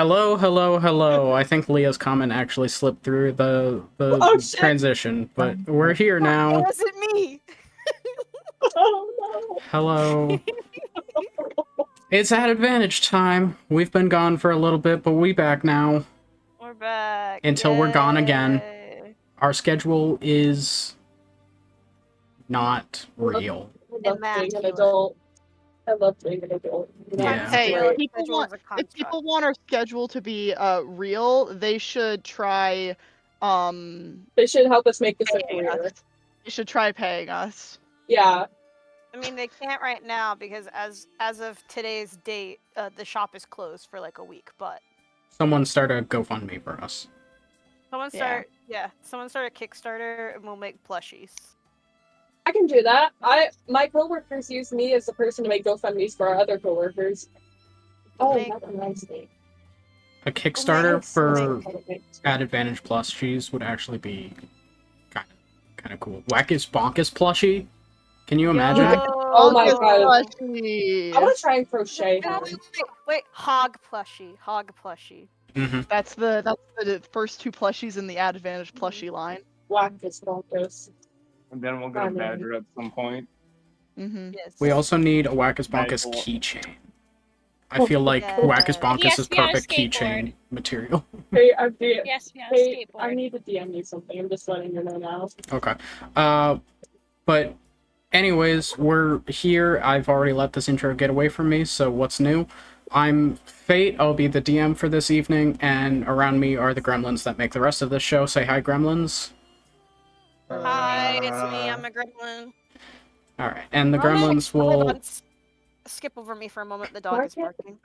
Hello, hello, hello. I think Leah's comment actually slipped through the Oh, shit. transition, but we're here now. It wasn't me. Oh Hello. It's at advantage time. We've been gone for a little bit, but we back now. We're back. Until we're gone again. Yay. Our schedule is not real. no. I love being an adult. I love being an adult. Yeah. Hey, Right. people Schedule is want, a if construct. people want our schedule to be real, they should try They should help us make this a paying career. us. They should try paying us. Yeah. I mean, they can't right now because as of today's date, the shop is closed for like a week. But Someone start a GoFundMe for us. someone start a Kickstarter and we'll make plushies. I can do that. My coworkers use me as the person to make GoFundMes for our other coworkers. Oh, Make- that's a nice thing. A Kickstarter for Make- At Advantage plushies would actually be kind of cool. Wackus Bonkus plushie? Can you imagine? Oh my God. Plushie. I want to try and crochet. Wait, hog plushie. Mm-hmm. That's the first two plushies in the Ad Advantage plushie line. Whack this bonkers. And then we'll get a badger at some point. Mm-hmm. Yes. We also need a Wackus Very Bonkus cool. keychain. I feel like Yeah. Wackus Bonkus Yes, is we got a perfect skateboard. keychain material. Hey, Yes, we have hey, a I skateboard. need to DM you something. I'm just letting you know now. Okay. But anyways, we're here. I've already let this intro get away from me, so what's new? I'm Fate. I'll be the DM for this evening, and around me are the gremlins that make the rest of this show. Say hi, gremlins. Hi, it's me. I'm a gremlin. Alright, and the Hold gremlins on, will... skip over me for a moment. The dog is barking.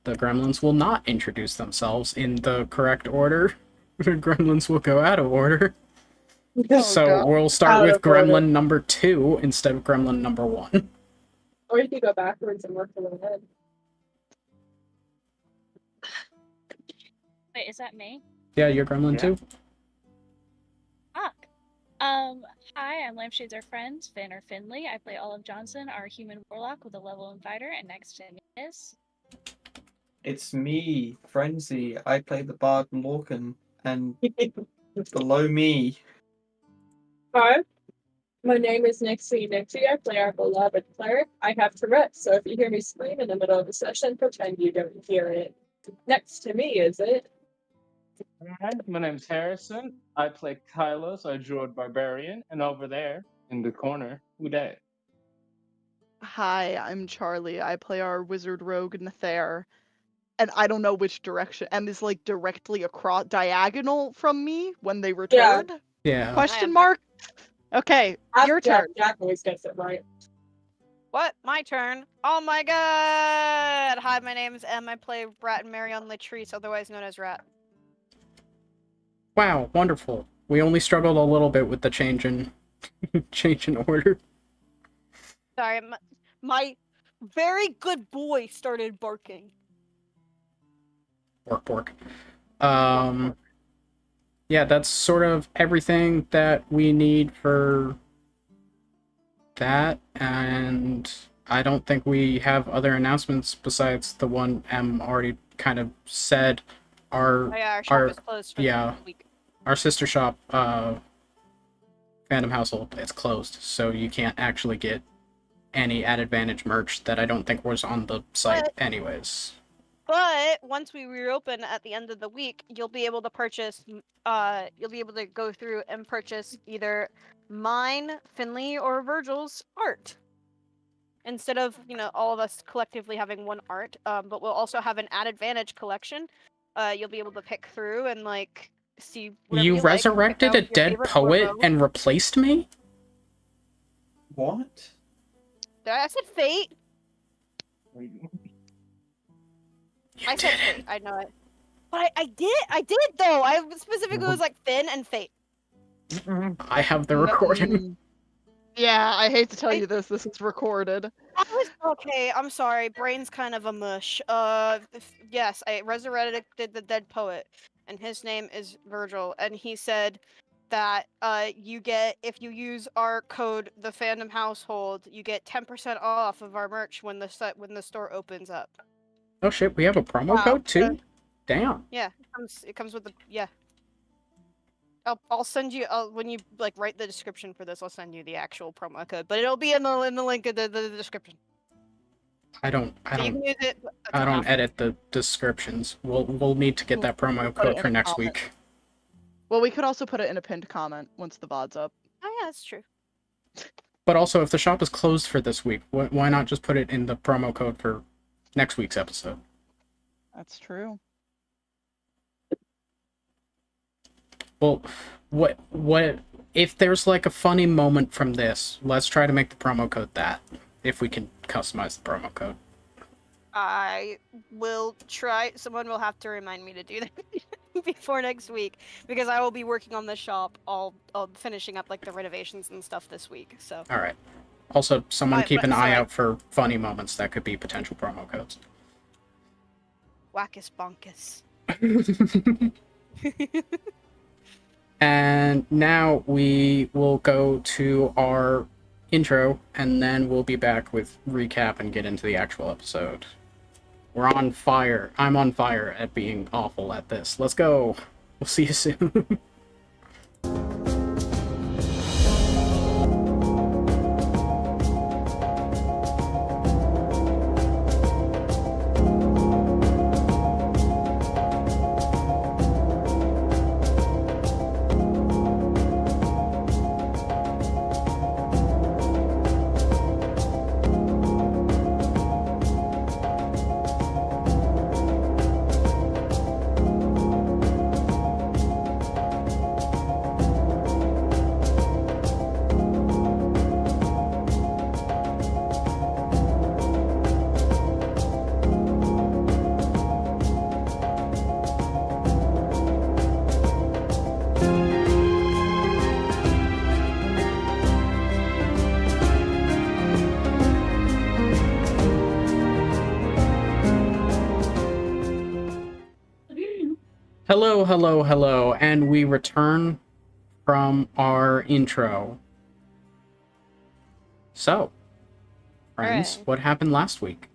The gremlins will not introduce themselves in the correct order. The gremlins will go out of order. So God. we'll start Out with of order. gremlin number 2 instead of gremlin number 1. Or you could go backwards and work from ahead. Wait, is that me? Yeah, you're gremlin Yeah. 2? Fuck. Hi, I'm Lampshades Are Friends, Finn or Finley. I play Olive Johnson, our human warlock with a level infighter, and next to me is... It's me, Frenzy. I play the Bard Lorcan, and below me. Hi, my name is Nixie. I play our beloved cleric. I have Tourette's, so if you hear me scream in the middle of the session, pretend you don't hear it. Next to me is it? Hi, my name's Harrison. I play Kylos, our Druid Barbarian, and over there, in the corner, who dat? Hi, I'm Charlie. I play our wizard rogue Nathair. And I don't know which direction, and is like directly across diagonal from me when they return? Yeah. Question mark? Okay, your turn. Jack always gets it right. What? My turn? Oh my god! Hi, my name is Em. I play Rat and Marion Latrice, otherwise known as Rat. Wow, wonderful. We only struggled a little bit with the change in order. Sorry, my very good boy started barking. Bork. Yeah, that's sort of everything that we need for that, and I don't think we have other announcements besides the one M already kind of said. Oh yeah, our shop is closed for the week. Our sister shop, Phantom Household, it's closed, so you can't actually get any At Advantage merch that I don't think was on the site anyways. But once we reopen at the end of the week, you'll be able to purchase. You'll be able to go through and purchase either mine, Finley, or Virgil's art. Instead of all of us collectively having one art, but we'll also have an At Advantage collection. You'll be able to pick through and see. You like, resurrected pick a out your dead favorite poet logo. and replaced me? What? I said fate. You I said did it. fate. I know it. But I did though. I specifically was like Finn and fate. I have the recording. Yeah, I hate to tell you this is recorded. Okay, I'm sorry. Brain's kind of a mush. Yes, I resurrected the dead poet, and his name is Virgil, and he said that you get, if you use our code, the Fandom Household, you get 10% off of our merch when the store opens up. Oh shit, we have a promo Wow. code too? Damn. Yeah, it comes with the yeah. I'll send you when you like write the description for this. I'll send you the actual promo code, but it'll be in the link of the description. I don't So you can use it. I don't after. edit the descriptions. We'll need to get that promo Put it code in for a next comment. week. Well, we could also put it in a pinned comment once the VOD's up. Oh yeah, that's true. But also, if the shop is closed for this week, why not just put it in the promo code for next week's episode? That's true. Well, what if there's like a funny moment from this? Let's try to make the promo code that, if we can customize the promo code. I will try. Someone will have to remind me to do that before next week because I will be working on the shop, all finishing up like the renovations and stuff this week. So. All right. Also, someone keep but- an eye sorry. out for funny moments that could be potential promo codes. Wackus bonkus. And now we will go to our intro, and then we'll be back with recap and get into the actual episode. We're on fire. I'm on fire at being awful at this. Let's go. We'll see you soon. Hello, and we return from our intro. So, friends, Alright. what happened last week?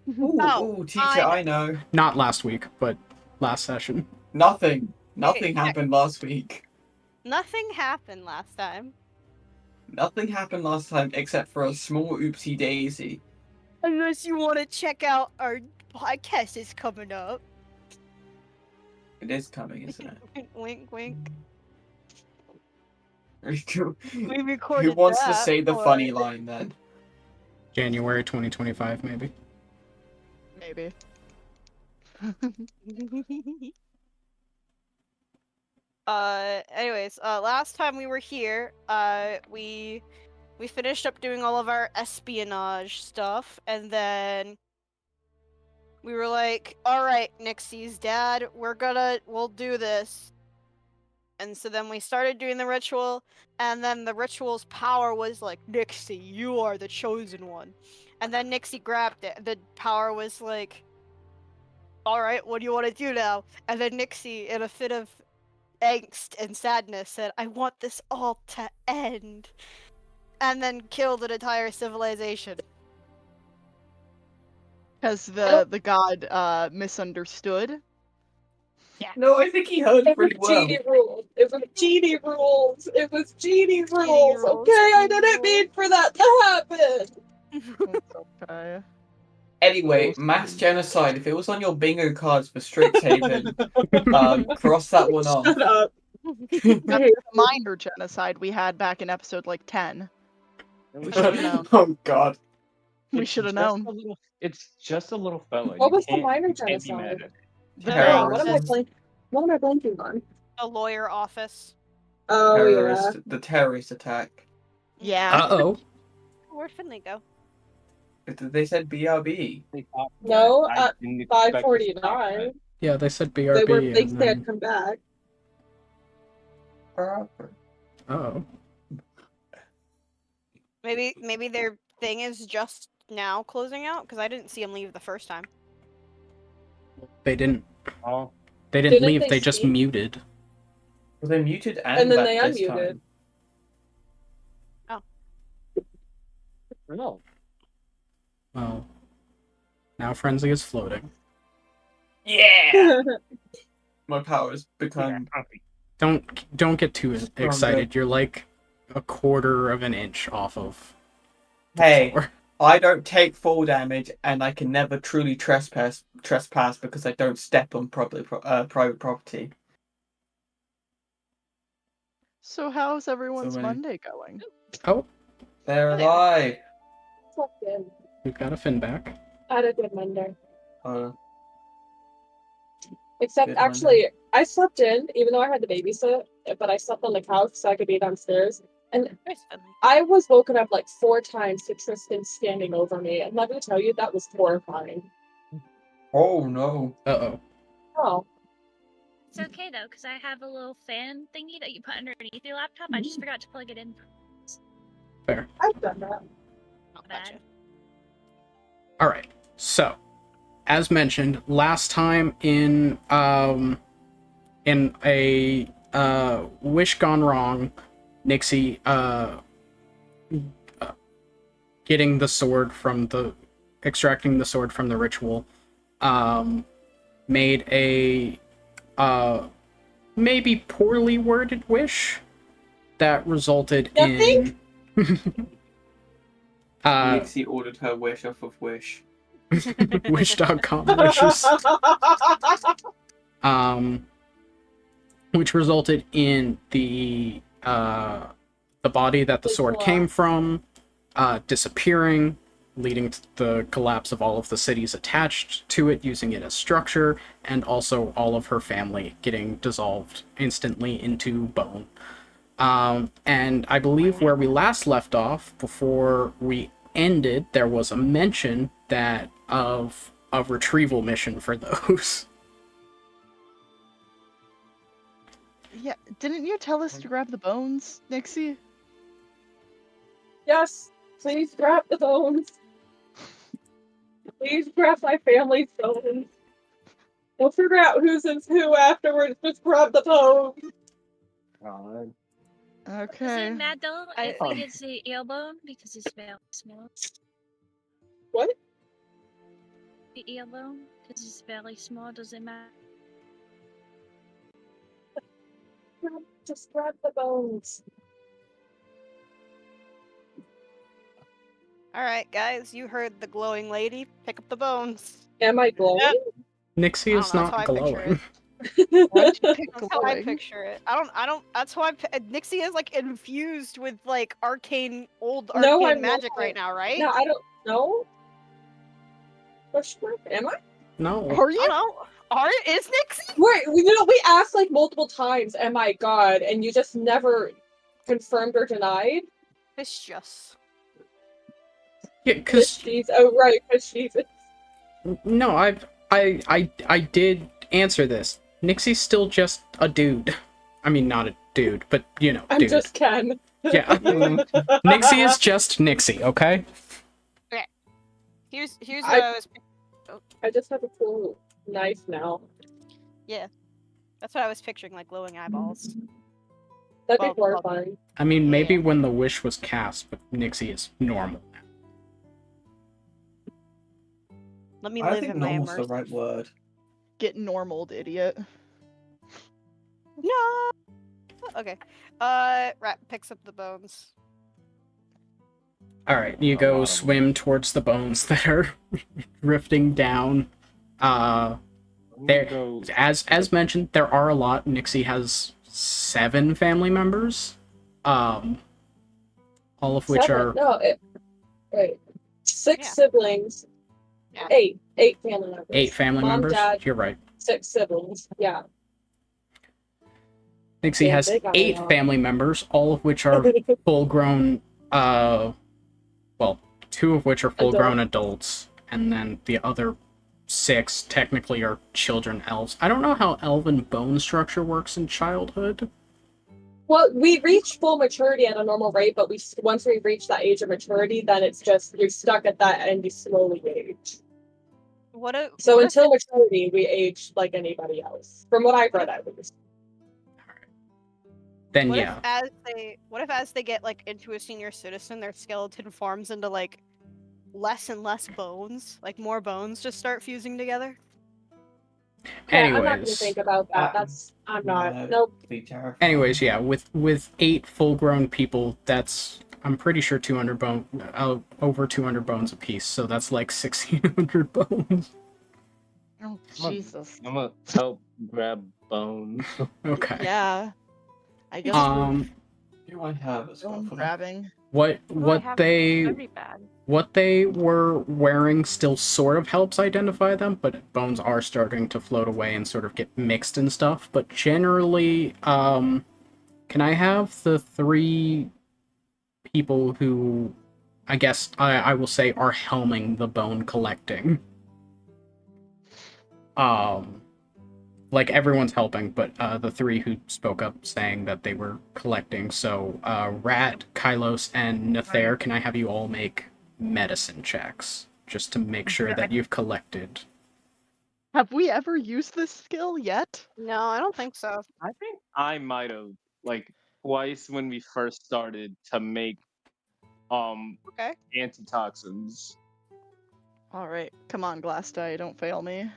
Ooh, Oh, ooh, teacher, I- I know. Not last week, but last session. Nothing. Nothing Okay. happened last week. Nothing happened last time. Nothing happened last time except for a small oopsie daisy. Unless you want to check out our podcast is coming up. It is coming, isn't Wink, wink. it? We recorded Who wants to that, say the but- funny line then? January 2025, maybe. Maybe. Anyways, last time we were here, we finished up doing all of our espionage stuff, and then we were like, alright, Nixie's dad, we'll do this. And so then we started doing the ritual, and then the ritual's power was like, Nixie, you are the chosen one. And then Nixie grabbed it. The power was like, alright, what do you want to do now? And then Nixie, in a fit of angst and sadness, said, I want this all to end. And then killed an entire civilization. Because the god misunderstood. No, I think he heard It was pretty well. genie rules. It was genie rules. It was genie rules. rules, Okay, I genie didn't mean for that to happen. It's okay. Anyway, mass genocide. If it was on your bingo cards for Strixhaven, cross that one off. Shut up. That's the minor genocide we had back in episode like 10. We should've known. Oh god. We It's should have just known. It's just a little fella. What You was the can't- minor can't be mad genocide? at it. The Terrorist. What am I blanking on? A lawyer office. Oh Terrorist, the terrorist attack. Yeah. Uh-oh. Where'd Finley go? They said BRB. They thought No, that I at didn't expect this to 5:49. happen. Yeah, they said They BRB. they and said then... come back. Uh-oh. Maybe their thing is just now closing out because I didn't see him leave the first time. They didn't Oh, Didn't Didn't leave, they they just speak? muted. Well, they muted and, And then left they this unmuted. time. no. Well, Now Frenzy is floating. Yeah! My powers become Don't get too Stronger. excited. You're like a quarter of an inch off of the Hey, floor. I don't take fall damage, and I can never truly trespass because I don't step on private property. So how's everyone's So many- Monday going? Oh, They're alive. Slept in. we've got a fin back. I had a good Monday. Except Good actually, I slept in, even though I had the babysit, but I slept on the couch so I could be downstairs. And Nice, Finley. I was woken up like 4 times to Tristan standing over me. And let me tell you, that was horrifying. Oh no. Uh-oh. Oh, It's okay though, because I have a little fan thingy that you put underneath your laptop. I just forgot to plug it in. Fair. I've done that. Not bad. Gotcha. Alright. So, as mentioned, last time in a wish gone wrong, Nixie getting the sword from the extracting the sword from the ritual made a maybe poorly worded wish that resulted in Nixie ordered her wish off of Wish. wish.com wishes, which resulted in the body that the sword came from disappearing, leading to the collapse of all of the cities attached to it, using it as structure, and also all of her family getting dissolved instantly into bone. And I believe where we last left off, before we ended, there was a mention that of a retrieval mission for those. Yeah, didn't you tell us to grab the bones, Nixie? Yes, please grab the bones. Please grab my family's bones. We'll figure out who's who afterwards. Just grab the bones. God. Is Okay. it mad though I- if we get the eelbone because it's very small? What? The eelbone because it's very small. Does it matter? Just grab the bones. All right, guys, you heard the glowing lady. Pick up the bones. Am I glowing? Nixie I is don't know, that's not how I picture glowing. Why'd you pick That's how I glowing? picture it. I don't. That's how Nixie is like infused with like old No, arcane I'm magic not. right now, right? No, I don't know. Question mark? Am I? No. Are I you? don't know. Is Nixie? We asked like multiple times, am I God? And you just never confirmed or denied. It's just. Yeah, because Oh right, because she's no, I did answer this. Nixie's still just a dude. I mean, not a dude, but you know, I'm dude. just Ken. Yeah. Nixie is just Nixie, okay? Here's what I- I was. I just have a cool knife now. That's what I was picturing, like glowing eyeballs. That'd Well, be horrifying. I mean, maybe Yeah. when the wish was cast, but Nixie is normal now. Let me I live think in my normal's the immersive. right word. Get normaled, idiot. No. Okay. Rat picks up the bones. Alright, you A go lot of swim towards the bones that are drifting down. There, Go. as mentioned, there are a lot. Nixie has 7 family members. All of which Seven? are No, wait. 6 Yeah. siblings. Yeah. 8 family members. 8 family Mom, members. Dad, You're right. 6 siblings. Yeah. Nixie Yeah, has they got 8 a lot. family members, all of which are full-grown. Well, 2 of which are full-grown adults, and then the other 6 technically are children elves. I don't know how elven bone structure works in childhood. Well, we reach full maturity at a normal rate, but once we reach that age of maturity, then it's just you're stuck at that and you slowly age. So until maturity, we age like anybody else. From what I've read, at least. Then What yeah. if as they get like into a senior citizen, their skeleton forms into like less and less bones, like more bones just start fusing together. Yeah, I'm not gonna Anyways, think about that. I'm not. Nope. Be terrifying. anyways, yeah, with 8 full-grown people, that's I'm pretty sure 200 over 200 bones apiece. So that's like 1,600 bones. Oh, I'm Jesus. gonna help grab bones. Okay. Yeah. I guess Do I have a we're spell bone for that? grabbing. What That'd be bad. what they were wearing still sort of helps identify them, but bones are starting to float away and sort of get mixed and stuff. But generally, can I have the 3 people who, I guess I will say, are helming the bone collecting? Like everyone's helping, but the 3 who spoke up saying that they were collecting. So, Rat, Kylos, and Nethair, can I have you all make medicine checks just to make sure that you've collected? Have we ever used this skill yet? No, I don't think so. I think I might have like twice when we first started to make Okay. antitoxins. All right, come on, glass die, don't fail me.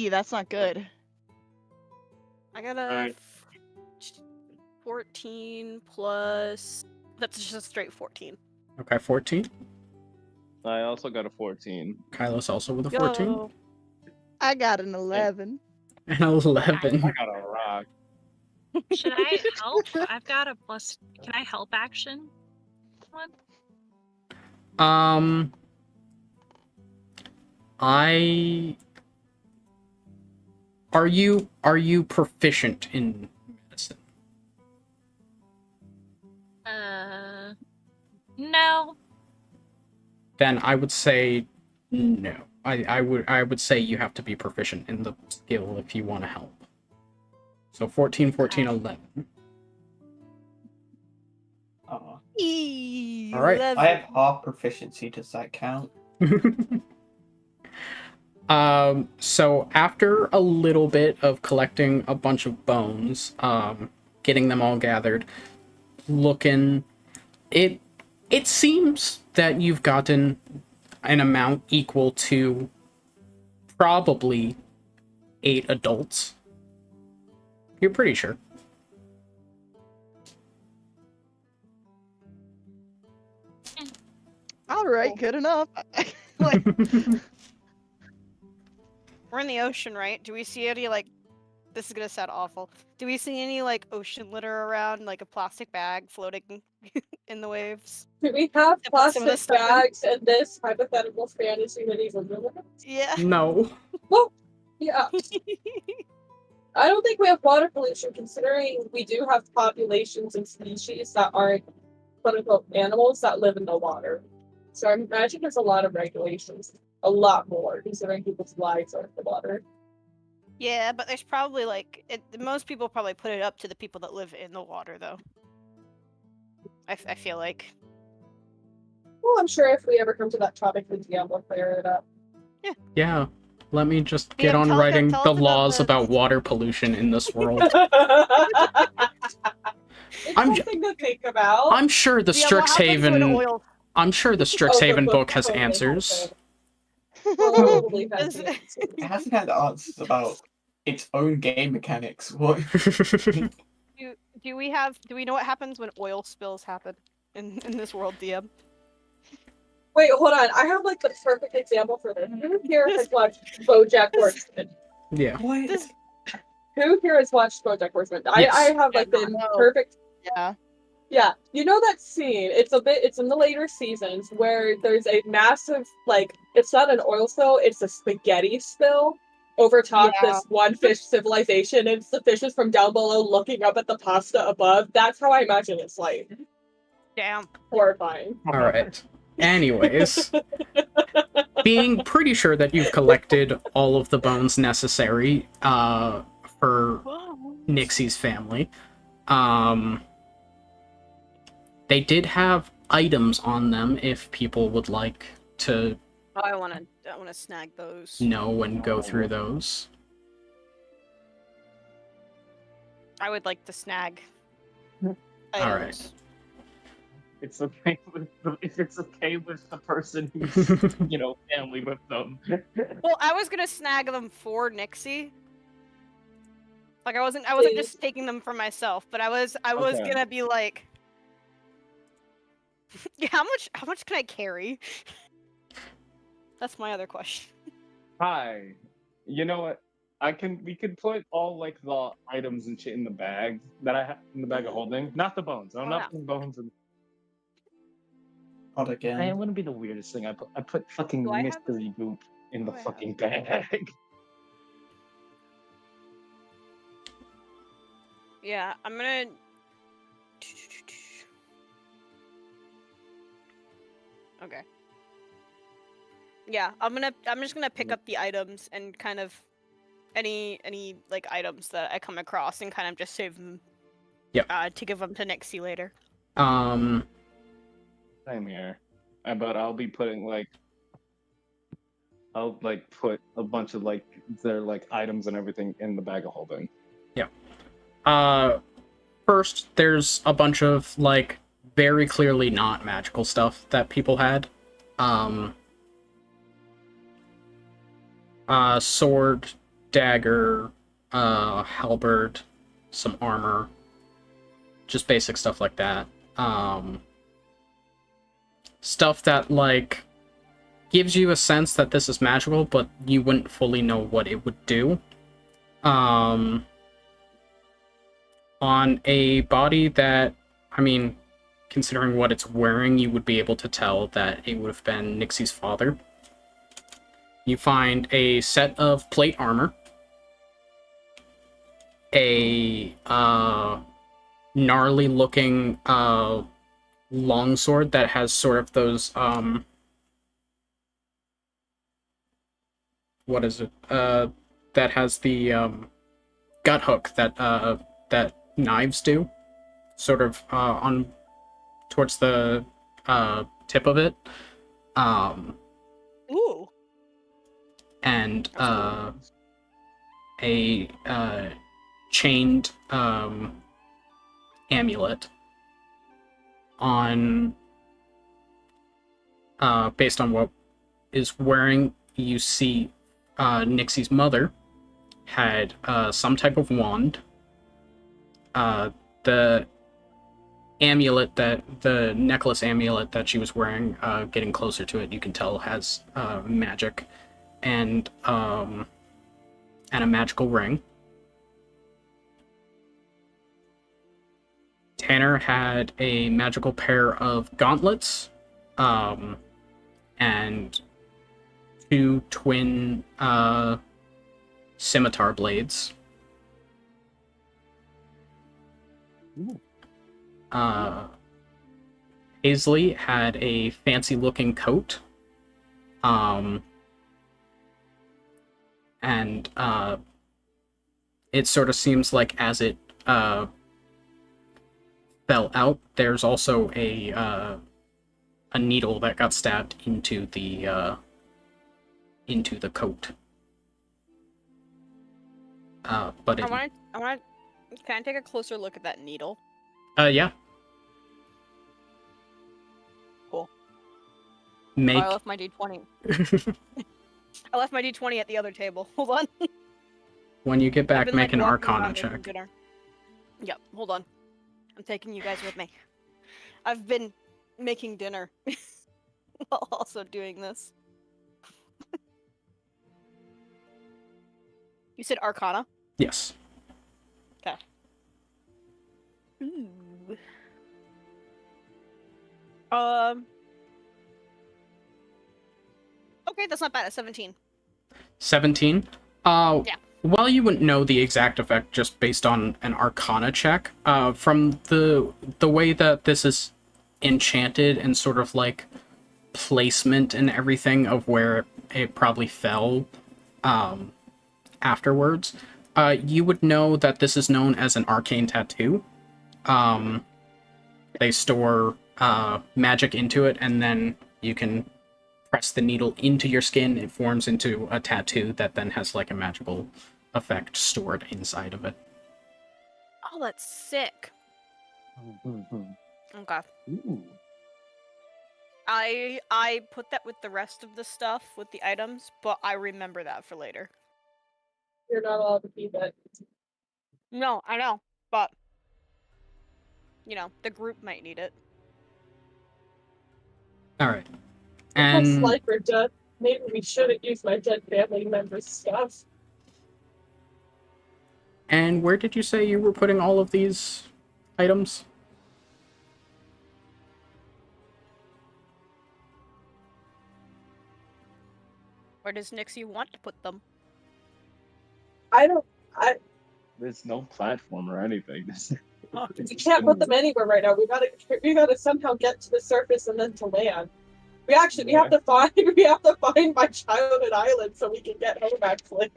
That's not good. I got a Alright. 14 plus. That's just a straight 14. Okay, 14. I also got a 14. Kylos also with a 14. Yo. I got an 11. And 11. I got a rock. Should I help? I've got a plus. Can I help action? One? Are you proficient in medicine? No. Then I would say no. I would say you have to be proficient in the skill if you want to help. So 14, 14, 11. Oh. All right. I have half proficiency. Does that count? So after a little bit of collecting a bunch of bones, getting them all gathered, looking, it seems that you've gotten an amount equal to probably 8 adults. You're pretty sure. All right, good enough. Like, We're in the ocean, right? Do we see any, like, this is gonna sound awful. Do we see any, like, ocean litter around, like a plastic bag floating in the waves? Do we have Yeah, put some of this plastic stuff in. bags in this hypothetical fantasy medieval universe? Yeah. No. Well, yeah. I don't think we have water pollution, considering we do have populations and species that aren't quote unquote animals that live in the water. So I imagine there's a lot of regulations, a lot more, considering people's lives are in the water. Yeah, but there's probably, like, most people probably put it up to the people that live in the water, though. I feel like. Well, I'm sure if we ever come to that topic, the DM will clear it up. Yeah. Let me just get Yeah, on tell us writing about the laws the- about water pollution in this world. It's I'm something to think about. I'm sure the Yeah, what happens when Strixhaven oil- I'm sure the Strixhaven book book has totally answers. Probably has Does- the answers. It hasn't had answers about its own game mechanics. What? Do we know what happens when oil spills happen in this world, DM? Wait, hold on. I have like the perfect example for this. Who here has watched BoJack Horseman? Yeah. What? This- Who here has watched BoJack Horseman? Yes. I have like the No. perfect. yeah. Yeah, you know that scene? It's in the later seasons where there's a massive, like, it's not an oil spill, it's a spaghetti spill over top Yeah. this one fish civilization, and it's the fishes from down below looking up at the pasta above. That's how I imagine it's like. Damn. Horrifying. All right. Anyways, being pretty sure that you've collected all of the bones necessary for Nixie's family, they did have items on them if people would like to Oh, I wanna snag those. know and go through those. I would like to snag All right. items. it's okay if it's okay with the person who's family with them. Well, I was gonna snag them for Nixie. Like I wasn't just taking them for myself, but I was Okay. gonna be like, how much can I carry? That's my other question. Hi. You know what? We could put all like the items and shit in the bag that I have in the bag of holding. Not the bones. I'm not putting bones in. Not again. Man, it wouldn't be the weirdest thing. I put fucking Do I have mystery goop in the do I have? fucking bag. Yeah, I'm gonna. Okay. Yeah, I'm just gonna pick up the items and kind of any like items that I come across and kind of just save them. Yep. To give them to Nixie later. Same here. But I'll be putting I'll put a bunch of their items and everything in the bag of holding. First, there's a bunch of very clearly not magical stuff that people had. Sword, dagger, halberd, some armor, just basic stuff like that. Stuff that gives you a sense that this is magical, but you wouldn't fully know what it would do. On a body that, I mean, considering what it's wearing, you would be able to tell that it would have been Nixie's father. You find a set of plate armor, a gnarly looking longsword that has sort of those what is it? That has the gut hook that knives do, sort of on towards the tip of it. Ooh. And a chained amulet on based on what is wearing. You see Nixie's mother had some type of wand. The amulet the necklace amulet that she was wearing, getting closer to it, you can tell has magic and a magical ring. Tanner had a magical pair of gauntlets, and two twin scimitar blades. Paisley had a fancy looking coat, and it sort of seems like as it fell out, there's also a needle that got stabbed into the coat. But it, I want. Can I take a closer look at that needle? Yeah. Cool. Make. Oh, I left my D20. I left my D20 at the other table. Hold on. When you get I've back, been, make an walking Arcana around making check. dinner. Yep. Hold on. I'm taking you guys with me. I've been making dinner while also doing this. You said Arcana? Yes. Okay. Ooh. Okay, that's not bad. It's 17. 17. Yeah. While you wouldn't know the exact effect just based on an Arcana check, from the way that this is enchanted and sort of placement and everything of where it probably fell afterwards, you would know that this is known as an arcane tattoo. They store magic into it, and then you can press the needle into your skin. It forms into a tattoo that then has a magical effect stored inside of it. Oh, that's sick. Okay. Ooh. I put that with the rest of the stuff with the items, but I remember that for later. You're not allowed to keep it. No, I know, but you know, the group might need it. All right. Most And life or death. Maybe we shouldn't use my dead family members' stuff. where did you say you were putting all of these items? Where does Nixie want to put them? I don't. There's no platform or anything. We can't put them anywhere right now. We gotta somehow get to the surface and then to land. We have to find my childhood island so we can get home actually.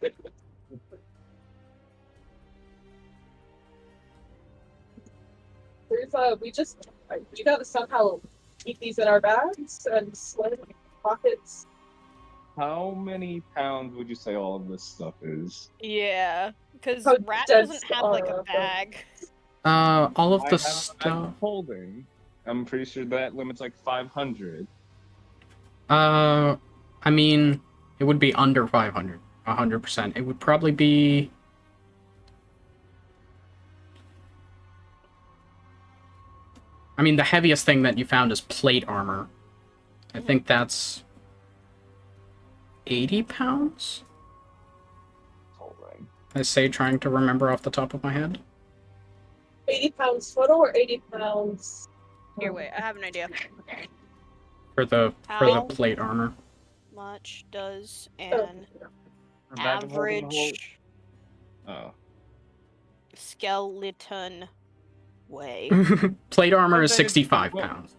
We gotta somehow keep these in our bags and sling pockets. How many pounds would you say all of this stuff is? Yeah, because How Rat dense doesn't have like are a bag. All of I the have stuff. holding. I'm pretty sure that limit's like 500. I mean, it would be under 500, 100%. It would probably be. I mean, the heaviest thing that you found is plate armor. I think that's 80 pounds? Holding. I say, trying to remember off the top of my head. 80 pounds total or 80 pounds? Here, wait, I have an idea. For the How plate armor. much does an A bag of holding average Oh. skeleton weigh? Plate armor is Okay, 65 well- pounds.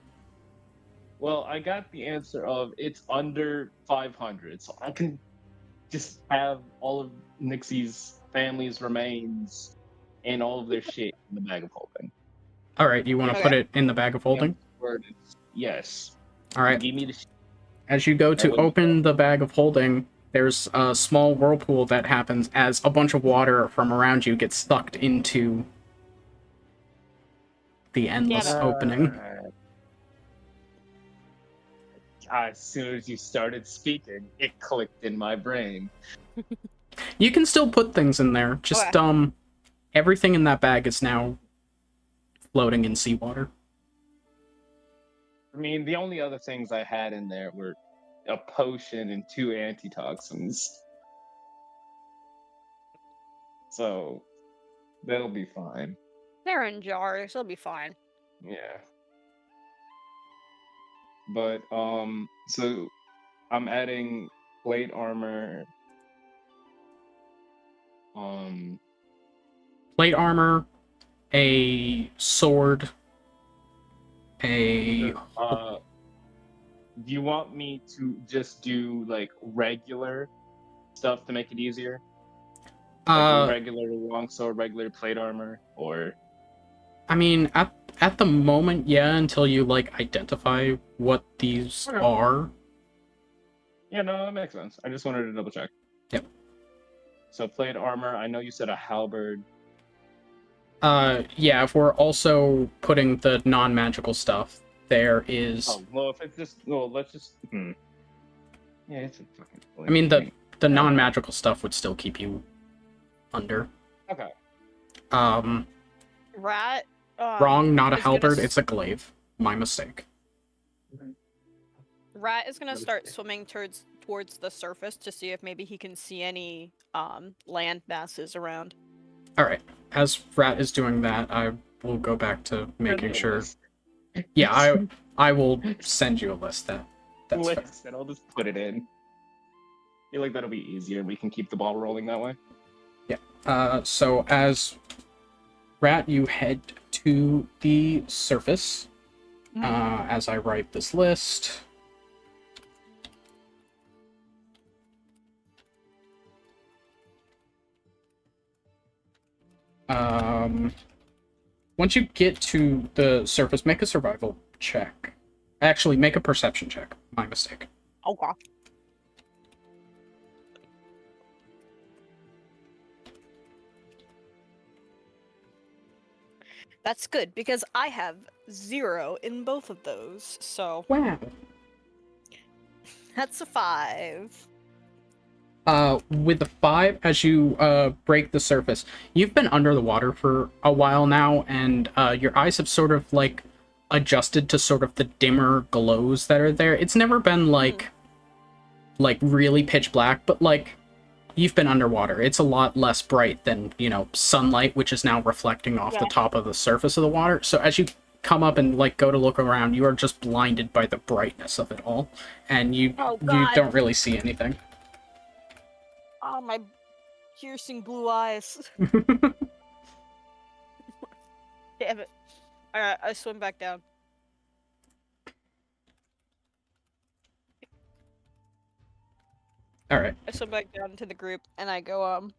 Well, I got the answer of it's under 500, so I can just have all of Nixie's family's remains and all of their shit in the bag of holding. Alright, you want to Okay. put it in the bag of holding? Word is yes. Alright. Give me the shit. As you go to wouldn't- open the bag of holding, there's a small whirlpool that happens as a bunch of water from around you gets sucked into the endless Damn opening. As soon as you started speaking, it clicked in my brain. You can still put things in there. Just, Okay. everything in that bag is now floating in seawater. I mean, the only other things I had in there were a potion and 2 antitoxins. So, they'll be fine. They're in jars, they'll be fine. Yeah. But, so I'm adding plate armor. Plate armor, a sword, a... Do you want me to just do, like, regular stuff to make it easier? Like regular longsword, regular plate armor, or... I mean, at the moment, yeah, until you, like, identify what these Okay. are. Yeah, no, that makes sense. I just wanted to double check. Yep. So plate armor, I know you said a halberd. Yeah, if we're also putting the non-magical stuff, there is... Oh, well, if it's just... Well, let's just... Yeah, it's a fucking... I mean, the non-magical stuff would still keep you under. Okay. Rat. Wrong, not a is gonna halberd, s- it's a glaive. My mistake. Rat is gonna start swimming towards the surface to see if maybe he can see any land masses around. Alright, as Rat is doing that, I will go back to making sure... Yeah, I will send you a list that's fair. List, and I'll just put it in. I feel like that'll be easier. We can keep the ball rolling that way. So as Rat, you head to the surface. As I write this list. Once you get to the surface, make a survival check. Actually, make a perception check. My mistake. Okay. That's good because I have 0 in both of those. So Wow. That's a 5. With the 5, as you break the surface, you've been under the water for a while now, and your eyes have sort of like adjusted to sort of the dimmer glows that are there. It's never been like really pitch black, but like you've been underwater. It's a lot less bright than, you know, sunlight, which is now reflecting off the top of the surface of the water. So as you come up and like go to look around, you are just blinded by the brightness of it all, and you don't really see anything. Oh, my piercing blue eyes. Damn it. Alright, I swim back down. Alright. I swim back down to the group, and I go,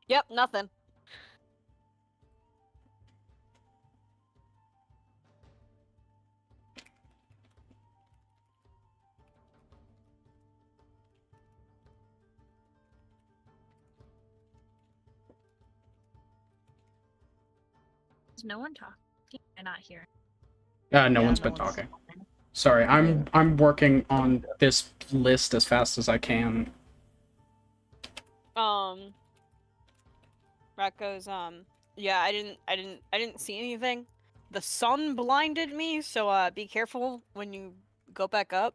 Yep, nothing. Is no one talking? I'm not hearing. No one's been talking. Sorry, I'm working on this list as fast as I can. Rat goes, yeah, I didn't see anything. The sun blinded me, so be careful when you go back up.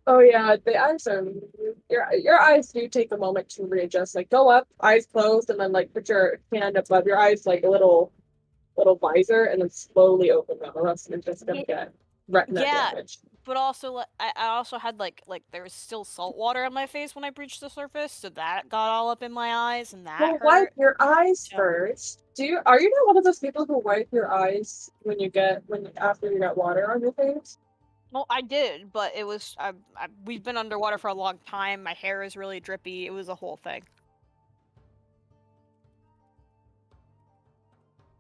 Oh yeah, the eyes are your eyes do take a moment to readjust. Like go up, eyes closed, and then like put your hand above your eyes like a little visor, and then slowly open them, or else you're just gonna get retina damage. But also, I also had like there was still salt water on my face when I breached the surface, so that got all up in my eyes, and that hurt. Wipe your eyes first. Are you not one of those people who wipe your eyes after you got water on your face? Well, I did, but it was we've been underwater for a long time. My hair is really drippy. It was a whole thing.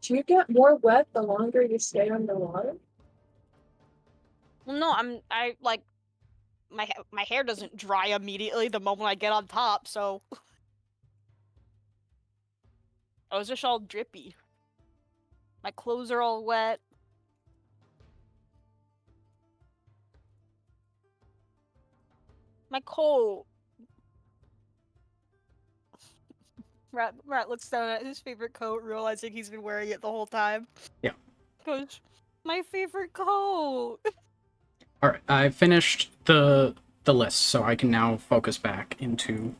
Do you get more wet the longer you stay underwater? Well, no, my hair doesn't dry immediately the moment I get on top, so I was just all drippy. My clothes are all wet. My coat. Rat looks down at his favorite coat, realizing he's been wearing it the whole time. Yeah. Goes, my favorite coat. Alright, I finished the list, so I can now focus back into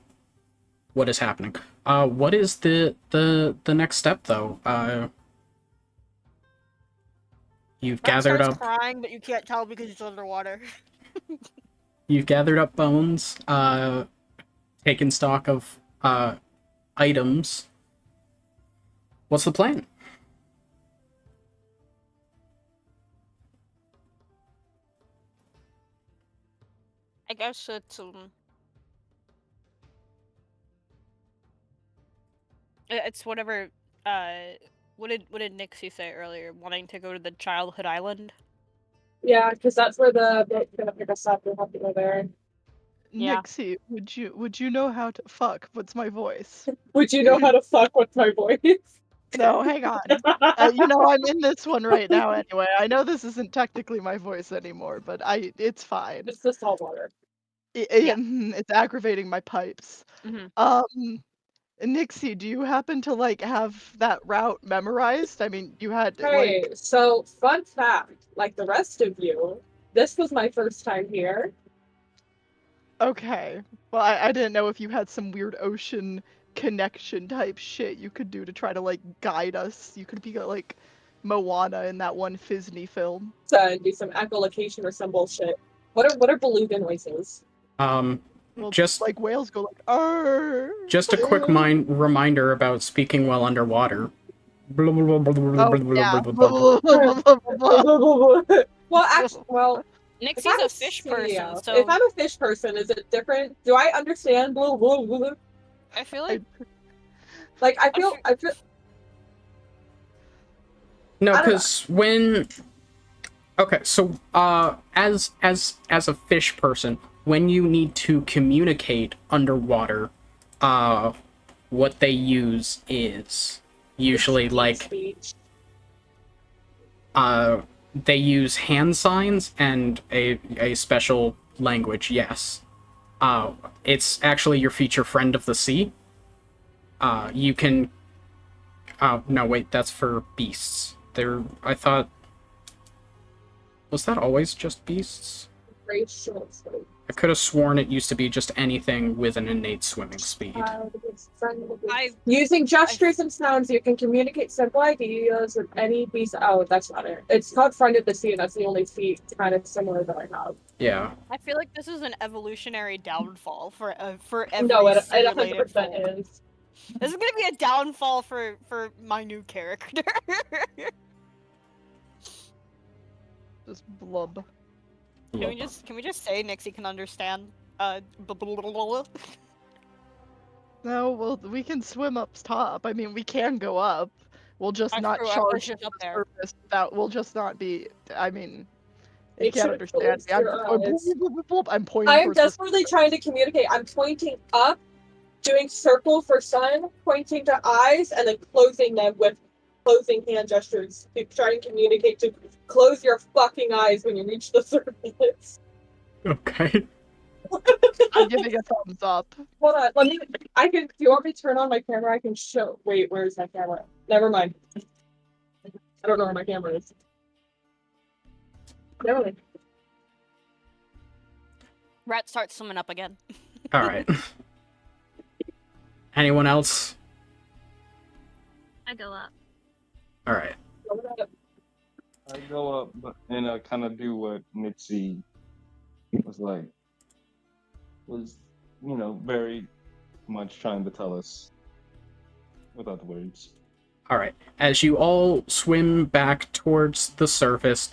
what is happening. What is the next step, though? You've gathered up... crying, but you can't tell because it's underwater. You've gathered up bones, taken stock of, items. What's the plan? I guess it's whatever. What did Nixie say earlier? Wanting to go to the childhood island. Yeah, because that's where the boat's gonna pick us up. We'll have to go there. Yeah. Nixie, would you know how to fuck? What's my voice? Would you know how to fuck with my voice? No, hang on. You know, I'm in this one right now anyway. I know this isn't technically my voice anymore, but it's fine. It's the salt water. It's aggravating my pipes. Mm-hmm. Nixie, do you happen to like have that route memorized? I mean, you had Hey, so fun fact, like the rest of you, this was my first time here. Okay. Well, I didn't know if you had some weird ocean connection type shit you could do to try to like guide us. You could be like Moana in that one Disney film. So do some echolocation or some bullshit. What are beluga noises? Well, just like whales go like, arr. Just a quick reminder about speaking while underwater. Well, Nixie's a fish person, so if I'm a fish person, is it different? Do I understand? I feel like I feel. No, because when... Okay, so, as a fish person, when you need to communicate underwater, what they use is usually, like, they use hand signs and a special language, yes. It's actually your future friend of the sea. You can... no, wait, that's for beasts. I thought... Was that always just beasts? Racial. I could have sworn it used to be just anything with an innate swimming speed. Using gestures and sounds, you can communicate simple ideas with any beast. Oh, that's not it. It's called Friend of the Sea, and that's the only feat kind of similar that I have. Yeah. I feel like this is an evolutionary downfall for every No, it simulated 100% fold. is. This is gonna be a downfall for my new character. Just blub. Can we just say Nixie can understand? No, well, we can swim up top. I mean, we can go up. We'll just That's not true, I charge was just up the there. surface. That will just not be. I mean, you Make can't sure understand it's me. I'm your just going eyes. bloop, bloop, bloop, bloop. I'm pointing. I am towards the- desperately trying to communicate. I'm pointing up, doing circle for sun, pointing to eyes, and then closing them with closing hand gestures to try and communicate to close your fucking eyes when you reach the surface. Okay. I'm giving a thumbs up. Hold on, let me. I can. Do you want me to turn on my camera? I can show. Wait, where's my camera? Never mind. I don't know where my camera is. Never mind. Rat starts swimming up again. Alright. Anyone else? I go up. Alright. I go up and I kind of do what Nixie was like. Was, very much trying to tell us without the words. Alright. As you all swim back towards the surface,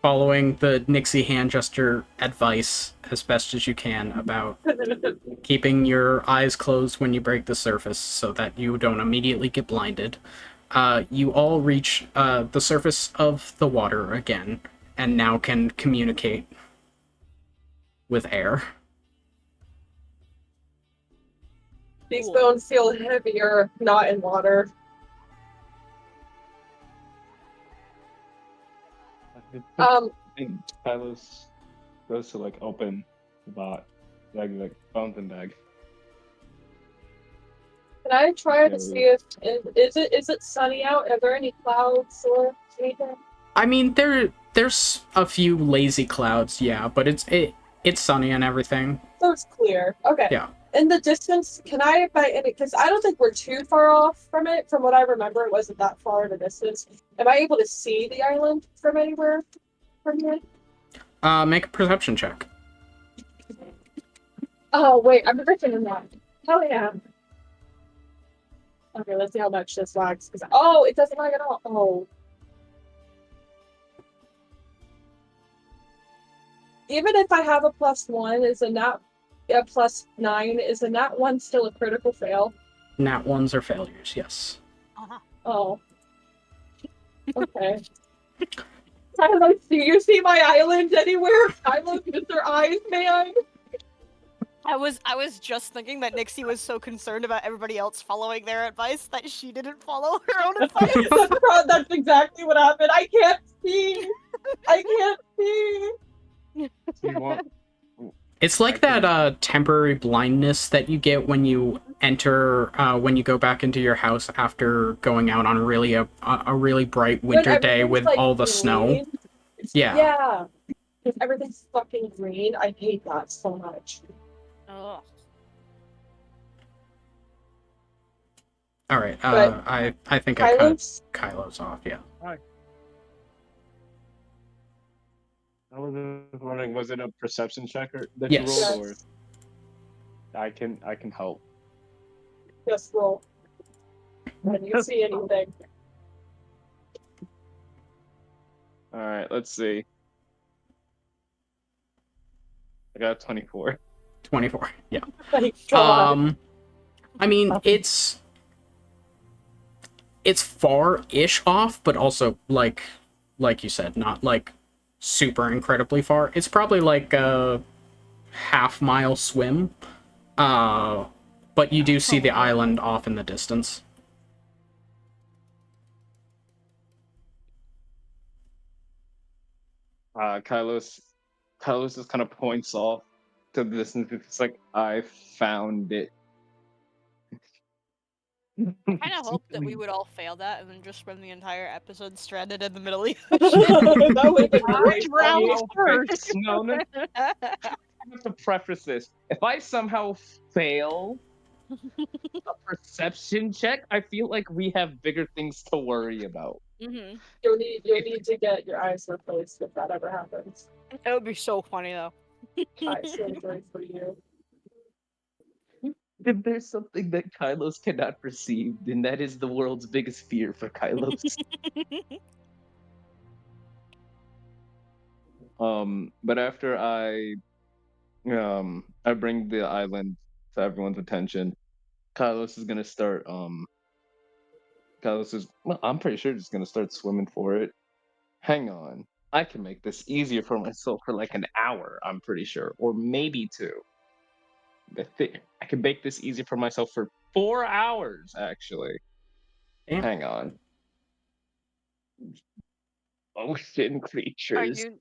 following the Nixie hand gesture advice as best as you can about keeping your eyes closed when you break the surface so that you don't immediately get blinded, you all reach the surface of the water again, and now can communicate with air. These bones feel heavier, not in water. I think Tylos goes to open the bag, fountain bag. Can I try to see if is it sunny out? Are there any clouds or anything? I mean, there's a few lazy clouds, yeah, but it's sunny and everything. So it's clear. Okay. Yeah. In the distance, can I, because I don't think we're too far off from it. From what I remember, it wasn't that far in the distance. Am I able to see the island from anywhere from here? Make a perception check. Oh, wait, I'm predicting that. Hell yeah. Okay, let's see how much this lags. Oh, it doesn't lag at all. Oh. Even if I have a +1, is a +9, is a nat 1 still a critical fail? Nat 1s are failures, yes. Oh. Okay. Tyler, do you see my island anywhere? Tyler, Mr. Eyes Man? I was just thinking that Nixie was so concerned about everybody else following their advice that she didn't follow her own advice. That's exactly what happened. I can't see. I can't see. You want? It's like that temporary blindness that you get when you enter, when you go back into your house after going out on a really bright winter day with all the snow. Yeah. Yeah. Because everything's fucking green. I hate that so much. Ugh. All right. But I think I cut Kylo's? Kylo's off. Yeah. I was just wondering, was it a perception check that Yes. you rolled, Yes. or I can help? Just roll. Can you see anything? All right, let's see. I got 24. 24. Yeah. Thank God. I mean, it's far-ish off, but also like you said, not like super incredibly far. It's probably like a half-mile swim. But you do see the island off in the distance. Kylos just kind of points off to the distance. It's like, I found it. I kind of hoped that we would all fail that and then just spend the entire episode stranded in the Middle East. That would have been really Which round funny. first? No, I have to preface this. If I somehow fail a perception check, I feel like we have bigger things to worry about. Mm-hmm. You'll need to get your eyes replaced if that ever happens. It would be so funny though. Eye surgery for you. If there's something that Kylos cannot perceive, then that is the world's biggest fear for Kylos. But after I bring the island to everyone's attention, Kylos is gonna start. I'm pretty sure just gonna start swimming for it. Hang on, I can make this easier for myself for like an hour. I'm pretty sure, or maybe 2. I can make this easy for myself for 4 hours, actually. Damn. Hang on. Ocean creatures. Are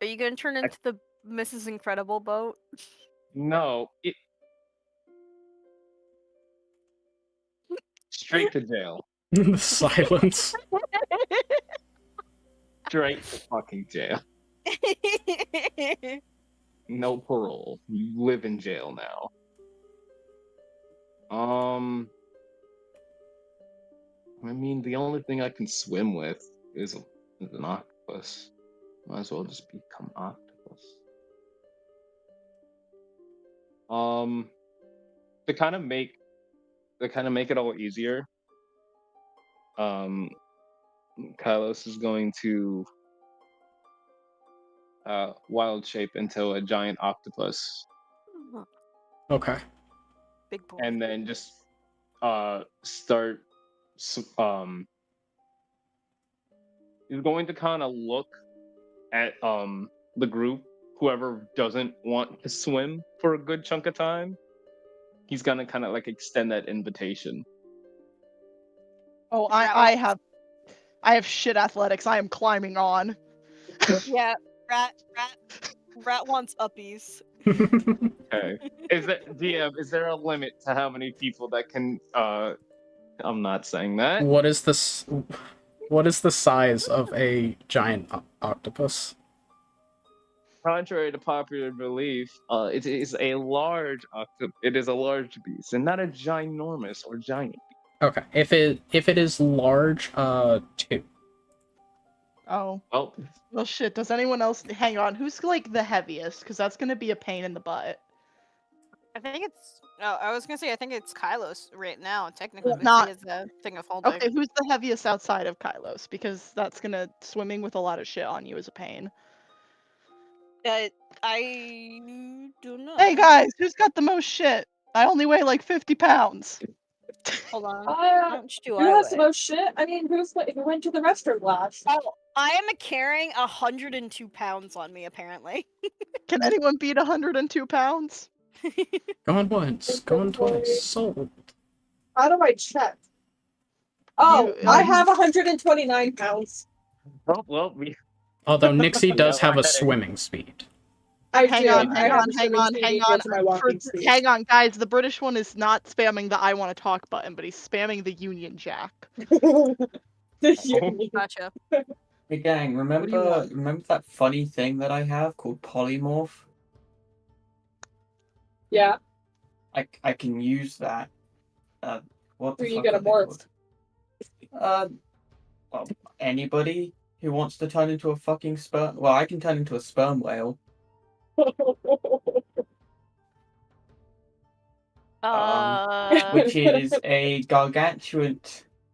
you gonna turn into the Mrs. Incredible boat? No. Straight to jail. Silence. Straight to fucking jail. No parole. You live in jail now. I mean, the only thing I can swim with is an octopus. Might as well just become octopus. To kind of make it all easier, Kylos is going to wild shape into a giant octopus, Okay. Big boy. and then just start. He's going to kind of look at the group. Whoever doesn't want to swim for a good chunk of time, he's gonna kind of like extend that invitation. Oh, I have shit athletics. I am climbing on. Yeah, rat wants uppies. Okay. DM, is there a limit to how many people that can I'm not saying that. What is this? What is the size of a giant octopus? Contrary to popular belief, it is a large beast and not a ginormous or giant. Okay. If it is large, 2. Oh. Well, Shit, does anyone else hang on? Who's like the heaviest? Because that's gonna be a pain in the butt. I think it's. Oh, I was gonna say I think it's Kylos right now. Technically, Well, not- he is a thing of holding. Okay, who's the heaviest outside of Kylos? Because that's gonna swimming with a lot of shit on you is a pain. I do not. Hey guys, who's got the most shit? I only weigh like 50 pounds. Hold on. How much do Who I has the weigh? most shit? I mean, who went to the restroom last? Oh, I am carrying 102 pounds on me, apparently. Can anyone beat 102 pounds? Going once, going twice, sold. How do I check? Oh, You- I have 129 pounds. oh well, Although Nixie does have a Okay. swimming speed. I Hang do. on, I hang have on, a hang swimming on, speed hang equal on. to my walking speed. Hang on, guys. The British one is not spamming the I want to talk button, but he's spamming the Union Jack. The union. Gotcha. Hey gang, do you remember want? that funny thing that I have called polymorph? Yeah. I can use that. What the Who are you fuck gonna are they morph? called? Well, anybody who wants to turn into a fucking sperm. Well, I can turn into a sperm whale. Which is a gargantuan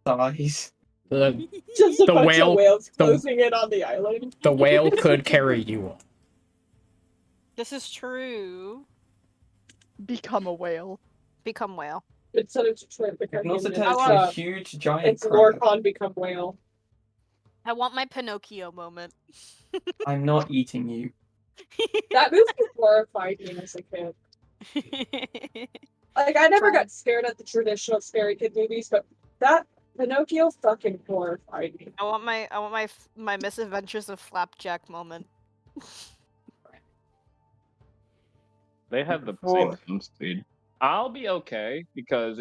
size. Just a The bunch whale- of whales the- closing in on the island. The whale could carry you all. This is true. Become a whale. Become whale. Instead of Detroit You become can also union, turn it's, into a uh, huge giant it's crab. Lorcon become whale. I want my Pinocchio moment. I'm not eating you. That movie horrified me as a kid. Like, I never got scared at the traditional scary kid movies, but that Pinocchio fucking horrified me. I want my misadventures of Flapjack moment. They have the same swim speed. I'll be okay because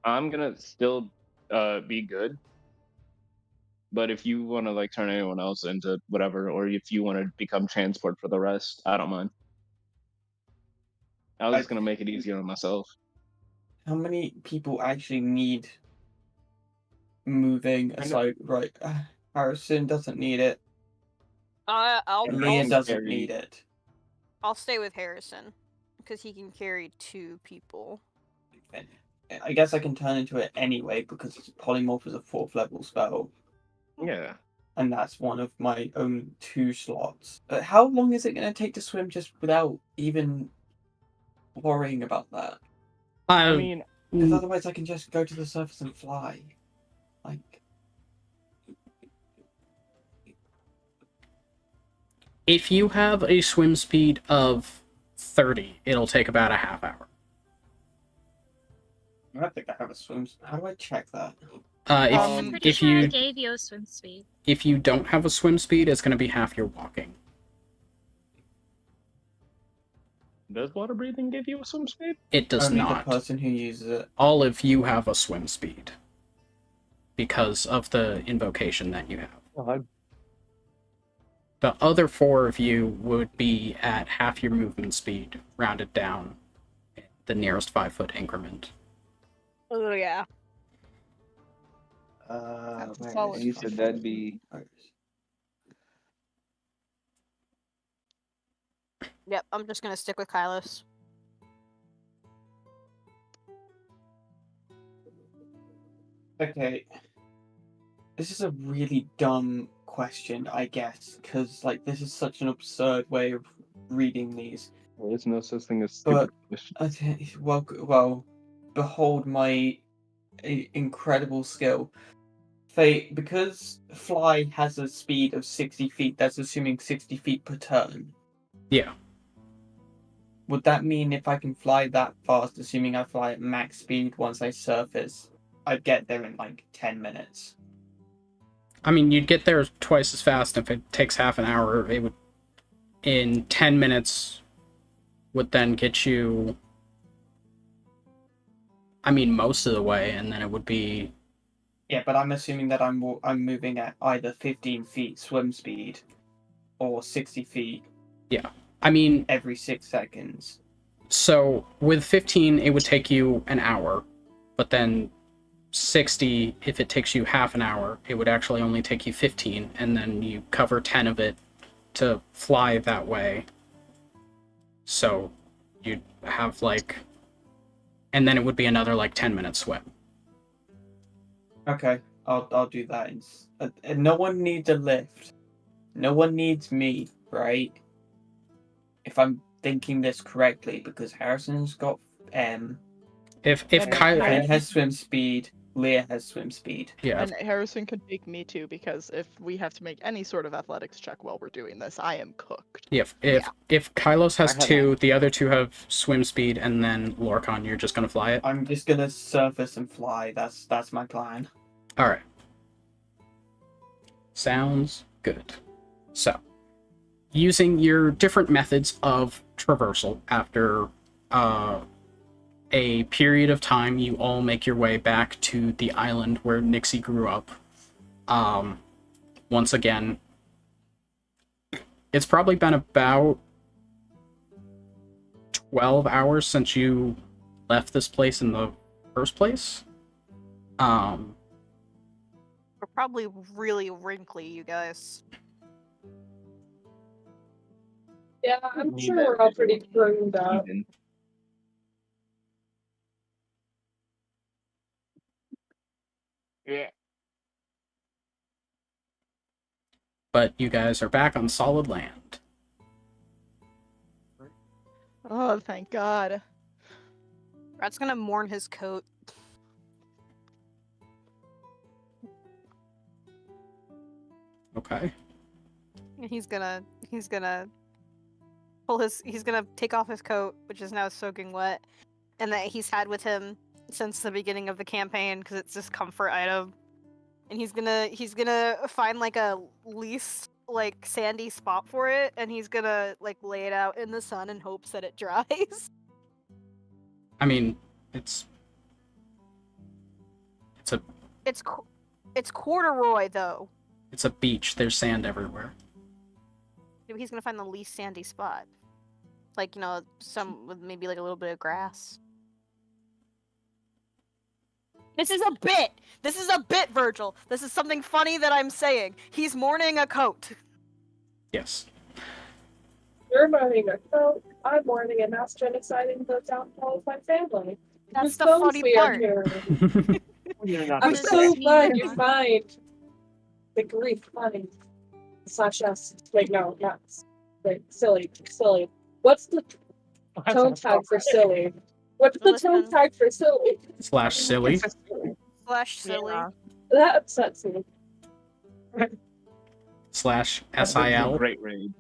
I'm gonna still be good. But if you want to like turn anyone else into whatever, or if you want to become transport for the rest, I don't mind. I was just gonna make it easier on myself. How many people actually need moving aside? Right, Harrison doesn't need it. Leah doesn't need it. I'll stay with Harrison because he can carry 2 people. I guess I can turn into it anyway because polymorph is a 4th level spell. Yeah. And that's one of my own 2 slots. But how long is it going to take to swim just without even worrying about that? I mean, because otherwise I can just go to the surface and fly. Like, if you have a swim speed of 30, it'll take about a half hour. I don't think I have a swim. How do I check that? I'm pretty sure I gave you a swim speed. If you don't have a swim speed, it's going to be half your walking. Does water breathing give you a swim speed? It does Only not. the person who uses it. All of you have a swim speed because of the invocation that you have. The other 4 of you would be at half your movement speed, rounded down, the nearest 5-foot increment. Oh yeah. You said that'd be. Yep, I'm just gonna stick with Kylos. Okay. This is a really dumb question, I guess, because like this is such an absurd way of reading these. Well, there's no such thing as stupid questions. Well, behold my incredible skill. Because fly has a speed of 60 feet, that's assuming 60 feet per turn. Yeah. Would that mean if I can fly that fast, assuming I fly at max speed once I surface, I'd get there in like 10 minutes? I mean, you'd get there twice as fast. If it takes half an hour, it would, in 10 minutes, would then get you, I mean, most of the way, and then it would be... Yeah, but I'm assuming that I'm moving at either 15 feet swim speed or 60 feet. Yeah, I mean... every 6 seconds. So, with 15, it would take you an hour, but then 60, if it takes you half an hour, it would actually only take you 15, and then you cover 10 of it to fly that way. So, you'd have, like... And then it would be another, like, 10-minute swim. Okay, I'll do that. No one needs a lift. No one needs me, right? If I'm thinking this correctly, because Harrison's got If Kylo Ben has swim speed, Leah has swim speed. Yeah. And Harrison could take me too, because if we have to make any sort of athletics check while we're doing this, I am cooked. If Kylos has 2, the other 2 have swim speed, and then Lorcan, you're just gonna fly it? I'm just gonna surface and fly. That's my plan. Alright. Sounds good. So, using your different methods of traversal, after a period of time, you all make your way back to the island where Nixie grew up. Once again, it's probably been about 12 hours since you left this place in the first place. We're probably really wrinkly, you guys. Yeah, I'm sure we're all pretty burned out. Yeah. But you guys are back on solid land. Oh, thank God. Rat's gonna mourn his coat. Okay. He's gonna take off his coat, which is now soaking wet, and that he's had with him since the beginning of the campaign because it's this comfort item, and he's gonna find like a least like sandy spot for it, and he's gonna like lay it out in the sun in hopes that it dries. I mean, it's a It's corduroy though. it's a beach. There's sand everywhere. Maybe he's gonna find the least sandy spot, like some with maybe like a little bit of grass. This is a bit. This is a bit, Virgil. This is something funny that I'm saying. He's mourning a coat. Yes. You're mourning a coat. I'm mourning a mass genocide in the downfall of my family. That's the Whose funny bones we are part. carrying. You're not I'm Others so see glad your you find the grief funny. Slash us. Wait, no, not. Wait, silly. What's the tone tag for silly? What's the tone Listen. tag for silly? / silly. Slash silly. Yeah. That upsets me. / SIL. Great rage.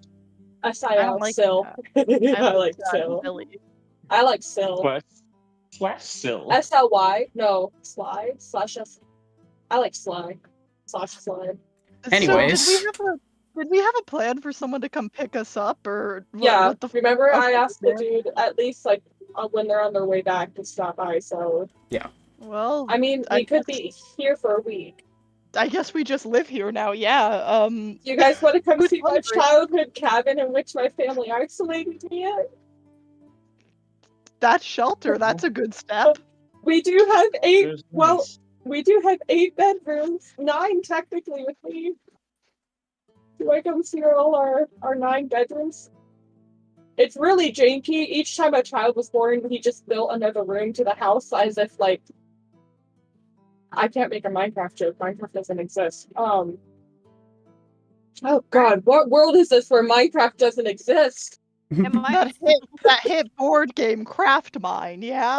I SIL, don't like Sil. that. I like that. Sil. Silly. I like Sil. Slash Sill. SLY? No. Sly? Slash S. I like Sly. Slash Sly. Anyways. So did we have a plan for someone to come pick us up, or Yeah, what the remember I Okay, asked the yeah. dude at least like when they're on their way back to stop by, so Well, I mean we could be here for a week. I guess we just live here now. Yeah. You guys want to come Who's see my hungry? childhood cabin in which my family isolated me at? That shelter. That's a good step. We do have 8 There's well nice. we do have 8 bedrooms, 9 technically with me. Do I come see all our 9 bedrooms? It's really janky. Each time a child was born, he just built another room to the house as if like I can't make a Minecraft joke. Minecraft doesn't exist. Oh god, what world is this where Minecraft doesn't exist? Am I? That hit board game Craft Mine. Yeah.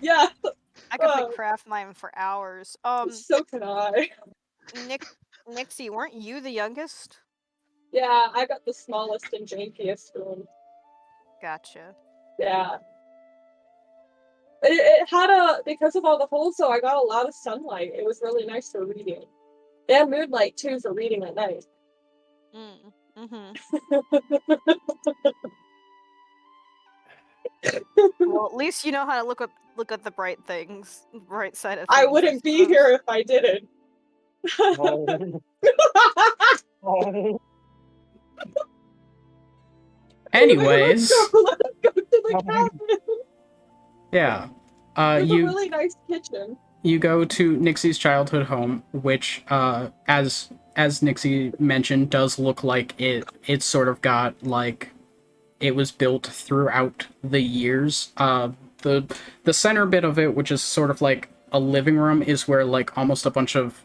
Yeah, I could play craft mine for hours. so can I. Nixie, weren't you the youngest? Yeah, I got the smallest and jankiest room. Gotcha. Yeah. It had because of all the holes, so I got a lot of sunlight. It was really nice for reading. And moonlight too for reading at night. Well, at least you know how to look at the bright things, bright side of things. I wouldn't be here if I didn't. Oh. Oh. Anyways, Let's go to the cabin. yeah. There's a You really nice kitchen. you go to Nixie's childhood home, which, as Nixie mentioned, does look like it's sort of got like it was built throughout the years. The center bit of it, which is sort of like a living room, is where like almost a bunch of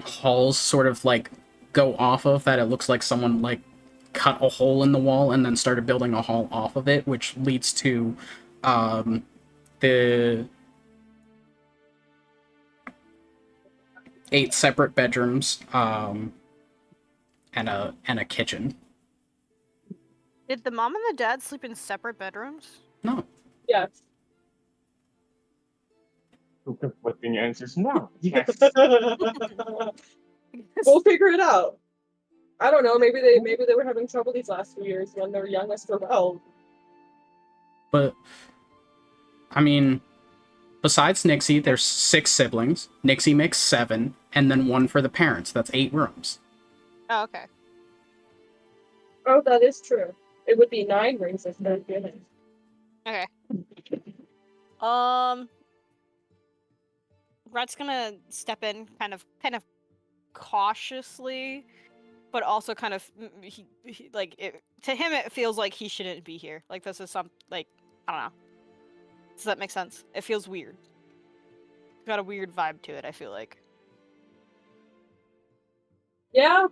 halls sort of like go off of that. It looks like someone like cut a hole in the wall and then started building a hall off of it, which leads to the 8 separate bedrooms and a kitchen. Did the mom and the dad sleep in separate bedrooms? No. Yes. Conflicting answers. No. Yes. We'll figure it out. I don't know. Maybe they were having trouble these last few years when their youngest rebelled. But I mean, besides Nixie, there's 6 siblings. Nixie makes 7, and then 1 for the parents. That's 8 rooms. Oh, okay. Oh, that is true. It would be 9 rings if they're given. Okay. Rhett's gonna step in kind of cautiously, but also kind of to him it feels like he shouldn't be here. Like this is some I don't know. Does that make sense? It feels weird. It's got a weird vibe to it, I feel like. Yeah.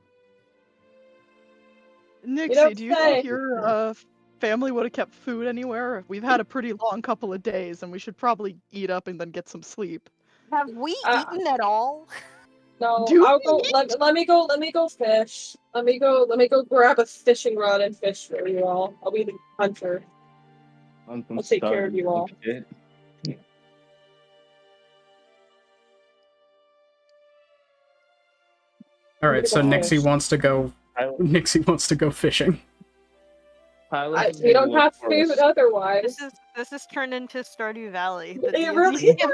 Nixie, do you say. think your family would have kept food anywhere? We've had a pretty long couple of days, and we should probably eat up and then get some sleep. Have we Uh, eaten at all? No, Do I'll we go. eat? Let me go fish. Let me go grab a fishing rod and fish for you all. I'll be the hunter. On some I'll take care of you all. shit. All right, so Goodbye. Nixie wants to go. Nixie wants to go fishing. We don't have food otherwise. This is turned into Stardew Valley. It D&D really campaign.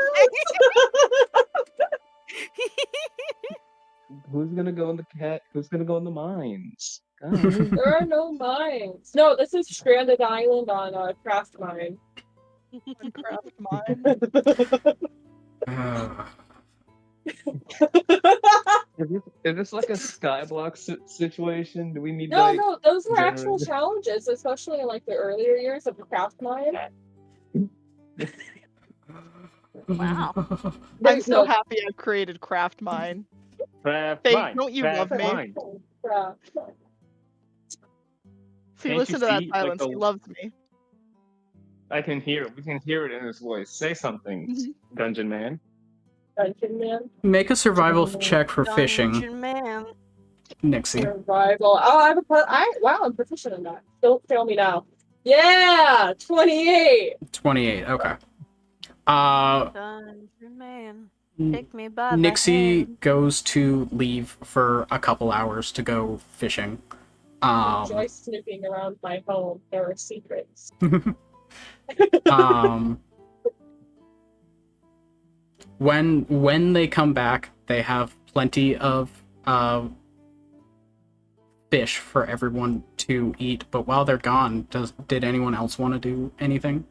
Who's gonna go in the cat? Who's gonna go in the mines? Guys. There are no mines. No, this is Stranded Island on Craft Mine. Craft mine. Is this like a skyblock situation? Do we need No, like no, those are actual generators? challenges, especially in like the earlier years of the Craft Mine. Wow. I'm so happy I created Craft Mine. Craft Faye, mine, don't you craft love me? mine. Craft Mine. See, Can't listen you to that see, like, silence. the- He loves me. I can hear it. We can hear it in his voice. Say something, Dungeon Man. Dungeon Man. Make a survival check for fishing, Dungeon Man. Nixie. Survival. Oh, wow, I'm proficient in that. Don't fail me now. Yeah, 28. 28. Okay. Dungeon Man. Take me by the Nixie hand. goes to leave for a couple hours to go fishing. Enjoy snooping around my home. There are secrets. When they come back, they have plenty of fish for everyone to eat. But while they're gone, did anyone else want to do anything?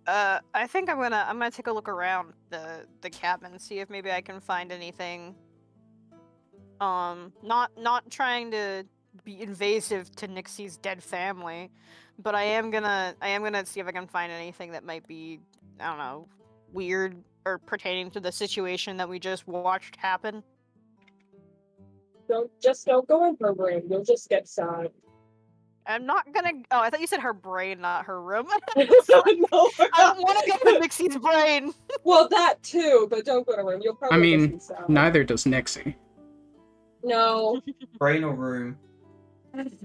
I think I'm gonna take a look around the cabin, see if maybe I can find anything. Not trying to be invasive to Nixie's dead family, but I am gonna see if I can find anything that might be, I don't know, weird or pertaining to the situation that we just watched happen. Don't go in her room. You'll just get sad. I'm not gonna. Oh, I thought you said her brain, not her room. No, I want to go to Nixie's brain. well, that too, but don't go to room. You'll probably I mean, get some sad. neither does Nixie. No. Brain or room?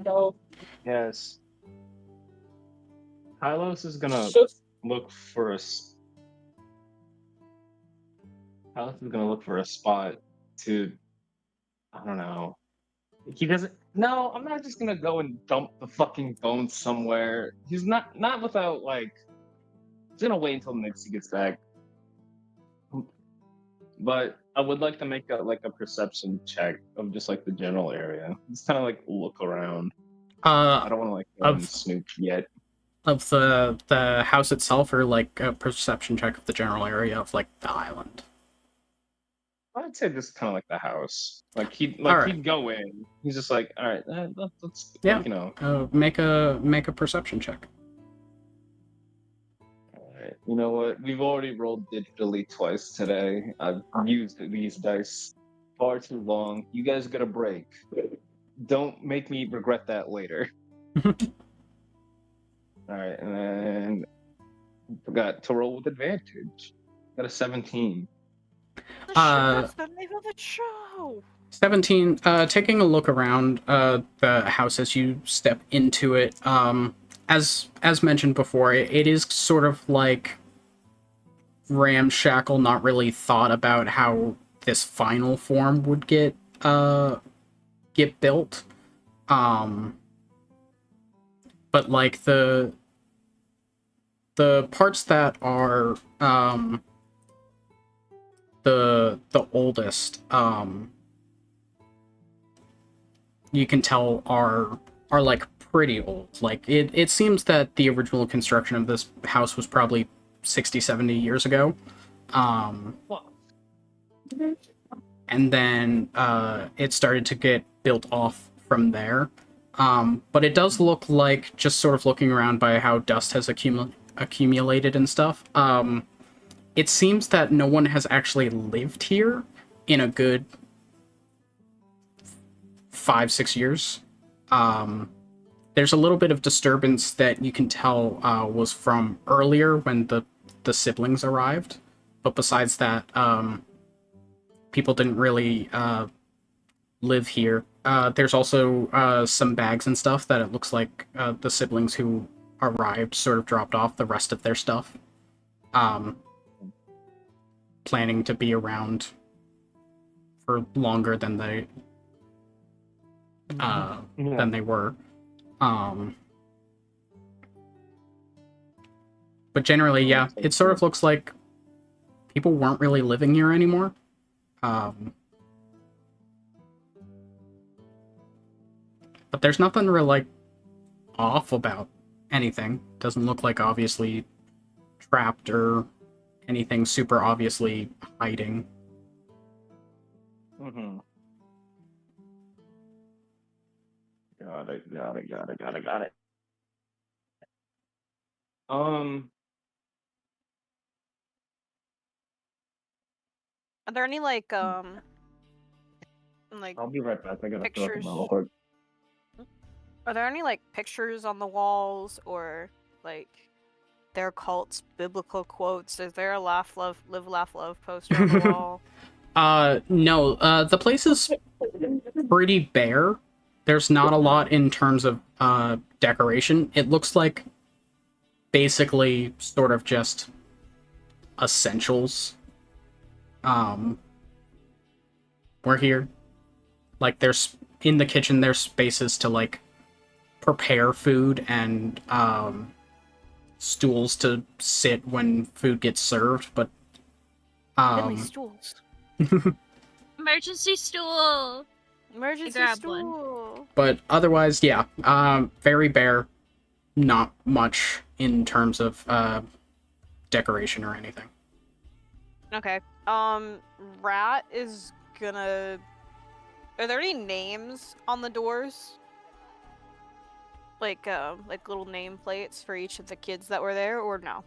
No. Yes. Hylos is gonna Just look for Hylos is gonna look for a spot to, I don't know. He doesn't. No, I'm not just gonna go and dump the fucking bones somewhere. He's not without like. He's gonna wait until Nixie gets back. But I would like to make a perception check of just like the general area. Just kind of like look around. I don't want to like go and snoop yet. Of the house itself, or like a perception check of the general area of like the island. I'd say just kind of like the house. Like he'd go in. He's just like, all right, let's Yeah. like, you know. Make a perception check. All right. You know what? We've already rolled digitally twice today. I've used these dice far too long. You guys get a break. Don't make me regret that later. All right, and then forgot to roll with advantage. Got a 17. That's the name of the show. 17. Taking a look around the house as you step into it. As mentioned before, it is sort of like ramshackle, not really thought about how this final form would get built. But like the parts that are the oldest, you can tell are like pretty old. Like it seems that the original construction of this house was probably 60, 70 years ago. And then it started to get built off from there. But it does look like, just sort of looking around by how dust has accumulated and stuff, it seems that no one has actually lived here in a good 5-6 years. There's a little bit of disturbance that you can tell was from earlier when the siblings arrived, but besides that, people didn't really live here There's also some bags and stuff that it looks like the siblings who arrived sort of dropped off the rest of their stuff. Planning to be around for longer than they were. But generally, yeah, it sort of looks like people weren't really living here anymore. But there's nothing really like off about anything. Doesn't look like obviously trapped or anything super obviously hiding. Mm-hmm. Got it. Are there any like I'll be right back. I gotta throw up pictures? my cord. Are there any like pictures on the walls or like their cults, biblical quotes? Is there a laugh, love, live, laugh, love poster on the wall? No. The place is pretty bare. There's not a lot in terms of decoration. It looks like basically sort of just essentials. We're here. Like there's in the kitchen there's spaces to like prepare food and stools to sit when food gets served, but Deadly stools. Emergency stool. Emergency grab one. stool. but otherwise, yeah, very bare. Not much in terms of decoration or anything. Okay. Rat is gonna. Are there any names on the doors? Like little nameplates for each of the kids that were there, or no?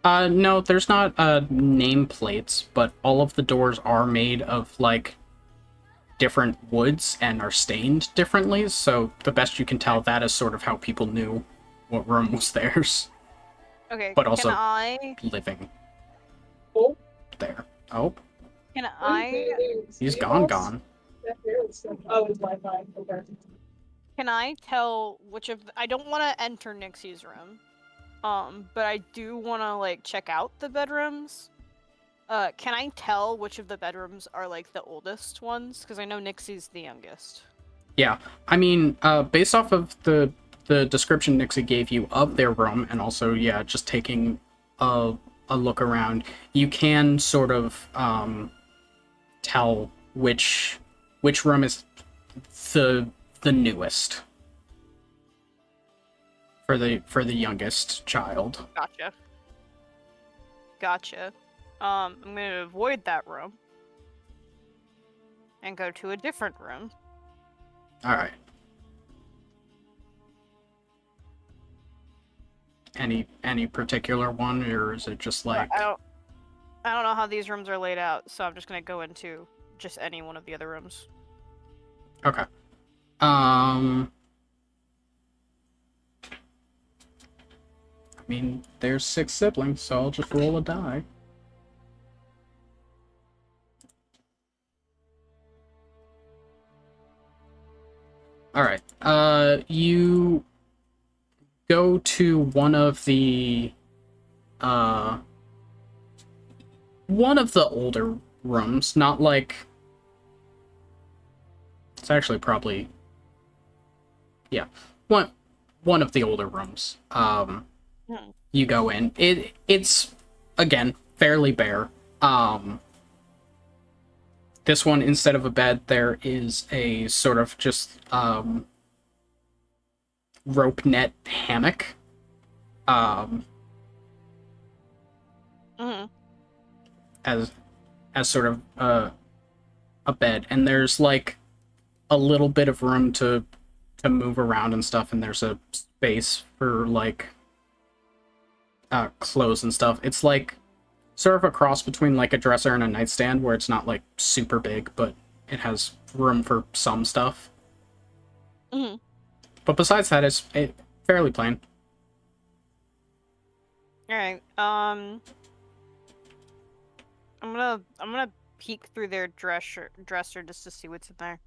No, there's not nameplates, but all of the doors are made of like different woods and are stained differently. So the best you can tell, that is sort of how people knew what room was theirs. Okay. But also can I? living Oh. there. Oh, Can I? he's gone. Oh, it's Wi-Fi. Okay. Can I tell which of I don't want to enter Nixie's room, but I do want to like check out the bedrooms. Can I tell which of the bedrooms are like the oldest ones? Because I know Nixie's the youngest. Yeah, I mean, based off of the description Nixie gave you of their room, and also, yeah, just taking a look around, you can sort of tell which room is the newest for the youngest child. Gotcha. I'm gonna avoid that room and go to a different room. All right. Any particular one, or is it just like? I don't know how these rooms are laid out, so I'm just gonna go into just any one of the other rooms. Okay. I mean, there's 6 siblings, so I'll just roll a die. Alright, you go to one of the older rooms, not like... It's actually probably... Yeah, one of the older rooms. You go in. It's again fairly bare. This one, instead of a bed, there is a sort of just rope net hammock. As sort of a bed, and there's like a little bit of room to move around and stuff, and there's a space for like clothes and stuff. It's like sort of a cross between like a dresser and a nightstand, where it's not like super big, but it has room for some stuff. But besides that, it's fairly plain. All right. I'm gonna peek through their dresser just to see what's in there.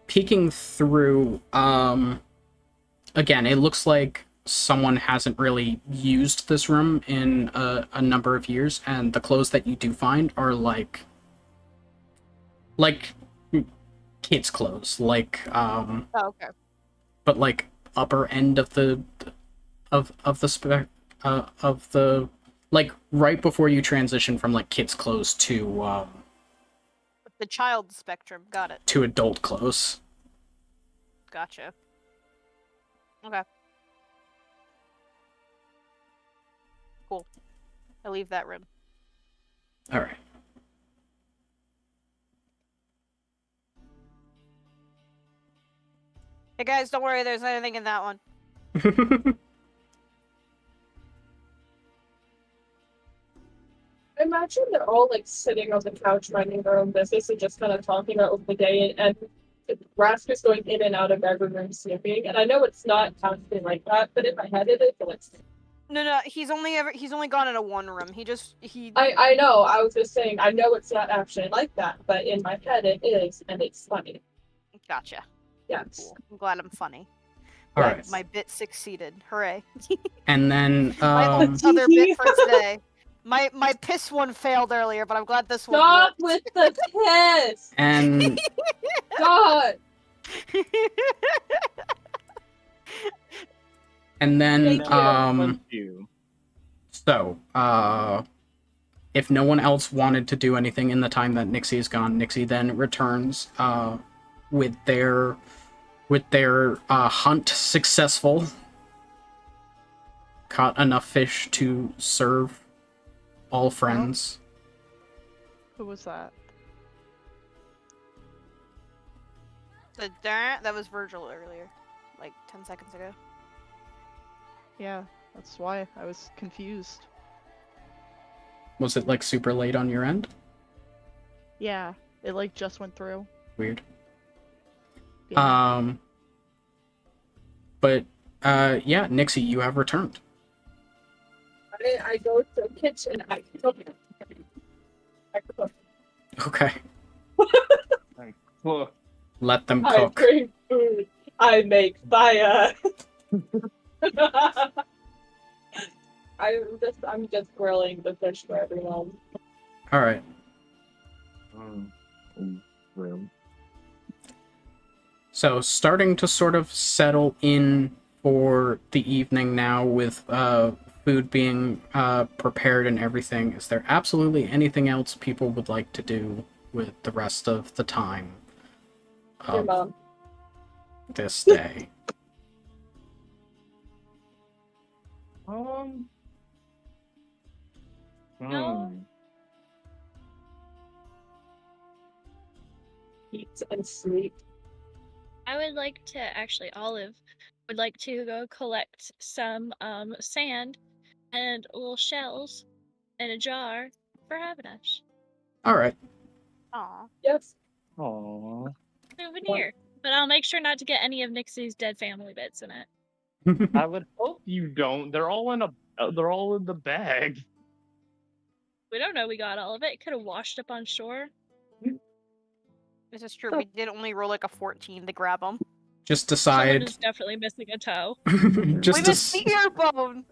Peeking through, again, it looks like someone hasn't really used this room in a number of years, and the clothes that you do find are like kids' clothes, Oh, okay. but like upper end of the of the like right before you transition from like kids' clothes The child spectrum. Got it. to adult clothes. Gotcha. Okay. Cool. I leave that room. All right. Hey guys, don't worry. There's anything in that one. I imagine they're all like sitting on the couch minding their own business and just kind of talking about the day, and Rask is going in and out of every room sniffing. And I know it's not constantly like that, but in my head it is. So it's... No, he's only gone into one room. I know. I was just saying. I know it's not actually like that, but in my head it is, and it's funny. Gotcha. Yes. Cool. I'm glad I'm funny. All right. My bit succeeded. Hooray. And then My other bit for today. My piss one failed earlier, but I'm glad this one Stop worked. with the piss! and God! and then You. so if no one else wanted to do anything in the time that Nixie is gone, Nixie then returns with their hunt successful. Caught enough fish to serve all friends. Who was that? That was Virgil earlier, like 10 seconds ago. Yeah, that's why I was confused. Was it like super late on your end? Yeah, it like just went through. Weird. Yeah. But yeah, Nixie, you have returned. I go to the kitchen. I cook. Okay. Look, Let them I cook. bring food. I make fire. I'm just grilling the fish for everyone. All right. room. So starting to sort of settle in for the evening now with food being prepared and everything. Is there absolutely anything else people would like to do with the rest of the time Your of mom. this day? Eat and sleep. I would like to actually, Olive would like to go collect some sand and little shells in a jar for Habernash. All right. Aw. Yes. Aww. Souvenir. But I'll make sure not to get any of Nixie's dead family bits in it. I would hope you don't. They're all in the bag. We don't know we got all of it. It could have washed up on shore. This is true. We did only roll like a 14 to grab them. Just Someone decide. is definitely missing a toe. just We missed the ear bone.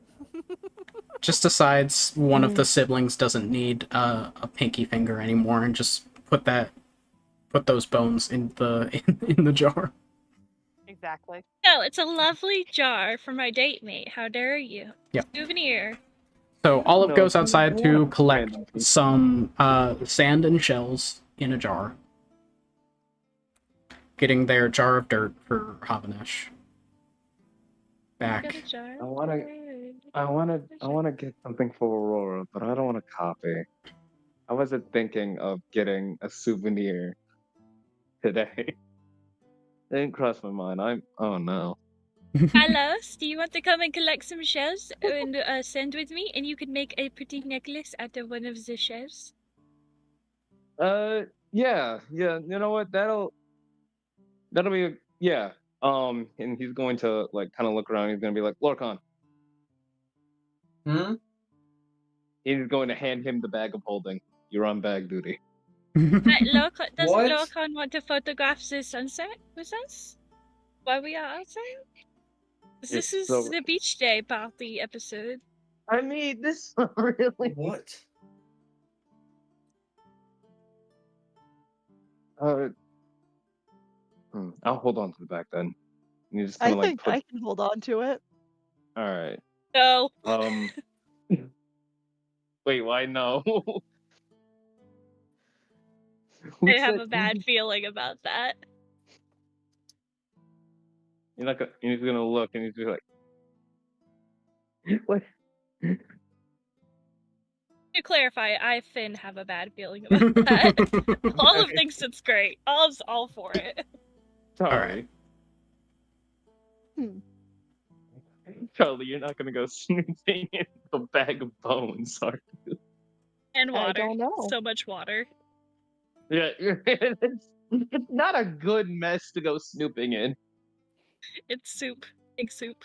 just decides one of the siblings doesn't need a pinky finger anymore, and just put those bones in the jar. Exactly. No, it's a lovely jar for my date mate. How dare you? Yep. Souvenir. So Olive No, goes it's outside not. to collect some sand and shells in a jar, getting their jar of dirt for Habernash back. Got a jar. I wanna get something for Aurora, but I don't want to copy. I wasn't thinking of getting a souvenir today. It didn't cross my mind. Oh no. Carlos, do you want to come and collect some shells and sand with me? And you could make a pretty necklace out of one of the shells. Yeah. You know what? That'll be yeah. And he's going to like kind of look around. He's gonna be like, Lorcan. Hmm? He's going to hand him the bag of holding. You're on bag duty. Doesn't What? Lorcan want to photograph the sunset with us while we are outside? This is So, the beach day party episode. I mean, this really. What? uh, I'll hold on to the back then. You just I kind of like think put. I can hold on to it. All right. No. Wait, why no? I have a bad feeling about that. You're not gonna. You're just gonna look and you're just like, what? To clarify, I, Finn, have a bad feeling about that. Olive thinks it's great. Olive's all for it. Sorry. Hmm. Charlie, you're not gonna go snooping in a bag of bones, are you? And water. I don't know. So much water. Yeah, it's not a good mess to go snooping in. It's soup. Big soup.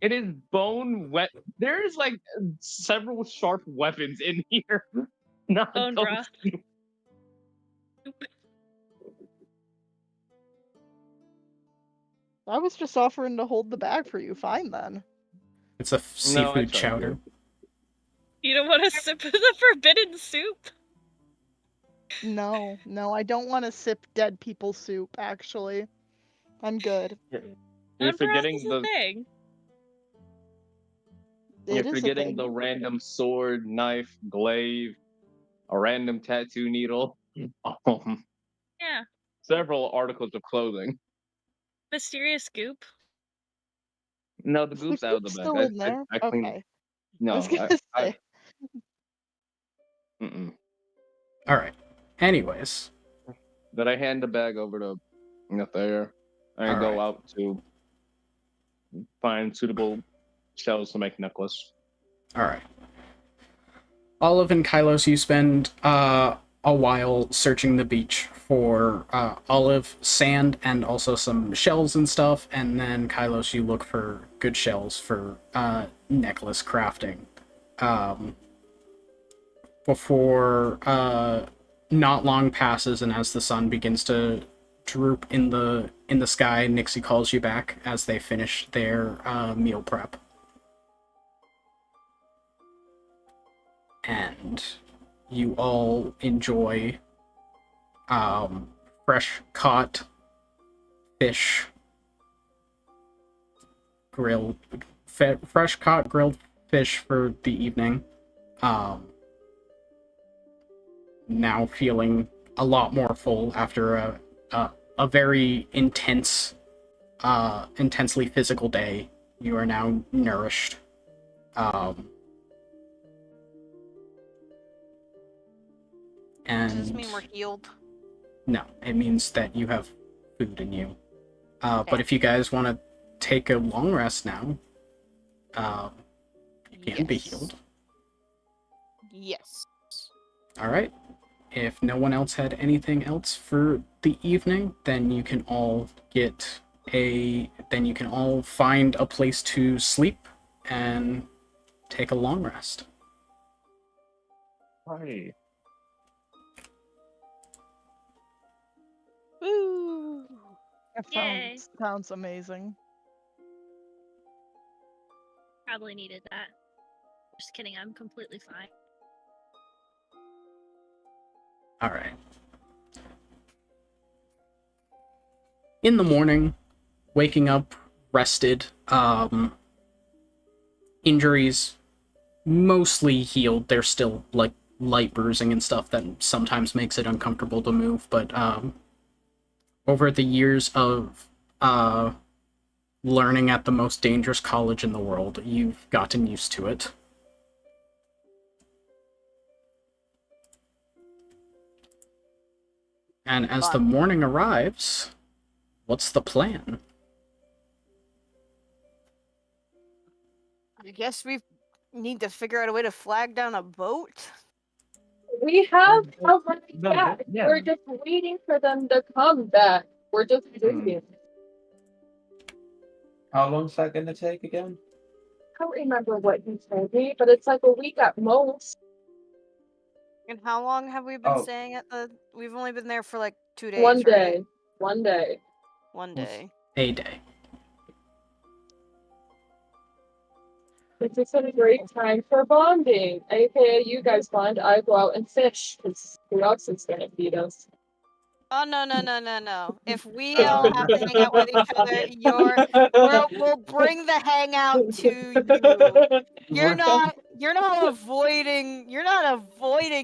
It is bone wet. There's like several sharp weapons in here. Not Bone those- broth. I was just offering to hold the bag for you. Fine then. It's a No, I seafood tried chowder. to. You don't want to sip of the forbidden soup? No, I don't want to sip dead people soup. Actually, I'm good. You're Bone broth forgetting is a the. thing. You're It is a forgetting thing. the random sword, knife, glaive, a random tattoo needle, Yeah. several articles of clothing. Mysterious goop. No, the Is the goop's out of the goop bag. still in there? I cleaned. Okay. No, I was gonna say. mm-mm. All right. Anyways, But I hand the bag over to Thayer. I All go right. out to find suitable shells to make necklace. all right. Olive and Kylos, you spend a while searching the beach for olive, sand, and also some shells and stuff. And then Kylos, you look for good shells for necklace crafting. Before not long passes, and as the sun begins to droop in the sky, Nixie calls you back as they finish their meal prep. And you all enjoy fresh caught fish, fresh caught grilled fish for the evening. Now feeling a lot more full after a very intensely physical day. You are now nourished. And Does this mean we're healed? no, it means that you have food in you. But Okay. if you guys want to take a long rest now, you can be Yes. healed. Yes. All right. If no one else had anything else for the evening, then you can all find a place to sleep and take a long rest. Hi. Woo! That Yay. sounds amazing. Probably needed that. Just kidding, I'm completely fine. All right. In the morning, waking up rested, injuries mostly healed. There's still like light bruising and stuff that sometimes makes it uncomfortable to move, but over the years of learning at the most dangerous college in the world, you've gotten used to it. And as the morning arrives, what's the plan? I guess we need to figure out a way to flag down a boat. We have already No, back. yeah. We're just waiting for them to come back. We're just waiting. How long's that gonna take again? I don't remember what he told me, but it's like a week at most. And how long have we been Oh. staying at the? We've only been there for like 2 days. One right? day. One day. One day. A day. This is a great time for bonding. AKA you guys bond, I go out and fish, because who else is gonna feed us? Oh no! If we all have to hang out with each other, we'll bring the hangout to you. You're not avoiding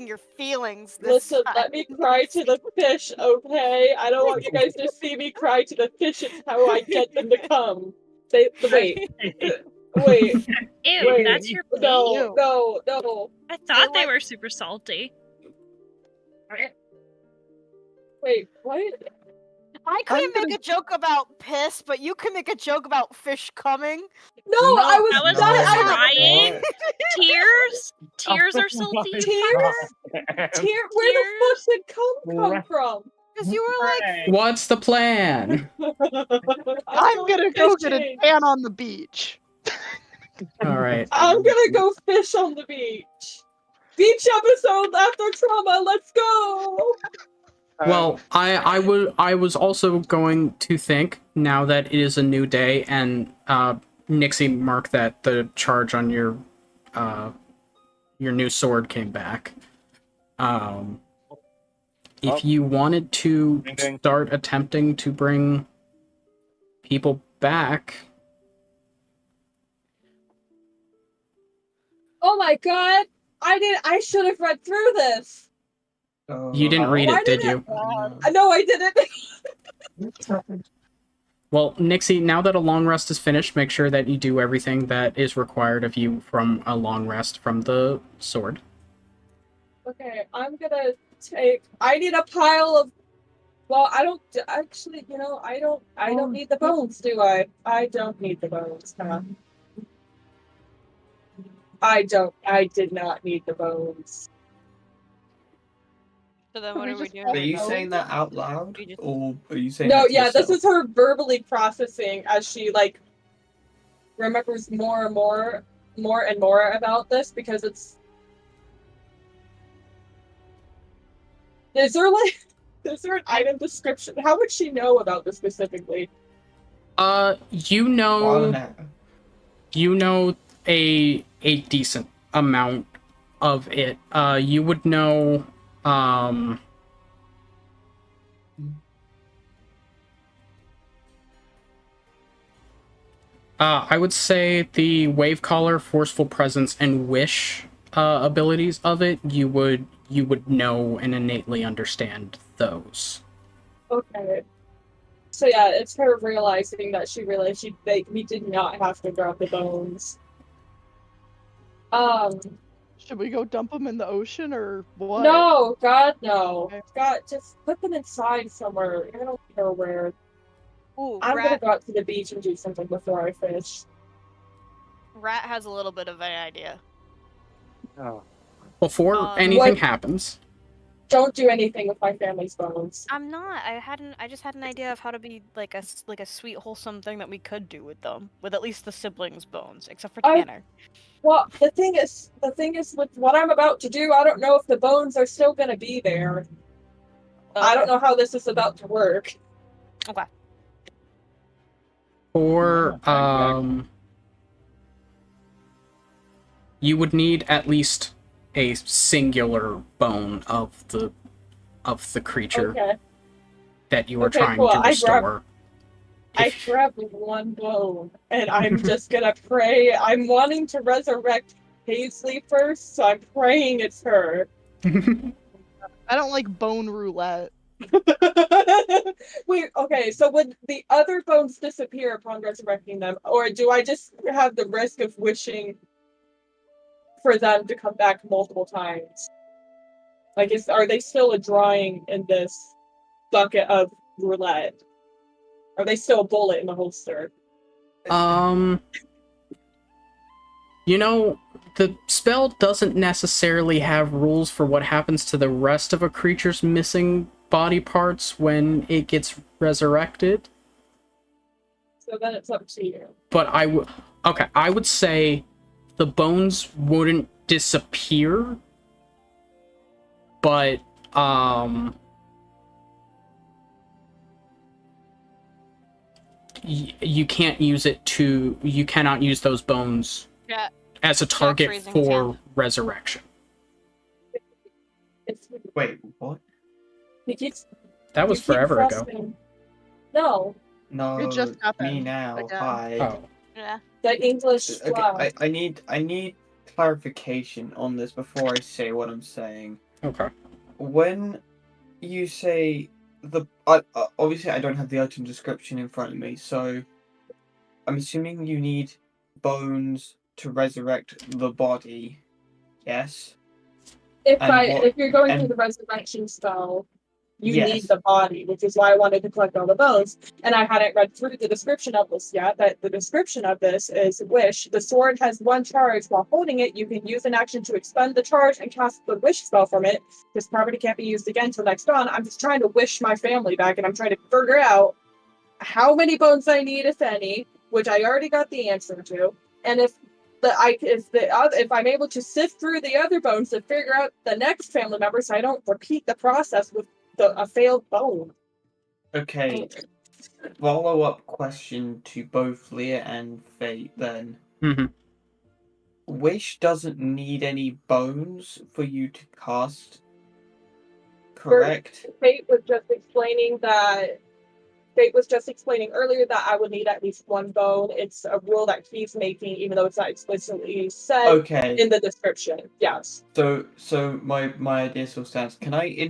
your feelings this Listen, time. let me cry to the fish, okay? I don't want you guys to see me cry to the fish. It's how I get them to come. Wait. Wait. Ew, Wait. that's your bait? No. I thought they like- were super salty. Wait, what? I couldn't make a joke about piss, but you can make a joke about fish coming. No, I was I was not. crying. Tears? Tears are salty. Tears? Where the fuck did cum come from? Because you were like, What's the plan? I'm gonna go get a fishing. tan on the beach. All right. I'm gonna go fish on the beach. Beach episode after trauma. Let's go. Well, I was also going to think, now that it is a new day and Nixie marked that the charge on your new sword came back. If you wanted to start attempting to bring people back, Oh my god! I should have read through this. you didn't read Why it, did didn't you? No, I didn't. Well, Nixie, now that a long rest is finished, make sure that you do everything that is required of you from a long rest from the sword. Okay, I'm gonna take. I need a pile of. Well, I don't actually. I don't need the bones, do I? I don't need the bones, huh? I did not need the bones. so then Can what we are we just doing? Are you No. saying that out loud, We just- or are you saying? No, that to yeah, this yourself? is her verbally processing as she remembers more and more about this, because it's. Is there an item description? How would she know about this specifically? You While know, now. you know a decent amount of it. You would know, I would say the wave collar, forceful presence, and wish abilities of it. You would know and innately understand those. Okay. So yeah, it's her realizing that she realized we did not have to grab the bones. Should we go dump them in the ocean or what? No, God, no. Okay. God, just put them inside somewhere. I don't care where. Ooh, I'm gonna Rat, go out to the beach and do something before I fish. Rat has a little bit of an idea. Oh, Before anything What- happens, Don't do anything with my family's bones. I'm not. I just had an idea of how to be like a sweet wholesome thing that we could do with them, with at least the siblings' bones, except for I- Tanner. Well, the thing is with what I'm about to do, I don't know if the bones are still gonna be there. I don't know how this is about to work. Okay. or Yeah, you would need at least a singular bone of the creature Okay. that you were Okay, trying cool. to I restore. I grabbed one bone, and I'm just gonna pray. I'm wanting to resurrect Paisley first, so I'm praying it's her. I don't like bone roulette. Wait, okay, so would the other bones disappear upon resurrecting them, or do I just have the risk of wishing for them to come back multiple times? Like, are they still a drawing in this bucket of roulette? Are they still a bullet in the holster? You know, the spell doesn't necessarily have rules for what happens to the rest of a creature's missing body parts when it gets resurrected. So then it's up to you. But I would say the bones wouldn't disappear. but you can't use it to. You cannot use those bones Yeah. as a target raising his for hand. resurrection. Wait, what? He keeps. That was you keep forever ago. thrusting. No, No, It just me happened now. again. Hi. Oh, Yeah. the English Okay, flow. I need clarification on this before I say what I'm saying. okay. When you say obviously I don't have the item description in front of me, so I'm assuming you need bones to resurrect the body. Yes. If you're going through and- the resurrection spell, you Yes. need the body, which is why I wanted to collect all the bones. And I hadn't read through the description of this yet. That the description of this is wish. The sword has one charge. While holding it, you can use an action to expend the charge and cast the wish spell from it. This property can't be used again till next dawn. I'm just trying to wish my family back, and I'm trying to figure out how many bones I need, if any, which I already got the answer to, and if I'm able to sift through the other bones to figure out the next family member, so I don't repeat the process with a failed bone. Okay. Follow-up question to both Leah and Fate then. Mm-hmm. Wish doesn't need any bones for you to cast. Correct? Fate was just explaining earlier that I would need at least one bone. It's a rule that he's making, even though it's not explicitly said Okay. in the description. Yes. So my idea still stands. Can I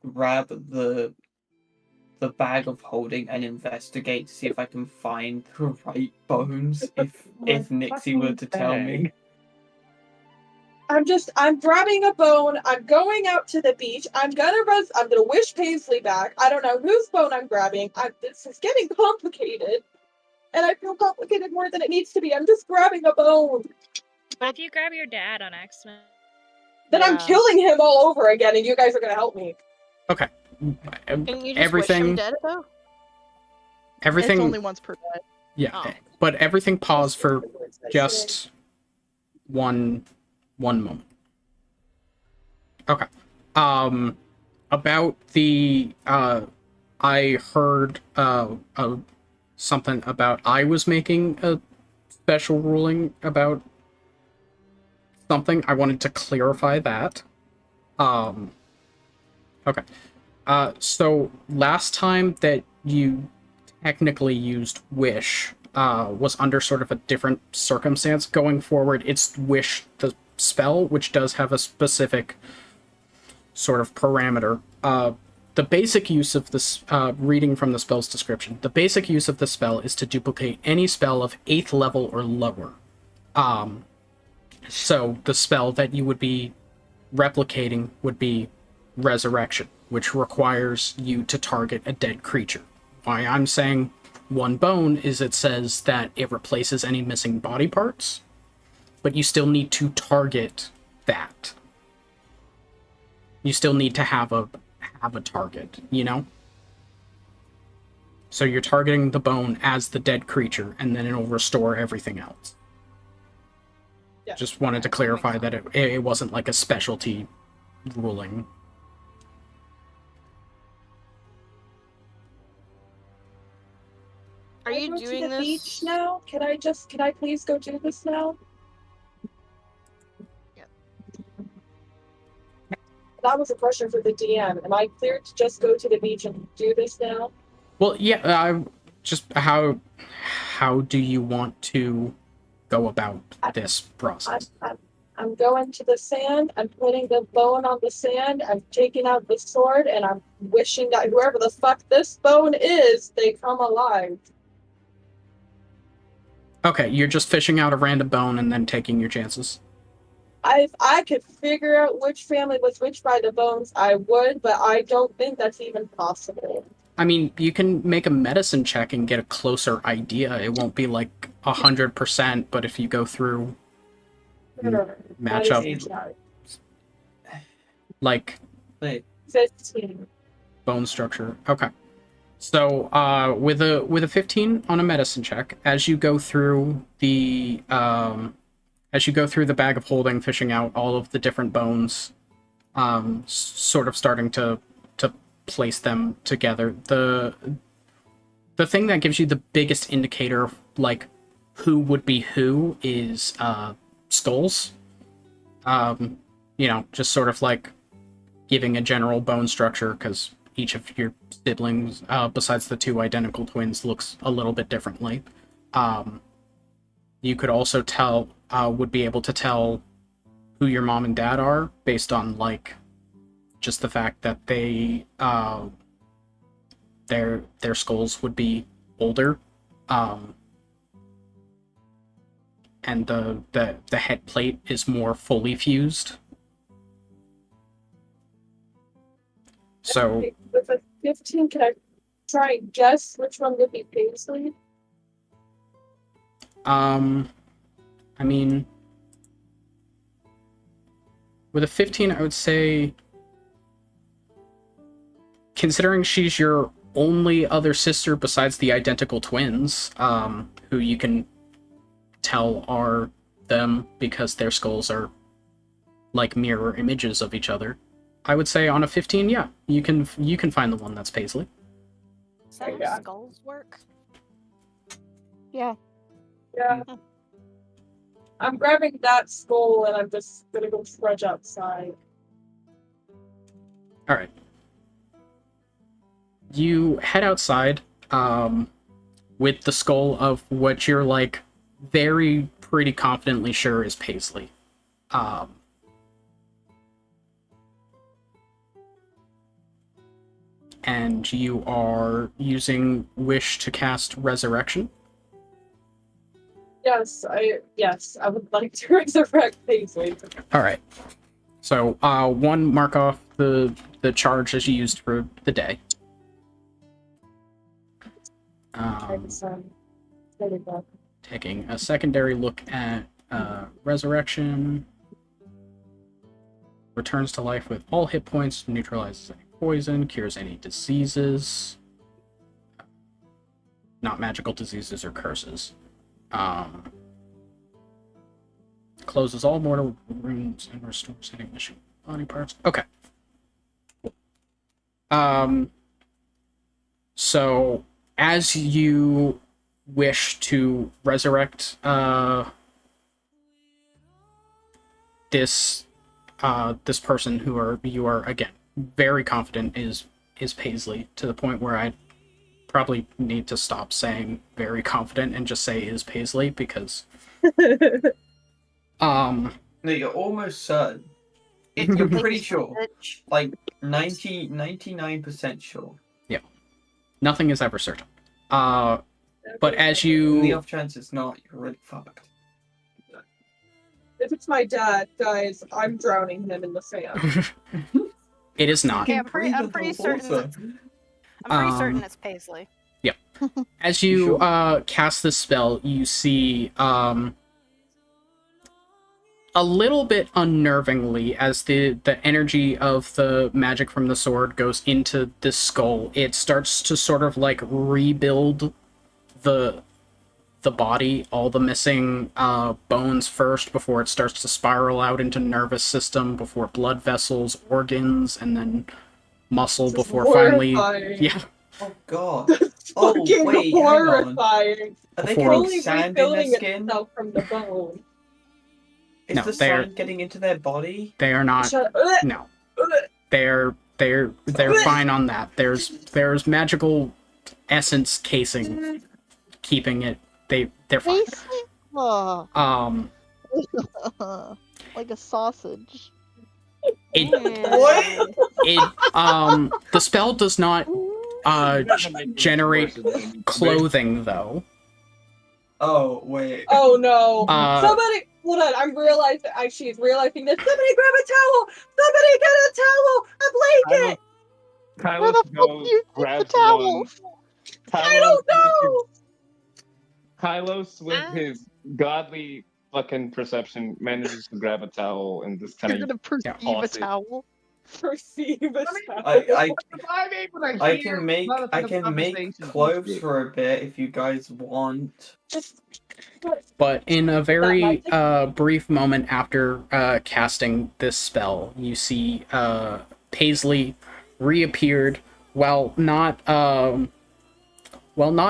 grab the bag of holding and investigate to see if I can find the right bones if Nixie were to tell me? I'm grabbing a bone. I'm going out to the beach. I'm gonna wish Paisley back. I don't know whose bone I'm grabbing. This is getting complicated. And I feel complicated more than it needs to be. I'm just grabbing a bone. What if you grab your dad on accident? Then I'm killing him all over again, and you guys are gonna help me. Okay. Can you just wish him Everything. dead though? Everything. It's only once per day. Yeah. Oh. But everything pause for just one moment. Okay. About the I heard something about I was making a special ruling about something. I wanted to clarify that. Okay. So last time that you technically used wish was under sort of a different circumstance. Going forward, it's wish the spell, which does have a specific sort of parameter. The basic use of this, reading from the spell's description, the basic use of the spell is to duplicate any spell of 8th level or lower. So the spell that you would be replicating would be Resurrection, which requires you to target a dead creature. Why I'm saying one bone is it says that it replaces any missing body parts, but you still need to target that. You still need to have a target, you know? So you're targeting the bone as the dead creature, and then it'll restore everything else. Yeah. Just wanted to clarify that it wasn't like a specialty ruling. Are you Can I go doing to the this? beach now? Can I please go do this now? Yeah. That was a question for the DM. Am I clear to just go to the beach and do this now? Well, yeah, just how do you want to go about this process? I'm going to the sand. I'm putting the bone on the sand. I'm taking out the sword, and I'm wishing that whoever the fuck this bone is, they come alive. Okay, you're just fishing out a random bone and then taking your chances. If I could figure out which family was which by the bones, I would, but I don't think that's even possible. I mean, you can make a medicine check and get a closer idea. It won't be like 100%, but if you go through match up, like Wait. 15. bone structure. Okay. So, with a 15 on a medicine check, as you go through the bag of holding, fishing out all of the different bones, sort of starting to place them together. The thing that gives you the biggest indicator of like who would be who is skulls. Just sort of like giving a general bone structure, because each of your siblings, besides the two identical twins, looks a little bit differently. You could also would be able to tell who your mom and dad are based on like just the fact that their skulls would be older, and the head plate is more fully fused. So with a 15, can I try and guess which one would be Paisley? I mean, with a 15, I would say, considering she's your only other sister besides the identical twins, who you can tell are them because their skulls are like mirror images of each other, I would say on a 15, yeah, you can find the one that's Paisley. Is that Yeah. how skulls work? Yeah. Yeah. I'm grabbing that skull and I'm just gonna go trudge outside. All right. You head outside, with the skull of what you're like very pretty confidently sure is Paisley. And you are using Wish to cast Resurrection. Yes, I would like to resurrect Paisley. All right. So, one, mark off the charge as you used for the day. There we go. Taking a secondary look at Resurrection. Returns to life with all hit points, neutralizes any poison, cures any diseases. Not magical diseases or curses. Closes all mortal wounds and restores any missing body parts. Okay. So as you wish to resurrect this person who you are again very confident is Paisley, to the point where I probably need to stop saying very confident and just say is Paisley, because No, you're almost certain. You're pretty sure. Like 99% sure. nothing is ever certain. But as In the you off chance it's not, you're really fucked. If it's my dad, guys, I'm drowning him in the sand. it is not. Okay, I'm pretty certain. I'm pretty certain it's Paisley. As you Sure? cast this spell, you see a little bit unnervingly, as the energy of the magic from the sword goes into this skull, it starts to sort of like rebuild the body, all the missing bones first, before it starts to spiral out into nervous system, before blood vessels, organs, and then muscle, This is before finally horrifying. yeah Oh god. Oh Fucking wait, hang on. horrifying. Are they Before- getting Only sand in their rebuilding skin? itself from the bone. Is No, the they're- sand getting into their body? they are not. Shut No, they're fine on that. There's magical essence casing keeping it. They're fine. Paisley? Oh, like a sausage. It What? the spell does not generate clothing though. Oh wait. Oh no! Uh, Hold on. I'm realizing. She's realizing this. Somebody grab a towel! Somebody get a towel! A blanket! Where Kylos the fuck goes, do you keep the grabs towel? one. I don't know. Kylos, with Ah. his godly fucking perception, manages to grab a towel and just kind You're of gonna perceive a toss it. towel? perceive as I I'm able to I hear can make none of I the can make conversations clothes you for a bit if you guys want. But in a very might brief moment after casting this spell, you see Paisley reappeared. While not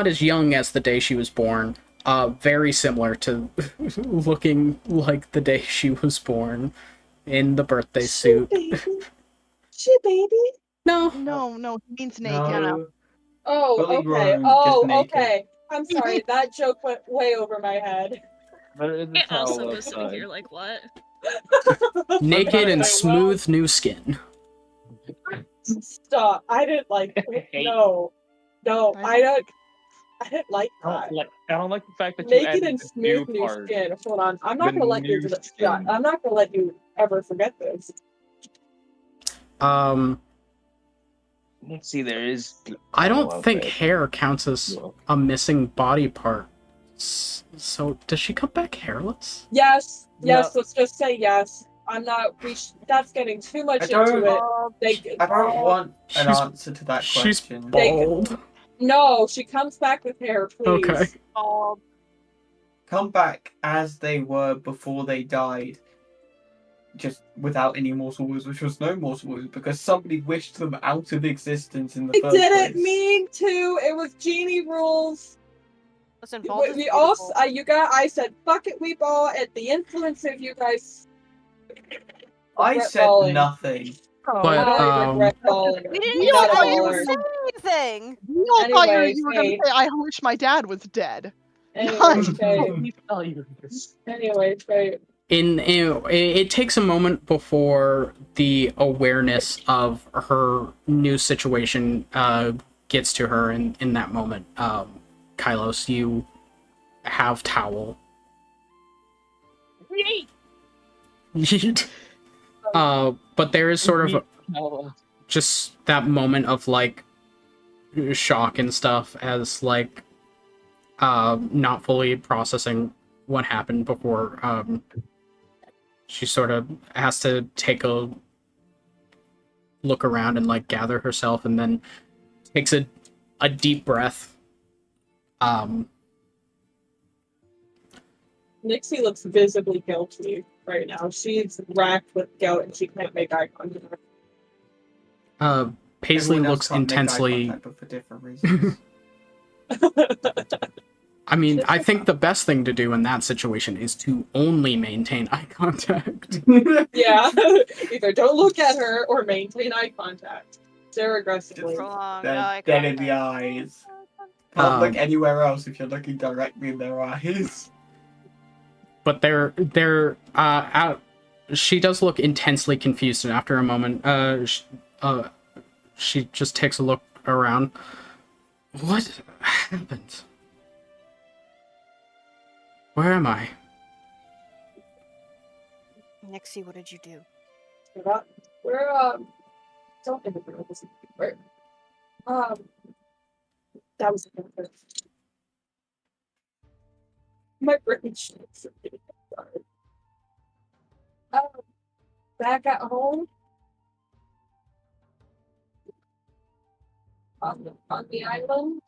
as young as the day she was born, very similar to looking like the day she was born in the birthday suit. She baby? No, No, he means naked. No, Oh, fully okay. grown, just Oh, naked. okay. I'm sorry. That joke went way over my head. There is a It also towel was sitting outside. here like, what? naked and Wait, smooth new skin. Stop. I didn't like Hey. No. No, I didn't like that. I don't like the fact that you Naked added and the smooth new part. skin. Hold on. I'm not The gonna let you new do that. skin. I'm not gonna let you ever forget this. Let's see, there is. I don't well, think babe. hair counts as Well. a missing body part. So does she come back hairless? Yes. Yes. No. Let's just say yes. I'm not. That's getting too much I don't- into it. I don't want an She's- answer to that She's question. bald. No, she comes back with hair, please. Okay. Come back as they were before they died, just without any mortal wounds, which was no mortal wounds because somebody wished them out of existence in the I first didn't place. mean to. It was genie rules. Listen, bald is We also, beautiful. you guys. I said, "Fuck it, we ball." At the influence of you guys. I regret said balling. nothing. But I regret balling. We didn't We even not a tell you baller. to say anything. We all thought Anyways, you were going hey. to say, I wish my dad was dead. Anyways, hey. Let me tell you this. Anyways, hey. It takes a moment before the awareness of her new situation gets to her in that moment. Kylos, you have towel. Yeet. But there is sort of just that moment of like shock and stuff as like not fully processing what happened before she sort of has to take a look around and like gather herself and then takes a deep breath. Nixie looks visibly guilty right now. She's racked with guilt and she can't make eye contact. Paisley Everyone else looks can't make eye intensely. contact, but for different reasons. I mean, I think the best thing to do in that situation is to only maintain eye contact. Yeah. Either don't look at her or maintain eye contact. Stare aggressively. Prolonged They're eye dead in the contact. eyes. Can't look Um, anywhere else if you're looking directly in their eyes. But they're out. She does look intensely confused, and after a moment, she just takes a look around. What happened? Where am I? Nixie, what did you do? We're don't interfere with this. We're that was my brain shakes. Sorry. Back at home on the island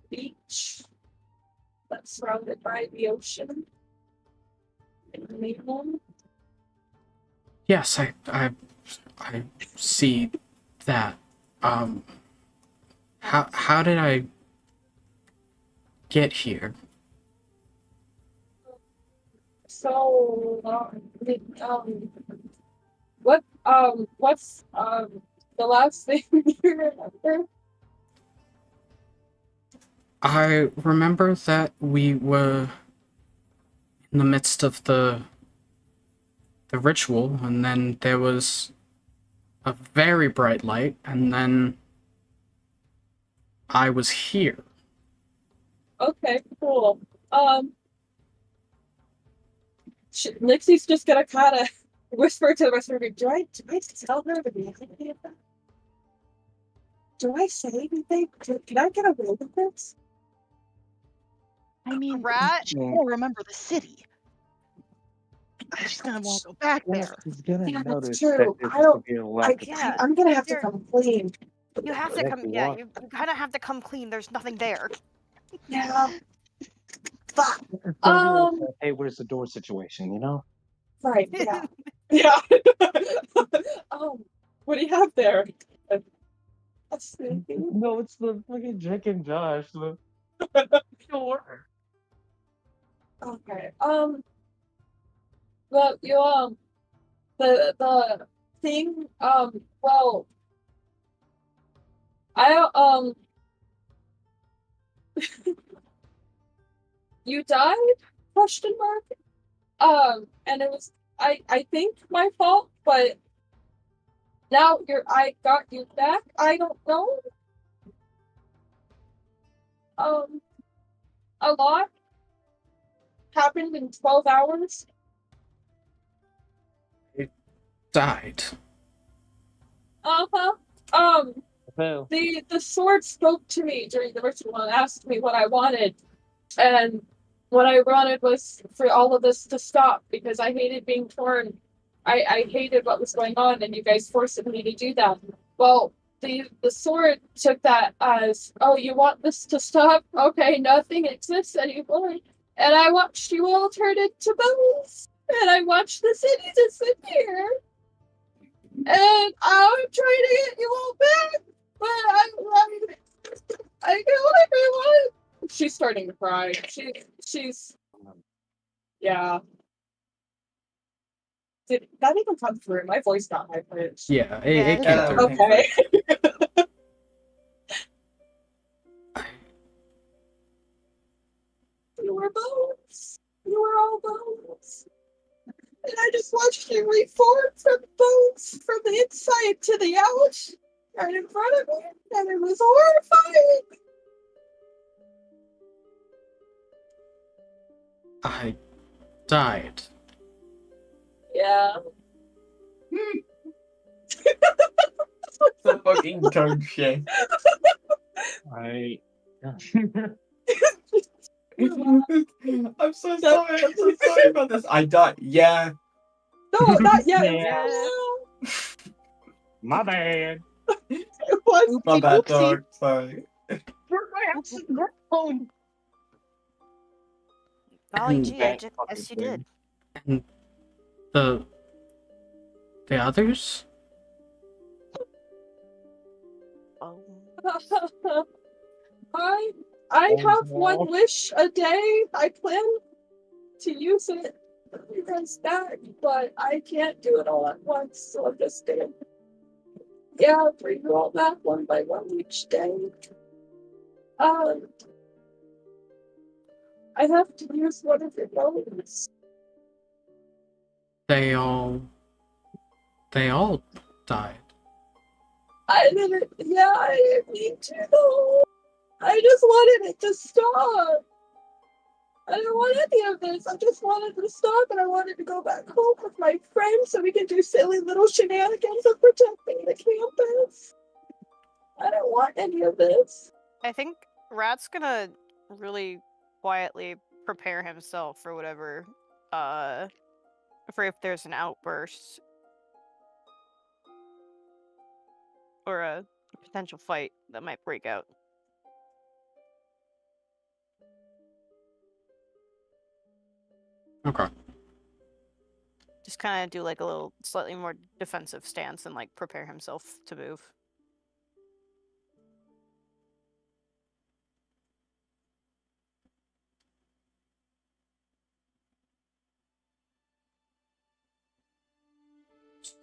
beach that's surrounded by the ocean in the mainland. Yes, I see that. How did I get here? So, what's the last thing you remember? I remember that we were in the midst of the ritual, and then there was a very bright light, and then I was here. Okay, cool. Nixie's just gonna kind of whisper to the rest of her. Do I tell her the reality of that? Do I say anything? Can I get away with this? I mean, Rat? you still remember the city. I just kind of want to go back there. He's gonna Yeah, that's notice true. that there's I don't- gonna be a lack of Yeah. I'm gonna have to Here. come clean. You have to Yeah, come. you Yeah, want- you kind of have to come clean. There's nothing there. Yeah. Fuck. It's gonna be like Um. that, hey, where's the door situation, you know? Right. Yeah. Yeah. What do you have there? A sneaky. No, it's the fucking Jake and Josh. The door. Okay. Well, you the thing. Well, I you died? Question mark. And it was I think my fault, but now I got you back. I don't know. A lot happened in 12 hours. Died. Uh-huh. Well, The sword spoke to me during the ritual and asked me what I wanted. And what I wanted was for all of this to stop because I hated being torn. I hated what was going on, and you guys forced me to do that. Well, the sword took that as, oh, you want this to stop? Okay, nothing exists anymore. And I watched you all turn into bones. And I watched the city disappear. And I'm trying to get you all back, but I killed everyone. She's starting to cry. She's yeah. Did that even come through? My voice got high pitched. Yeah, Yeah, it it came did. through. Okay. You were bones. You were all bones. And I just watched you reform from bones from the inside to the out, right in front of me, and it was horrifying. I died. Yeah. The fucking dog shit. I. I'm so sorry. I'm so sorry about this. I died. Yeah. No, not yet. Yeah. My bad. It was. My bad, Oopsie. dog. Sorry. Golly gee, Bad yes, fucking you did. And the others? Oh. I have one wish a day. I plan to use it for you guys back, but I can't do it all at once, so I'm just gonna bring you all back one by one each day. I have to use one of your bones. They all died. I didn't mean to though. I just wanted it to stop. I didn't want any of this. I just wanted to stop and I wanted to go back home with my friends so we could do silly little shenanigans of protecting the campus. I don't want any of this. I think Rat's gonna really quietly prepare himself for whatever, for if there's an outburst or a potential fight that might break out. Okay. Just kind of do like a little slightly more defensive stance and like prepare himself to move.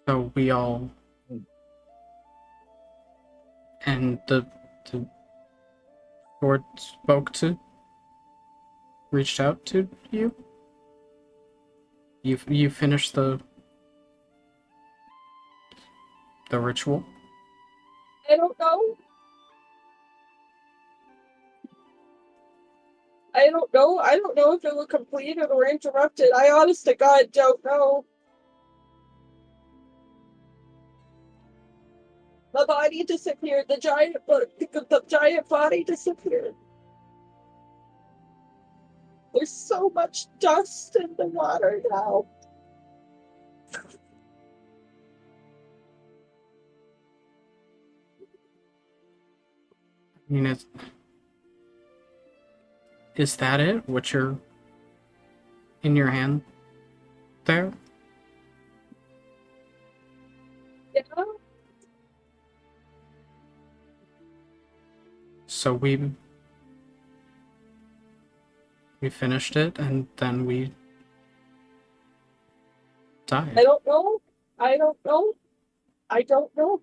So we all and the board reached out to you. You finished the ritual. I don't know. I don't know. I don't know if it was completed or interrupted. I honest to God don't know. The body disappeared. The giant body disappeared. There's so much dust in the water now. I mean, is that it? What you're in your hand there? Yeah. So we finished it, and then we died. I don't know. I don't know. I don't know.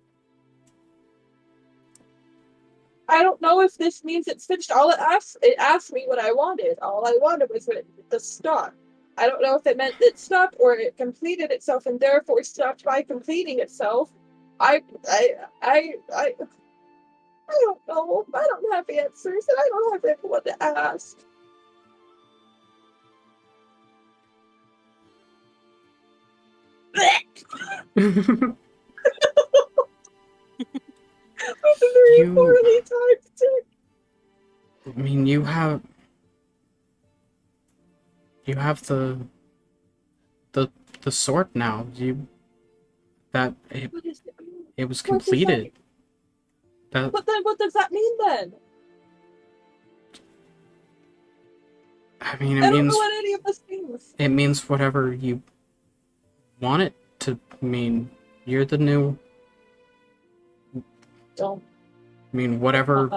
I don't know if this means it's finished. All it asked me what I wanted. All I wanted was it to stop. I don't know if it meant it stopped or it completed itself and therefore stopped by completing itself. I don't know. I don't have answers and I don't have anyone to ask. That's a very poorly typed tick. I mean, you have the sword now. It What is it? it was What does that mean? completed. That But then what does that mean then? I mean, I don't know what any of this means. it means whatever you want it to mean. You're the new. Don't. I mean, whatever.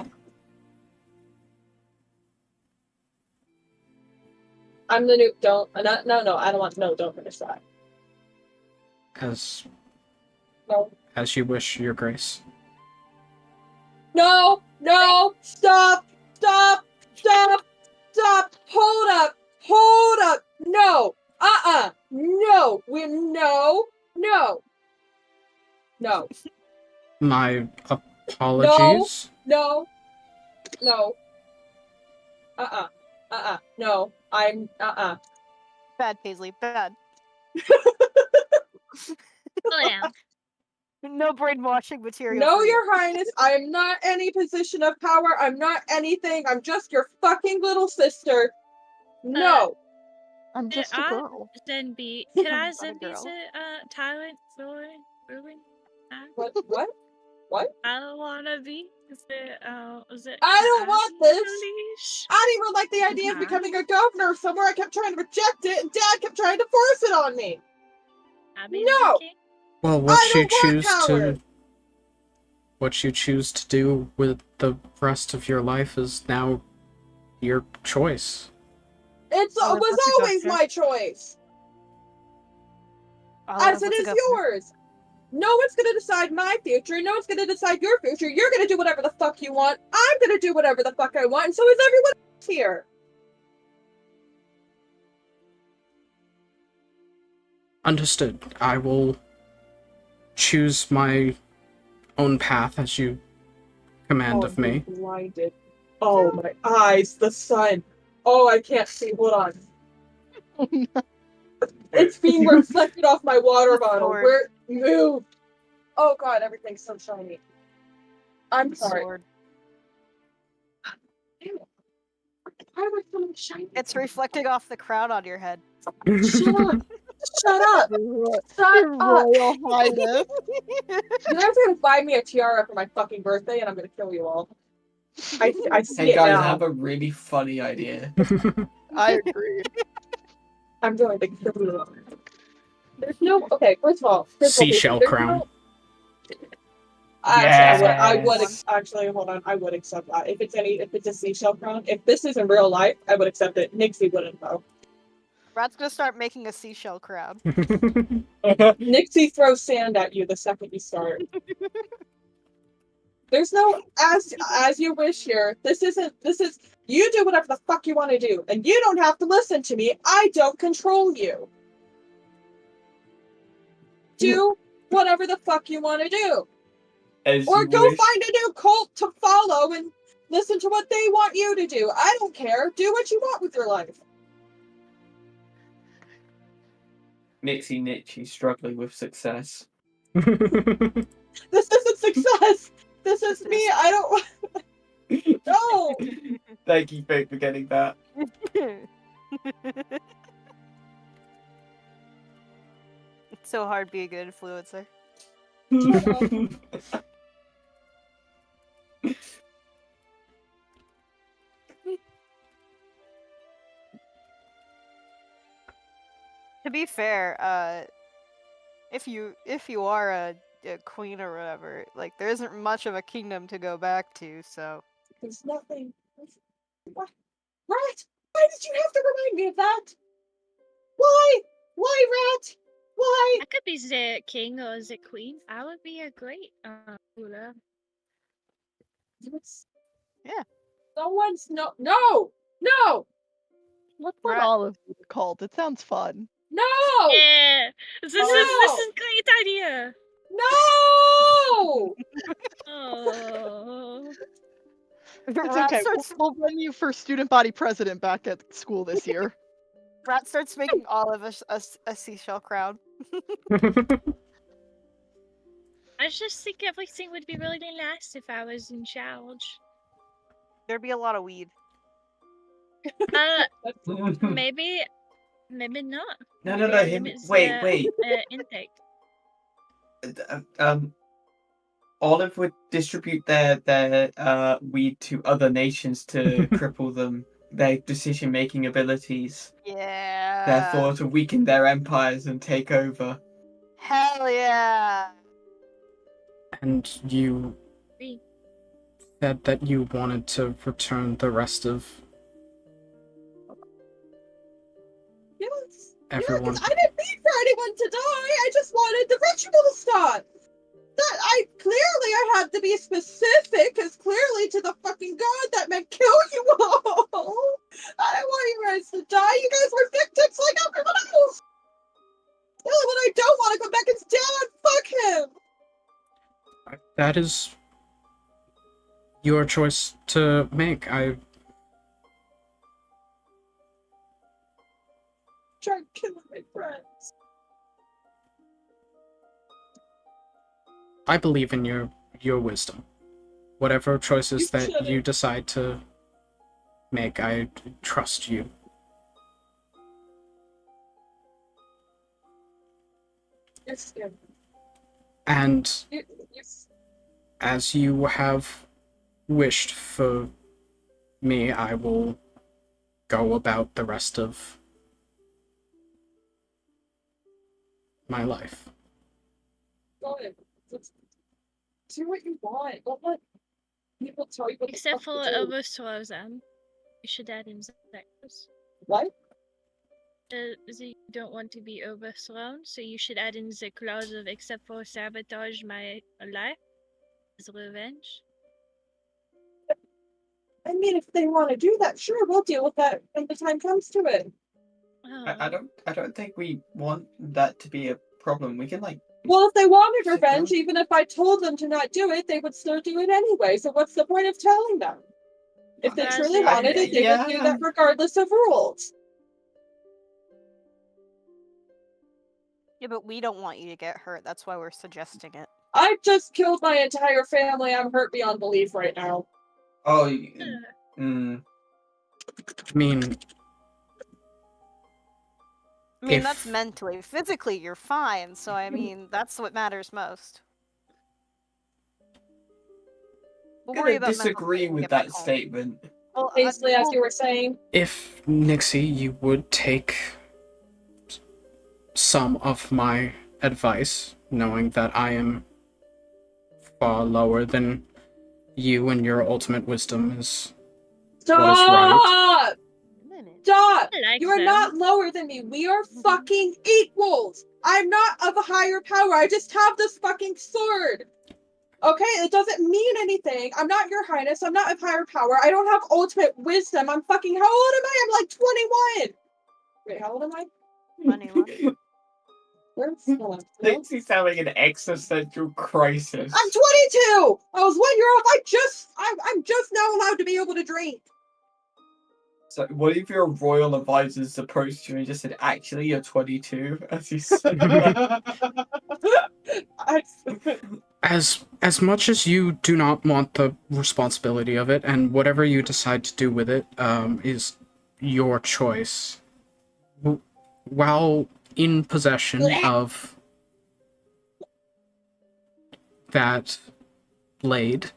I'm the new. Don't. No. I don't want. No, don't finish that. As No. as you wish, Your Grace. No. No. Stop. Stop. Stop. Stop. Hold up. Hold up. No. No. No. No. My apologies. No. No. No. I'm. Bad, Paisley. Bad. Oh yeah. No brainwashing material. No, for you. Your Highness, I am not any position of power. I'm not anything. I'm just your fucking little sister. No. I'm just a girl. Then be. Could I Not a send girl. these Thailand ruling? What? What? I don't wanna be. Is it I don't want this. Leash? I didn't even like the idea of becoming a governor somewhere. I kept trying to reject it, and Dad kept trying to force it on me. No. Well, what you choose to do with the rest of your life is now your choice. It Olive, was what's a always governor? my choice, Olive, as it what's a is governor? yours. No one's gonna decide my future. No one's gonna decide your future. You're gonna do whatever the fuck you want. I'm gonna do whatever the fuck I want, and so is everyone else here. Understood. I will choose my own path as you command of me. I'm blinded. Oh, my eyes, the sun. Oh, I can't see. Hold on. It's being reflected off my water bottle. Sword. Where move? Oh god, everything's so shiny. I'm sorry. Sword. Ew. Why was something shiny? It's reflecting off the crown on your head. Shut up! Shut up! Shut Your up! Royal Highness. You guys are gonna buy me a tiara for my fucking birthday, and I'm gonna kill you all. I see Hey it guys, now. I have a really funny idea. I agree. I'm going to kill you all. There's no. Okay, first of all, Seashell there's crown. no- Actually, I would Yes. actually hold on. I would accept that if it's a seashell crown. If this is in real life, I would accept it. Nixie wouldn't though. Brad's gonna start making a seashell crown. Nixie throws sand at you the second you start. There's no as you wish here. This is you do whatever the fuck you want to do, and you don't have to listen to me. I don't control you. Do whatever the fuck you want to do. As Or you go wish. find a new cult to follow and listen to what they want you to do. I don't care. Do what you want with your life. Nixie Nitchy struggling with success. This isn't success. This is me. I don't. No. Thank you, Faith, for getting that. It's so hard being an influencer. To be fair, if you are a queen or whatever, like there isn't much of a kingdom to go back to, so There's nothing. What? Rat! Why did you have to remind me of that? Why? Why, Rat? Why? I could be the king or the queen. I would be a great ruler. Yeah. No one's no! What's what Right. Olive called? It sounds fun. No! Yeah, this is a great idea. No! Oh, It's Rat okay. starts We'll run you for student body president back at school this year. Rat starts making Olive a seashell crown. I just think everything would be really nice if I was in charge. There'd be a lot of weed. Maybe not. No, Maybe I him. limit Wait. the intake. Olive would distribute their weed to other nations to cripple them, their decision-making abilities, Yeah. therefore to weaken their empires and take over. Hell yeah. And you said that you wanted to return the rest of everyone. I didn't mean for anyone to die. I just wanted the ritual to stop. I had to be specific, because clearly to the fucking god that meant kill you all. I didn't want you guys to die. You guys were victims like everyone else. The only one I don't want to come back is Dad. Fuck him. That is your choice to make. Try killing my friends. I believe in your wisdom. Whatever choices You that shouldn't. you decide to make, I trust you. You're scared. And You as you have wished for me, I will go about the rest of my life. go ahead. Let's do what you want. Don't let people tell you what Except the for fuck to do. overthrow them. You should add in that. What? You don't want to be overthrown, so you should add in the clause of except for sabotage my life as revenge. I mean, if they want to do that, sure, we'll deal with that when the time comes to it. I don't think we want that to be a problem. We can Well, if they wanted Sit revenge, down. even if I told them to not do it, they would still do it anyway. So what's the point of telling them? If they truly wanted it, they would do that regardless of rules. Yeah, but we don't want you to get hurt. That's why we're suggesting it. I just killed my entire family. I'm hurt beyond belief right now. Oh, I mean, I mean, If- that's mentally. Physically, you're fine. So, I mean, that's what matters most. We'll I'm worry gonna about mental disagree when we with get back that home. statement. Well, Basically, as we'll- you were saying, if Nixie, you would take some of my advice, knowing that I am far lower than you and your ultimate wisdom is what is right. Stop! I like You are them. not lower than me. We are fucking equals. I'm not of a higher power. I just have this fucking sword. Okay, it doesn't mean anything. I'm not your highness. I'm not of higher power. I don't have ultimate wisdom. I'm fucking. How old am I? I'm like 21. Wait, how old am I? 21. Hold on. Dixie's having an existential crisis. I'm 22. I was 1 year old. I'm just now allowed to be able to drink. So, what if your royal advisors approached you and just said, "Actually, you're 22," as you said? As much as you do not want the responsibility of it, and whatever you decide to do with it, is your choice. While in possession of that blade,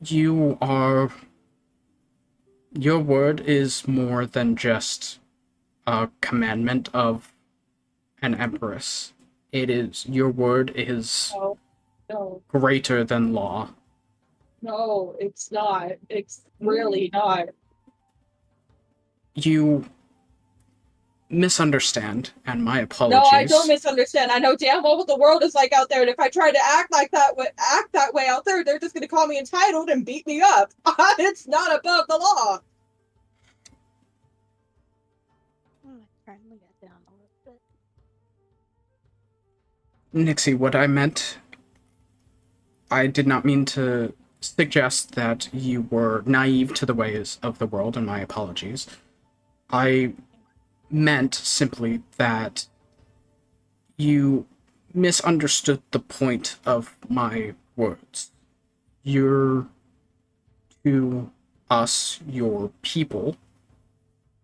your word is more than just a commandment of an empress. It is, your word is No, no, greater than law. no, it's not. It's really not. You misunderstand, and my No, apologies. I don't misunderstand. I know damn well what the world is like out there, and if I try to act that way out there, they're just gonna call me entitled and beat me up. It's not above the law. Turn it down a little bit. Nixie, what I meant, I did not mean to suggest that you were naive to the ways of the world, and my apologies. I meant simply that you misunderstood the point of my words. You're, to us, your people,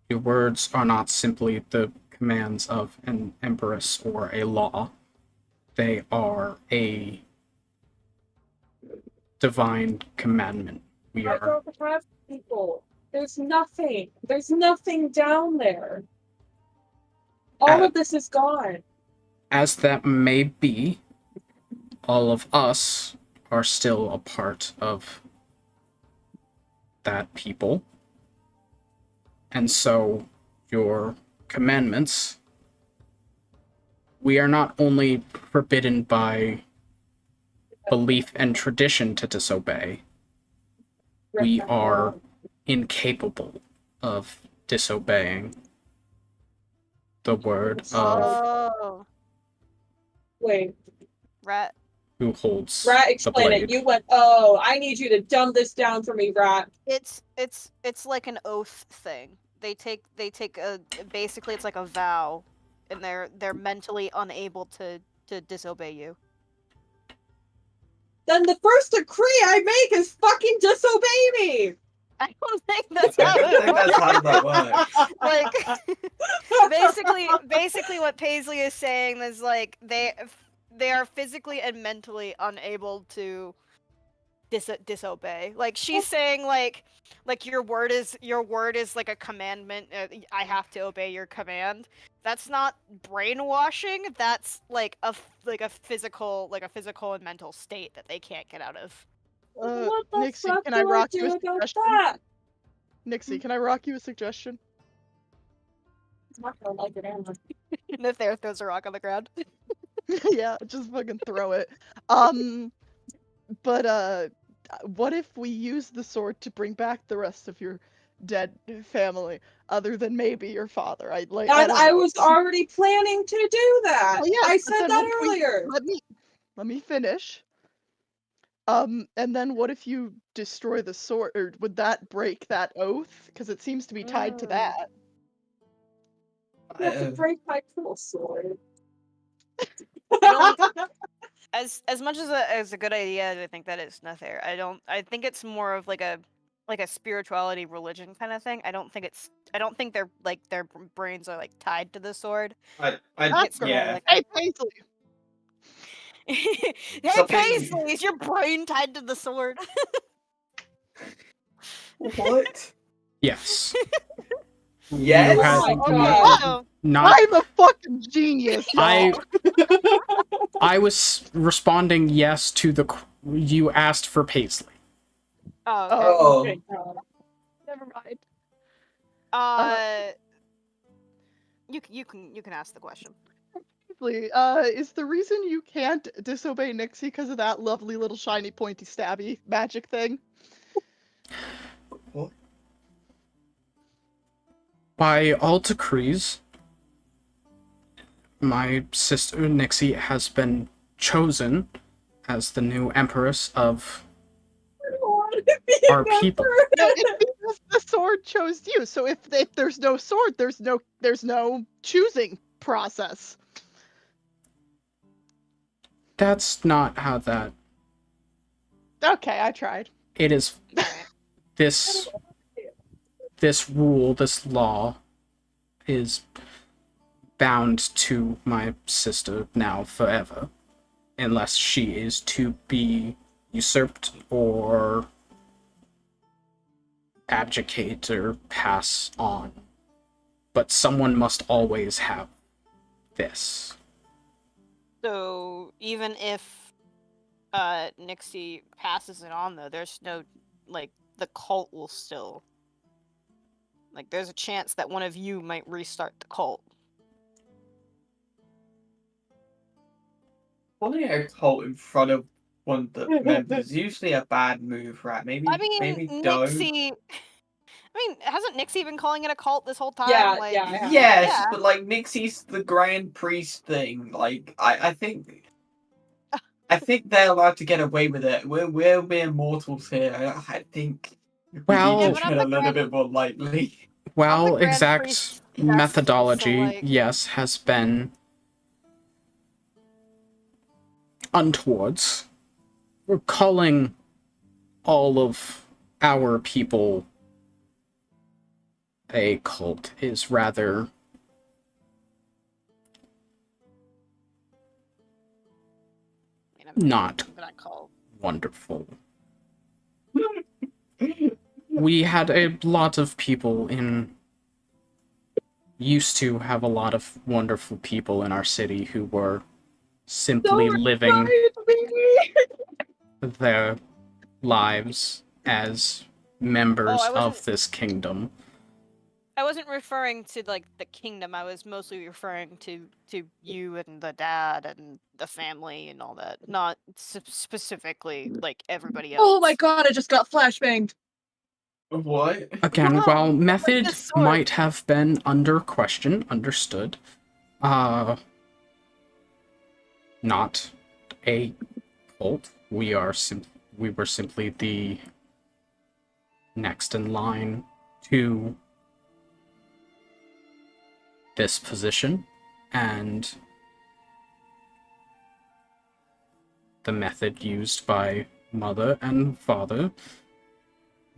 your words are not simply the commands of an empress or a law. They are a divine commandment. We I are don't have people. There's nothing. There's nothing down there. All of this is gone. as that may be, all of us are still a part of that people. And so, your commandments, we are not only forbidden by belief and tradition to disobey, we are incapable of disobeying the word of Oh, Wait, rat. who holds Rat, the explain blade. it. You went, oh, I need you to dumb this down for me, Rat. It's like an oath thing. They take a basically it's like a vow, and they're mentally unable to disobey you. Then the first decree I make is fucking disobey me. I don't think that's I how don't it think that's how that works. Like basically what Paisley is saying is like they are physically and mentally unable to disobey. Like she's saying like your word is like a commandment. I have to obey your command. That's not brainwashing. That's like a physical and mental state that they can't get out of. What the Nixie, fuck can I do rock do you a about suggestion? that? Nixie, can I rock you a suggestion? I'm not gonna like it anyway. Nathar throws a rock on the ground. Yeah, just fucking throw it. But what if we use the sword to bring back the rest of your dead family, other than maybe your father? I don't I know. was already planning to do that. Well, yeah, I but said then that what if we- earlier. Let me finish. And then what if you destroy the sword, or would that break that oath? Because it seems to be tied to that. You have to break my cool sword. I don't as much as a good idea as I think that is Nathar. I think it's more of like a spirituality religion kind of thing. I don't think they're like their brains are like tied to the sword. That's yeah. Hey, Paisley. Hey Something- Paisley, is your brain tied to the sword? What? Yes. Yes. You had Oh my Okay, God. so not. I'm a fucking genius, y'all. I was responding yes to the. You asked for Paisley. oh, okay. Oh. Okay, Never mind. You can ask the question. Paisley, is the reason you can't disobey Nixie because of that lovely little shiny pointy stabby magic thing? What? By all decrees, my sister Nixie has been chosen as the new empress of our people. No, it's because the sword chose you. So if there's no sword, there's no choosing process. That's not how that. Okay, I tried. It is this rule, this law, is bound to my sister now forever, unless she is to be usurped or abdicate or pass on. but someone must always have this. So even if Nixie passes it on, though, there's no, like, the cult will still, like, there's a chance that one of you might restart the cult. Pulling a cult in front of one of the members is usually a bad move, right? Maybe I mean, maybe don't. Nixie. I mean, hasn't Nixie been calling it a cult this whole time? Yeah, like, yeah, I have. Yes, Yeah. but like Nixie's the Grand Priest thing. Like I think they're allowed to get away with it. We're mere mortals here. I think we Well- need Yeah, to but tread I'm a the little Grand- bit more lightly. While Grand exact Priest, that's- so, methodology, like- yes, has been untowards, we're calling all of our people a cult is rather I mean, not I'm gonna call. wonderful. We had a lot of people used to have a lot of wonderful people in our city who were simply living their lives as members Oh, I wasn't- of this kingdom. I wasn't referring to, like, the kingdom. I was mostly referring to you and the dad and the family and all that. Not specifically, like, everybody else. Oh my god, I just got flashbanged. What? Again, Wow, while that's method the sword. might have been under question, understood, not a cult. We were simply the next in line to this position, and the method used by mother and father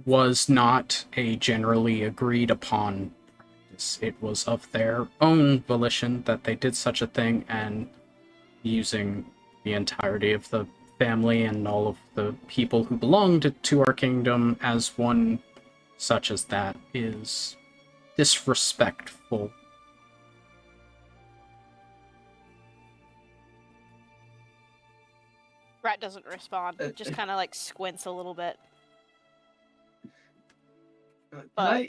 was not a generally agreed upon practice. It was of their own volition that they did such a thing, and using the entirety of the family and all of the people who belonged to our kingdom as one such as that is disrespectful. Rat doesn't respond. Just kind of, like, squints a little bit. But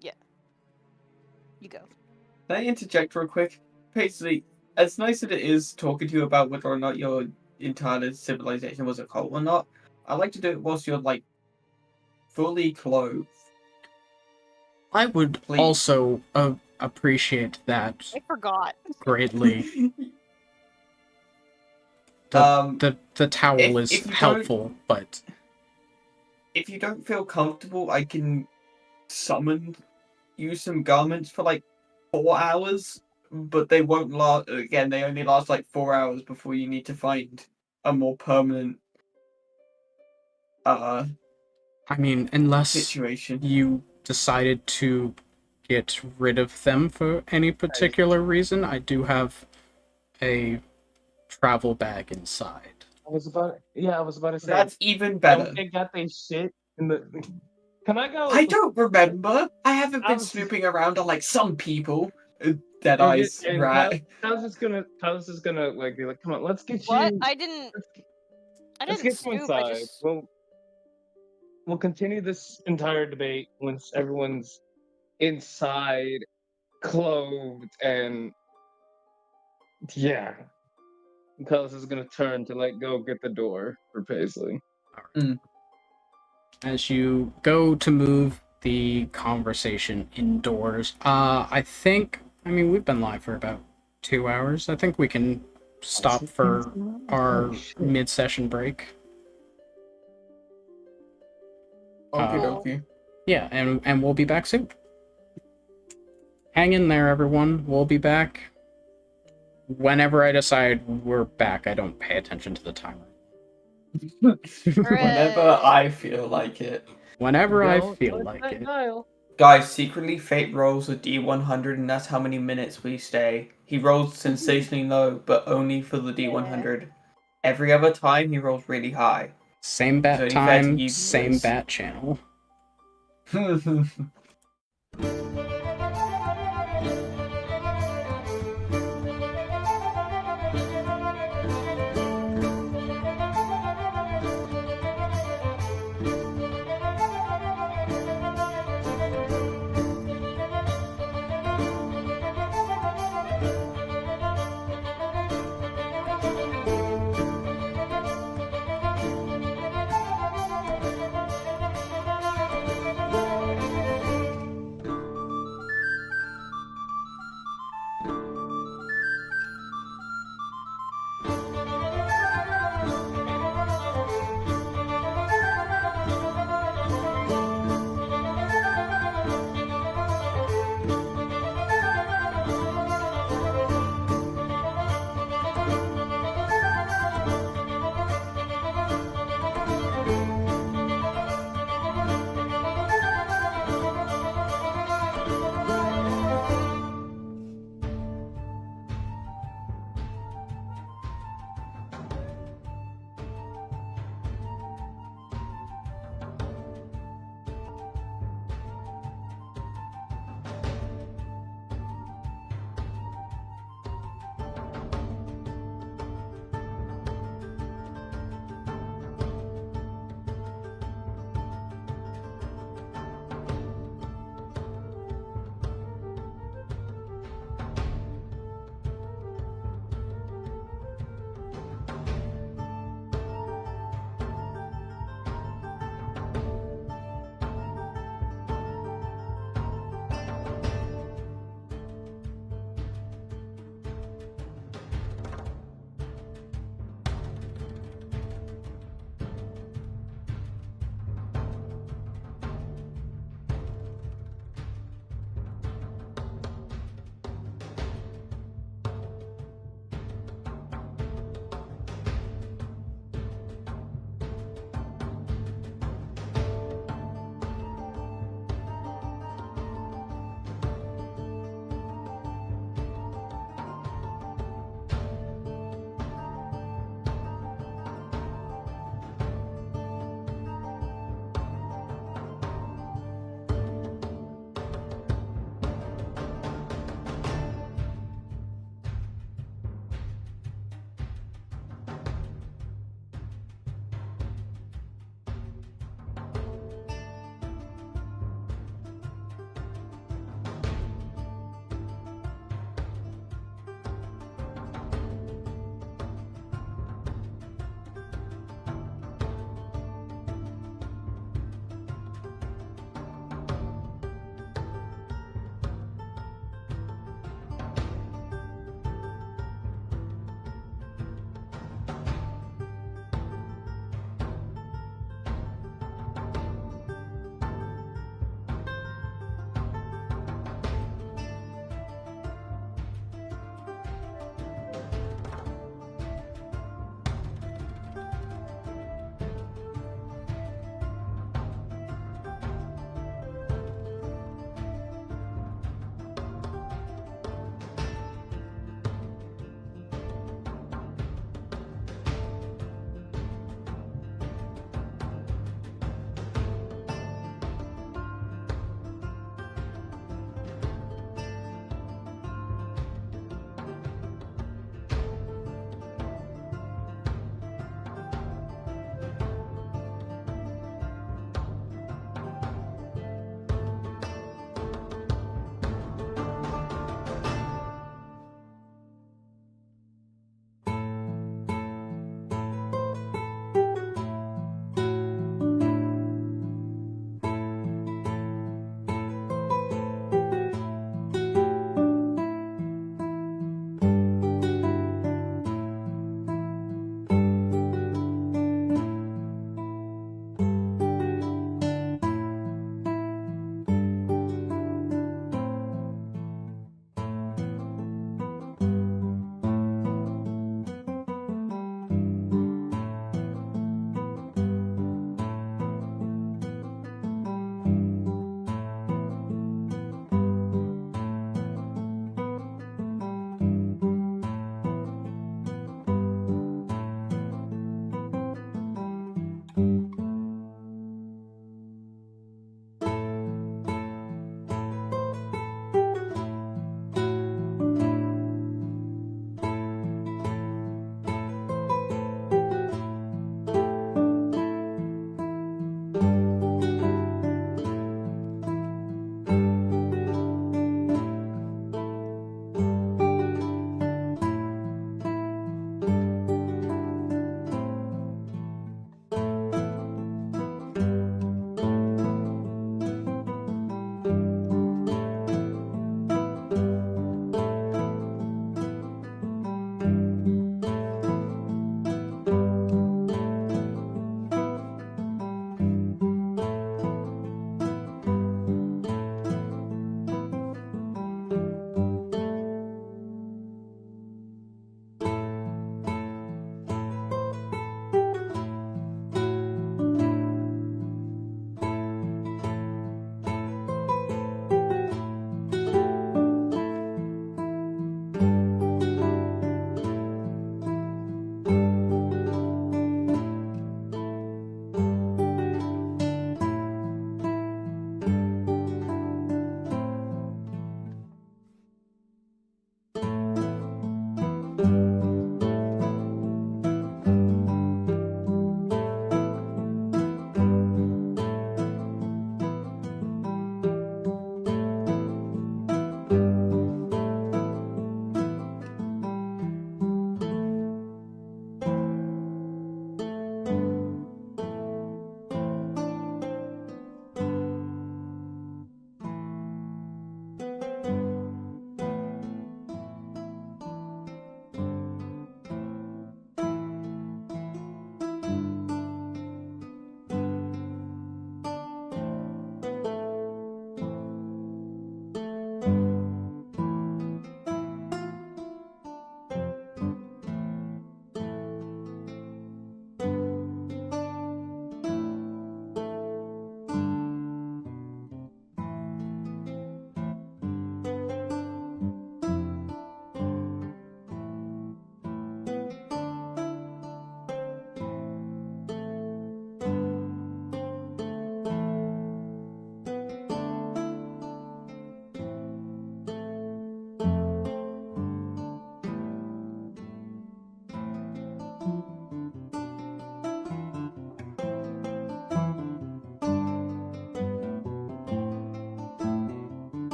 yeah. You go. Can I interject real quick? Basically, as nice as it is talking to you about whether or not your entire civilization was a cult or not, I like to do it whilst you're like fully clothed. I would Please. also appreciate that I forgot. greatly. Um, The towel if is you don't- helpful, but if you don't feel comfortable, I can summon you some garments for like 4 hours, but they won't last. Again, they only last like 4 hours before you need to find a more permanent I mean, unless situation. you decided to get rid of them for any particular reason, I do have a travel bag inside. I was about to say. That's even better. They got their shit in the. Can I go? I don't remember. I haven't been was- snooping around on like some people. Dead eyes, And right? Kyle's just gonna like be like, come on, let's get What? you. I didn't Let's get you snoop. I inside. just. We'll continue this entire debate once everyone's inside, clothed, and yeah. Kyle's is gonna turn to like go get the door for Paisley. As you go to move the conversation indoors, I mean, we've been live for about 2 hours. I think we can stop for our mid-session break. Okay, Uh, okay. Yeah, and we'll be back soon. Hang in there, everyone. We'll be back. Whenever I decide we're back, I don't pay attention to the timer. Whenever I feel like it. Whenever I Don't feel touch like that it. dial. Guys, secretly Fate rolls a D100 and that's how many minutes we stay. He rolls sensationally low, but only for the D100. Every other time he rolls really high. Same It's bat only fair to time, use same this. bat channel.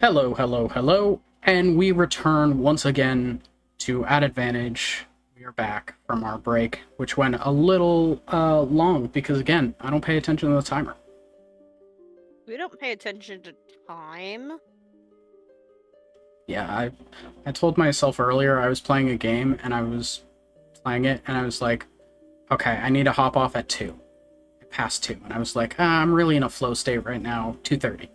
Hello, hello, hello, and we return once again to At Advantage. We are back from our break, which went a little long because, again, I don't pay attention to the timer. We don't pay attention to time. Yeah, I told myself earlier I was playing a game, and I was playing it, and I was like, okay, I need to hop off at 2. Past 2, and I was like, I'm really in a flow state right now. 2:30.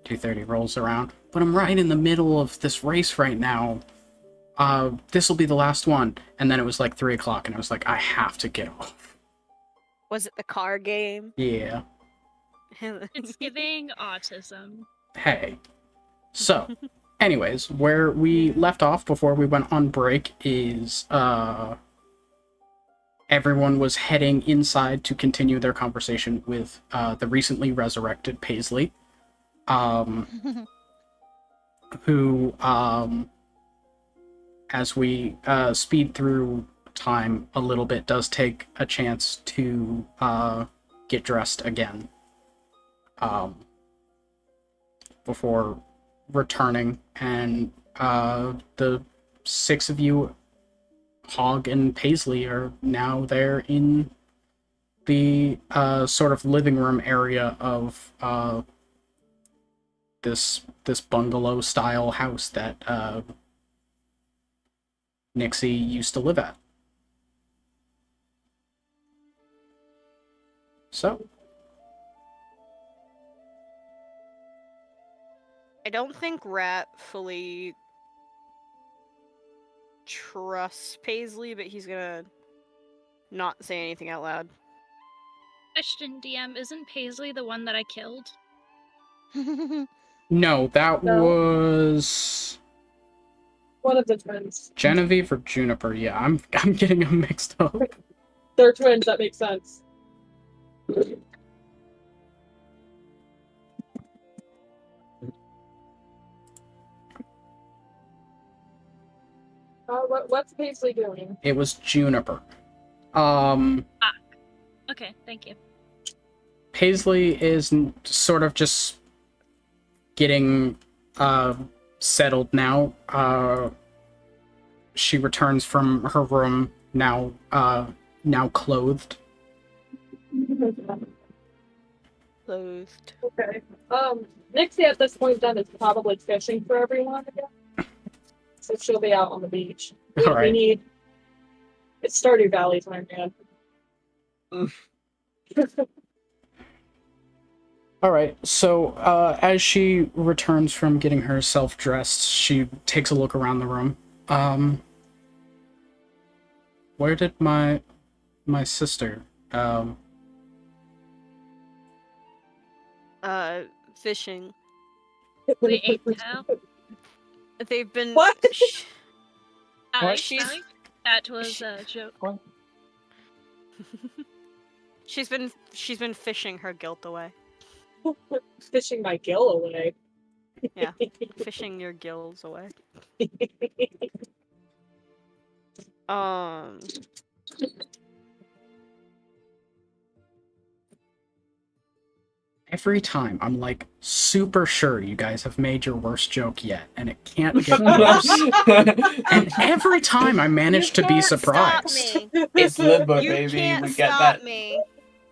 2:30 rolls around, but I'm right in the middle of this race right now. This will be the last one. And then it was like 3 o'clock, and I was like, I have to get off. Was it the car game? Yeah. It's giving autism. Hey. So, anyways, where we left off before we went on break is, everyone was heading inside to continue their conversation with, the recently resurrected Paisley. Who, as we speed through time a little bit, does take a chance to get dressed again before returning, and the 6 of you, Hog and Paisley, are now there in the sort of living room area of this bungalow style house that Nixie used to live at. So, I don't think Rat fully trusts Paisley, but he's gonna not say anything out loud. Question, DM, isn't Paisley the one that I killed? no, that No. was One of the twins. Genevieve or Juniper. Yeah, I'm getting them mixed up. They're twins, that makes sense. What's Paisley doing? It was Juniper. Okay, thank you. Paisley is sort of just getting settled now. She returns from her room now clothed. Closed. Okay. Nixie at this point then is probably fishing for everyone again. So she'll be out on the beach. We Alright. need... It's Stardew Valley time, man. Alright, so as she returns from getting herself dressed, she takes a look around the room. Where did my sister, Fishing. We ate cow. They've been. What? She's- Sorry? That was a joke. What? She's been fishing her guilt away. Fishing my gill away. Yeah. Fishing your gills away. every time I'm like super sure you guys have made your worst joke yet, and it can't get worse. And every time I manage to be can't stop surprised. me. It's limbo, You baby. can't We get stop that. me.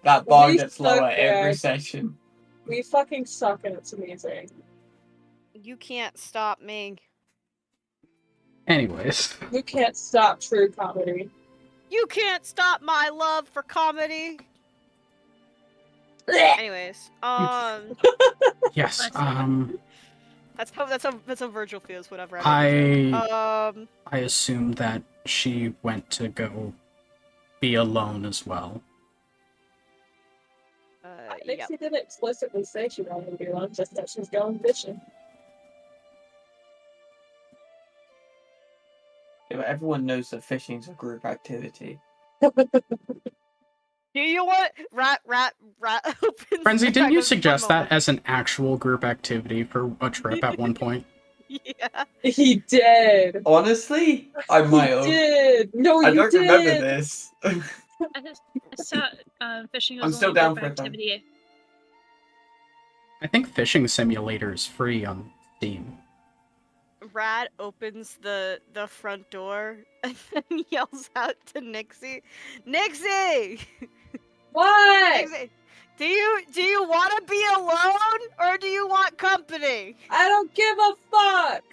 That bar We gets lower suck, every guys. session. We fucking suck and it's amazing. You can't stop me. Anyways, You can't stop true comedy. You can't stop my love for comedy. Anyways, yes, that's how Virgil feels. Whatever. I assume that she went to go be alone as well. Yep. Nixie didn't explicitly say she wanted to be alone, just that she's going fishing. Yeah, but everyone knows that fishing's a group activity. Do you want rat opens Frenzy, the didn't you bag of suggest that moment. as an actual group activity for a trip at one point? Yeah. He did. Honestly, I might He have. did. No, I you don't did. remember this. I thought fishing was I'm still only a down group for it, though. activity. I think Fishing Simulator is free on Dean. Rat opens the front door and then yells out to Nixie, Nixie! What? Nixie, do you want to be alone or do you want company? I don't give a fuck.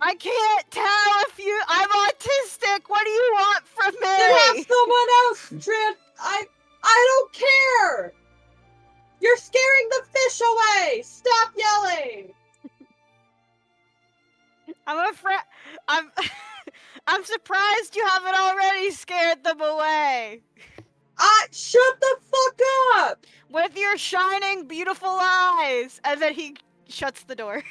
I can't tell if I'm autistic. What do you want from me? Then have someone else, Trip. I don't care. You're scaring the fish away. Stop yelling. I'm afraid. I'm surprised you haven't already scared them away. Shut the fuck up. With your shining, beautiful eyes. And then he shuts the door.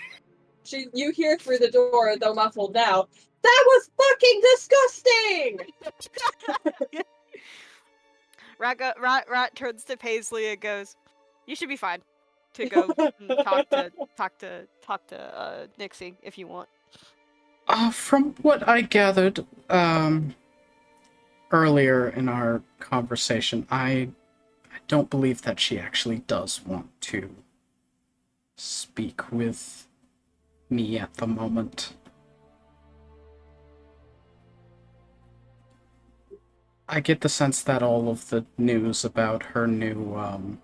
You hear through the door, though muffled now. That was fucking disgusting. Rat turns to Paisley and goes, "You should be fine to go and talk to Nixie if you want." From what I gathered, earlier in our conversation, I don't believe that she actually does want to speak with me at the moment. I get the sense that all of the news about her new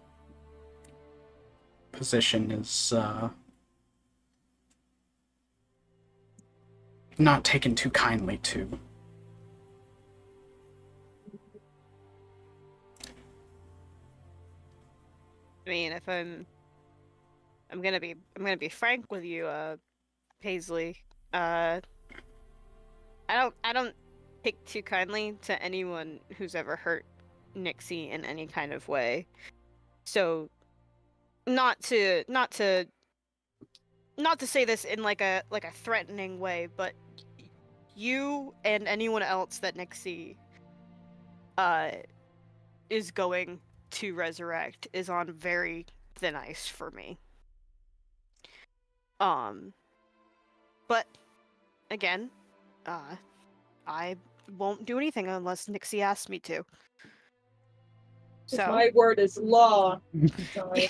position is not taken too kindly to. I mean, if I'm gonna be frank with you, Paisley. I don't take too kindly to anyone who's ever hurt Nixie in any kind of way. So, not to say this in like a threatening way, but you and anyone else that Nixie is going to resurrect is on very thin ice for me. But again, I won't do anything unless Nixie asks me to. So My word is law. Sorry.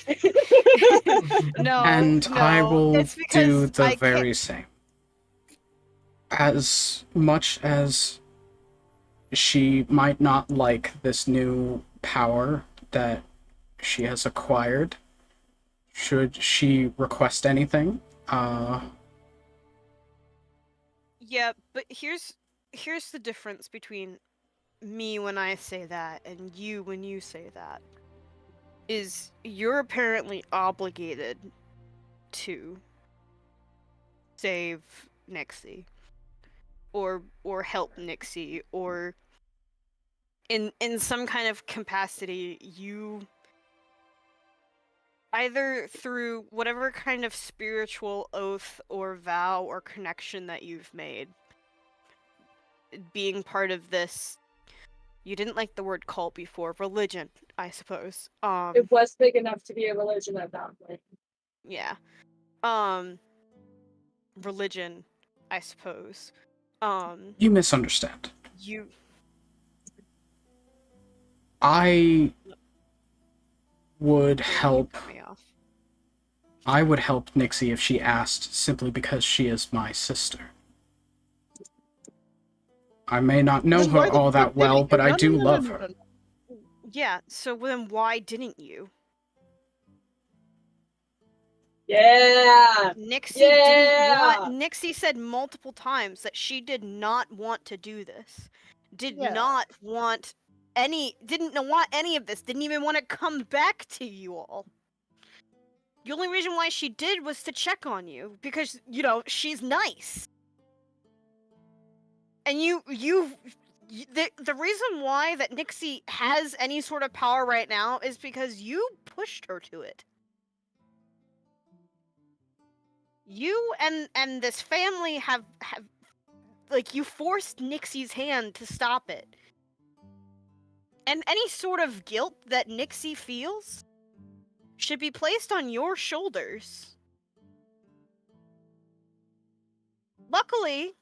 no, And no, I will it's because do the I very can't- same. As much as she might not like this new power that she has acquired, should she request anything, Yeah, but here's the difference between me when I say that and you when you say that. Is you're apparently obligated to save Nixie or help Nixie, or in some kind of capacity you either through whatever kind of spiritual oath or vow or connection that you've made, being part of this, you didn't like the word cult before, religion, I suppose. It was big enough to be a religion at that point. Yeah. Religion, I suppose. you misunderstand. You I would help. cut me off. I would help Nixie if she asked, simply because she is my sister. I may not know Then why her the all fuck that well, didn't but you? I No, do no, no, love no, her. no, no. Yeah, so then why didn't you? Yeah. Nixie Yeah. didn't want. Nixie said multiple times that she did not want to do this. Didn't want any of this. Didn't even want to come back to you all. The only reason why she did was to check on you because, she's nice. And the reason why that Nixie has any sort of power right now is because you pushed her to it. You and this family have you forced Nixie's hand to stop it. And any sort of guilt that Nixie feels should be placed on your shoulders. Luckily,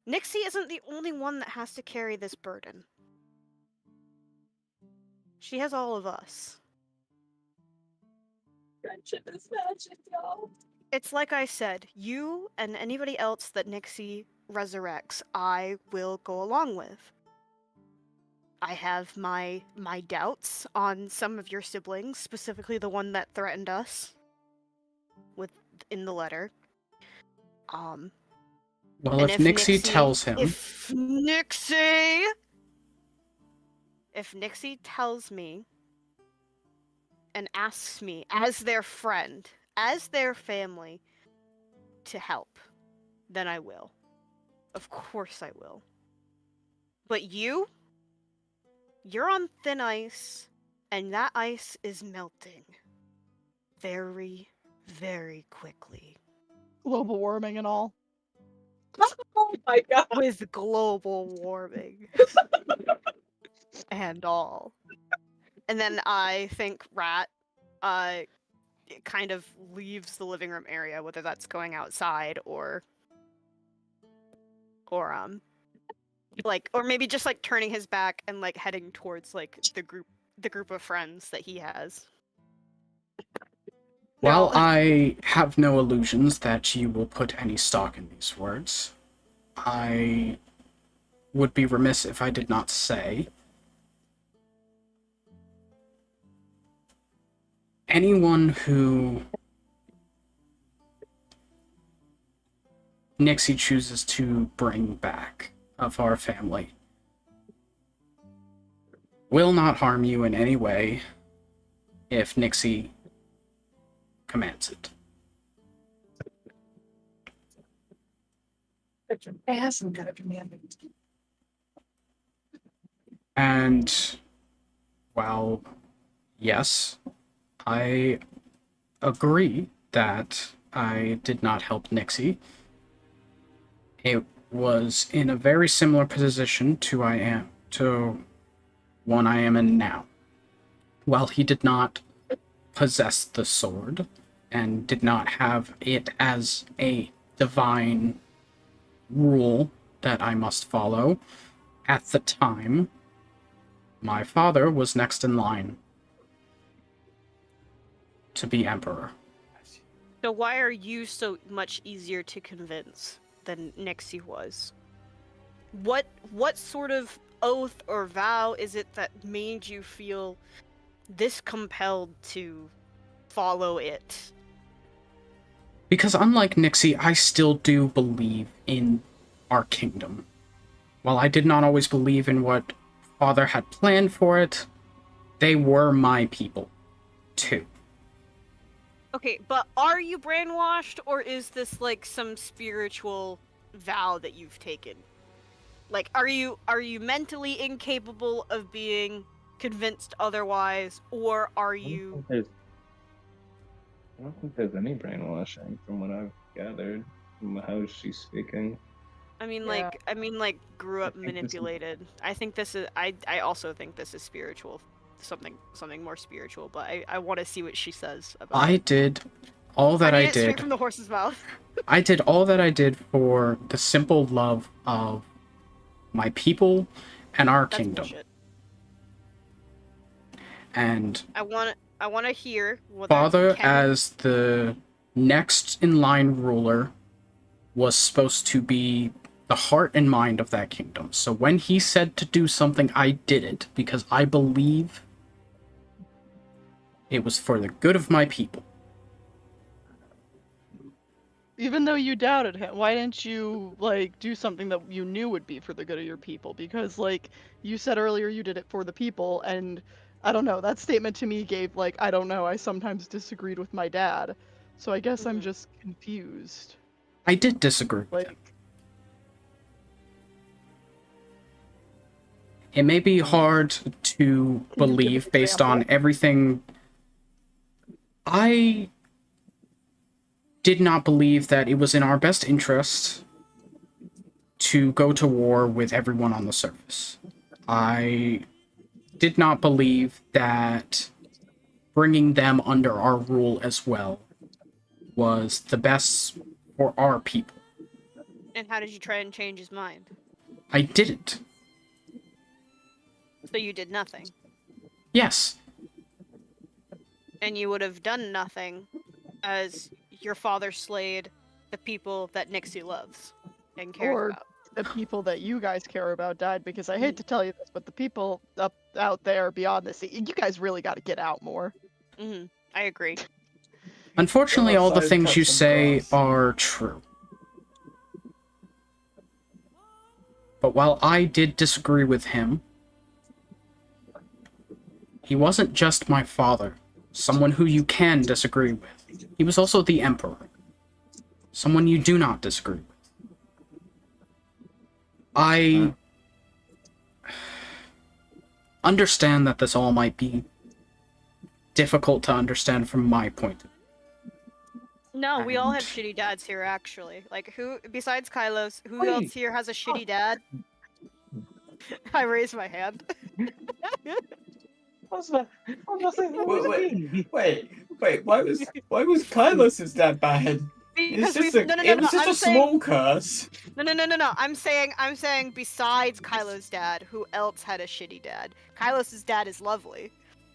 Nixie isn't the only one that has to carry this burden. She has all of us. Friendship is magic, y'all. It's like I said, you and anybody else that Nixie resurrects, I will go along with. I have my doubts on some of your siblings, specifically the one that threatened us in the letter. Well, And if Nixie tells him, if Nixie tells me and asks me as their friend, as their family, to help, then I will. Of course I will. But you're on thin ice, and that ice is melting very, very quickly. Global warming and all. Oh my god. With global warming and all. And then I think Rat kind of leaves the living room area, whether that's going outside or maybe just like turning his back and like heading towards like the group of friends that he has. while I have no illusions that you will put any stock in these words, I would be remiss if I did not say anyone who Nixie chooses to bring back of our family will not harm you in any way if Nixie commands it. But your ass and gotta command it. And, well, yes, I agree that I did not help Nixie. It was in a very similar position to one I am in now. While he did not possess the sword and did not have it as a divine rule that I must follow, at the time, my father was next in line to be emperor. So why are you so much easier to convince than Nixie was? What sort of oath or vow is it that made you feel this compelled to follow it? Because unlike Nixie, I still do believe in our kingdom. While I did not always believe in what Father had planned for it, they were my people, too. Okay, but are you brainwashed, or is this like some spiritual vow that you've taken? Like, are you mentally incapable of being convinced otherwise, or are you? I don't think there's any brainwashing from what I've gathered from how she's speaking. I mean, Yeah. like, grew up I think this is- manipulated. I think this is. I also think this is spiritual, something more spiritual. But I want to see what she says about. I did all that I I need it straight did. from the horse's mouth. I did all that I did for the simple love of my people and our That's kingdom. bullshit. And I want to hear what Father, as the next in line ruler, was supposed to be the heart and mind of that kingdom. So when he said to do something, I did it because I believe it was for the good of my people. Even though you doubted him, why didn't you like do something that you knew would be for the good of your people? Because like you said earlier, you did it for the people, and I don't know, that statement to me gave like, I don't know, I sometimes disagreed with my dad. So I guess I'm just confused. I did disagree with Like him. It may be hard to believe based on everything. I did not believe that it was in our best interest to go to war with everyone on the surface. I did not believe that bringing them under our rule as well was the best for our people. And how did you try and change his mind? I didn't. So you did nothing. Yes. and you would have done nothing as your father slayed the people that Nixie loves and cares Or about. the people that you guys care about died, because I hate to tell you this, but the people up out there beyond the sea, you guys really got to get out more. I agree. Unfortunately, all the outside, things cut you some say grass. are true. But while I did disagree with him, he wasn't just my father, someone who you can disagree with. He was also the Emperor, someone you do not disagree with. I understand that this all might be difficult to understand from my point of view. No, we all have And- shitty dads here, actually. Like, who, besides Kylos, who Wait. else here has a shitty dad? I raise my hand. What's that? What was that? What was it? Wait, why was Kylos' dad bad? Because It's just we've no. it was just I'm a saying small curse. no. I'm saying besides Kylo's dad, who else had a shitty dad? Kylos' dad is lovely.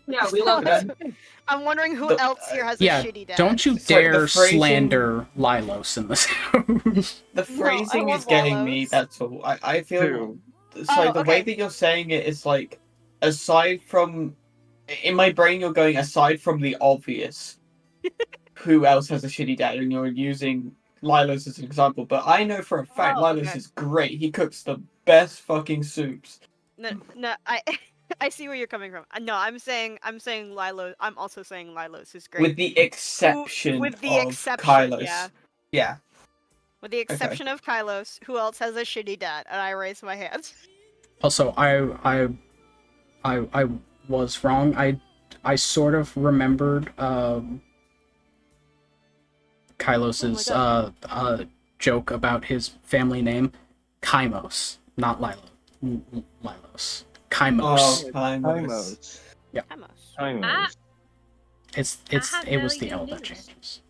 Yeah, we love That- it. I'm wondering who The- else here has Yeah, a shitty dad. don't you Sorry, the dare phrasing- slander Lilos in this house. The phrasing love is getting me. Lilos. That's all. I feel. Two. Sorry, Oh, the way okay. that you're saying it is like, aside from, in my brain, you're going aside from the obvious. Who else has a shitty dad? And you're using Lilos as an example. But I know for a fact Oh, Lilos okay. is great. He cooks the best fucking soups. No, I see where you're coming from. No, I'm saying Lilo. I'm also saying Lilos is great. With the exception with the of exception, Kylos. yeah. Yeah. With the exception of Kylos, who else has a shitty dad? And I raise my hand. Also, I was wrong. I sort of remembered Kylos's joke about his family name, Kymos, not Lilos. Kymos. Oh, Kylos. Amos. Timers. It was the very L good that news. changes.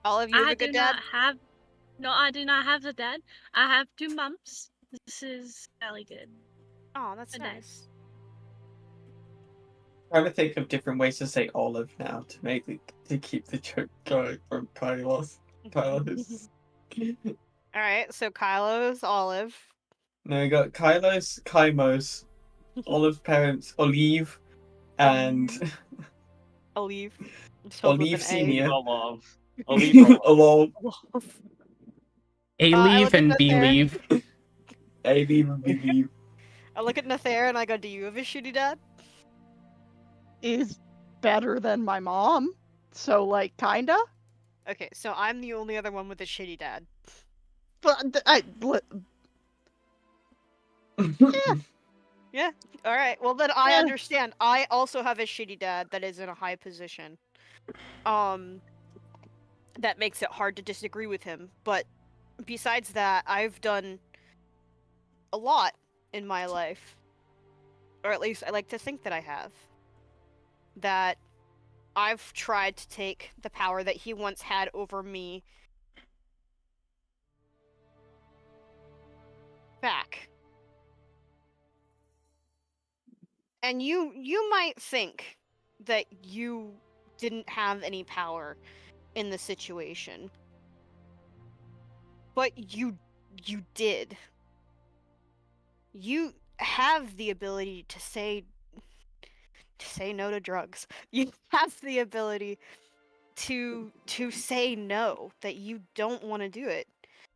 All of you have I a do good dad? not have. No, I do not have a dad. I have 2 moms. This is really good. Oh, that's A dad. nice. Trying to think of different ways to say olive now to keep the joke going from Kylos. Alright, so Kylo's Olive. No, we got Kylos, Kymos, Olive's parents, Olive, and Olive. Spelled with Olive an A. Senior. Love. Olive. Along A I leave look at and the B fair. leave. A-leave. I look at Nathair and I go, do you have a shitty dad? Is better than my mom, so like kinda. Okay, so I'm the only other one with a shitty dad. But Alright, well then I Yeah. understand. I also have a shitty dad that is in a high position. That makes it hard to disagree with him. But besides that, I've done a lot in my life. Or at least I like to think that I have. That I've tried to take the power that he once had over me back. And you might think that you didn't have any power in the situation. But you did. You have the ability to say no to drugs. You have the ability to say no, that you don't want to do it.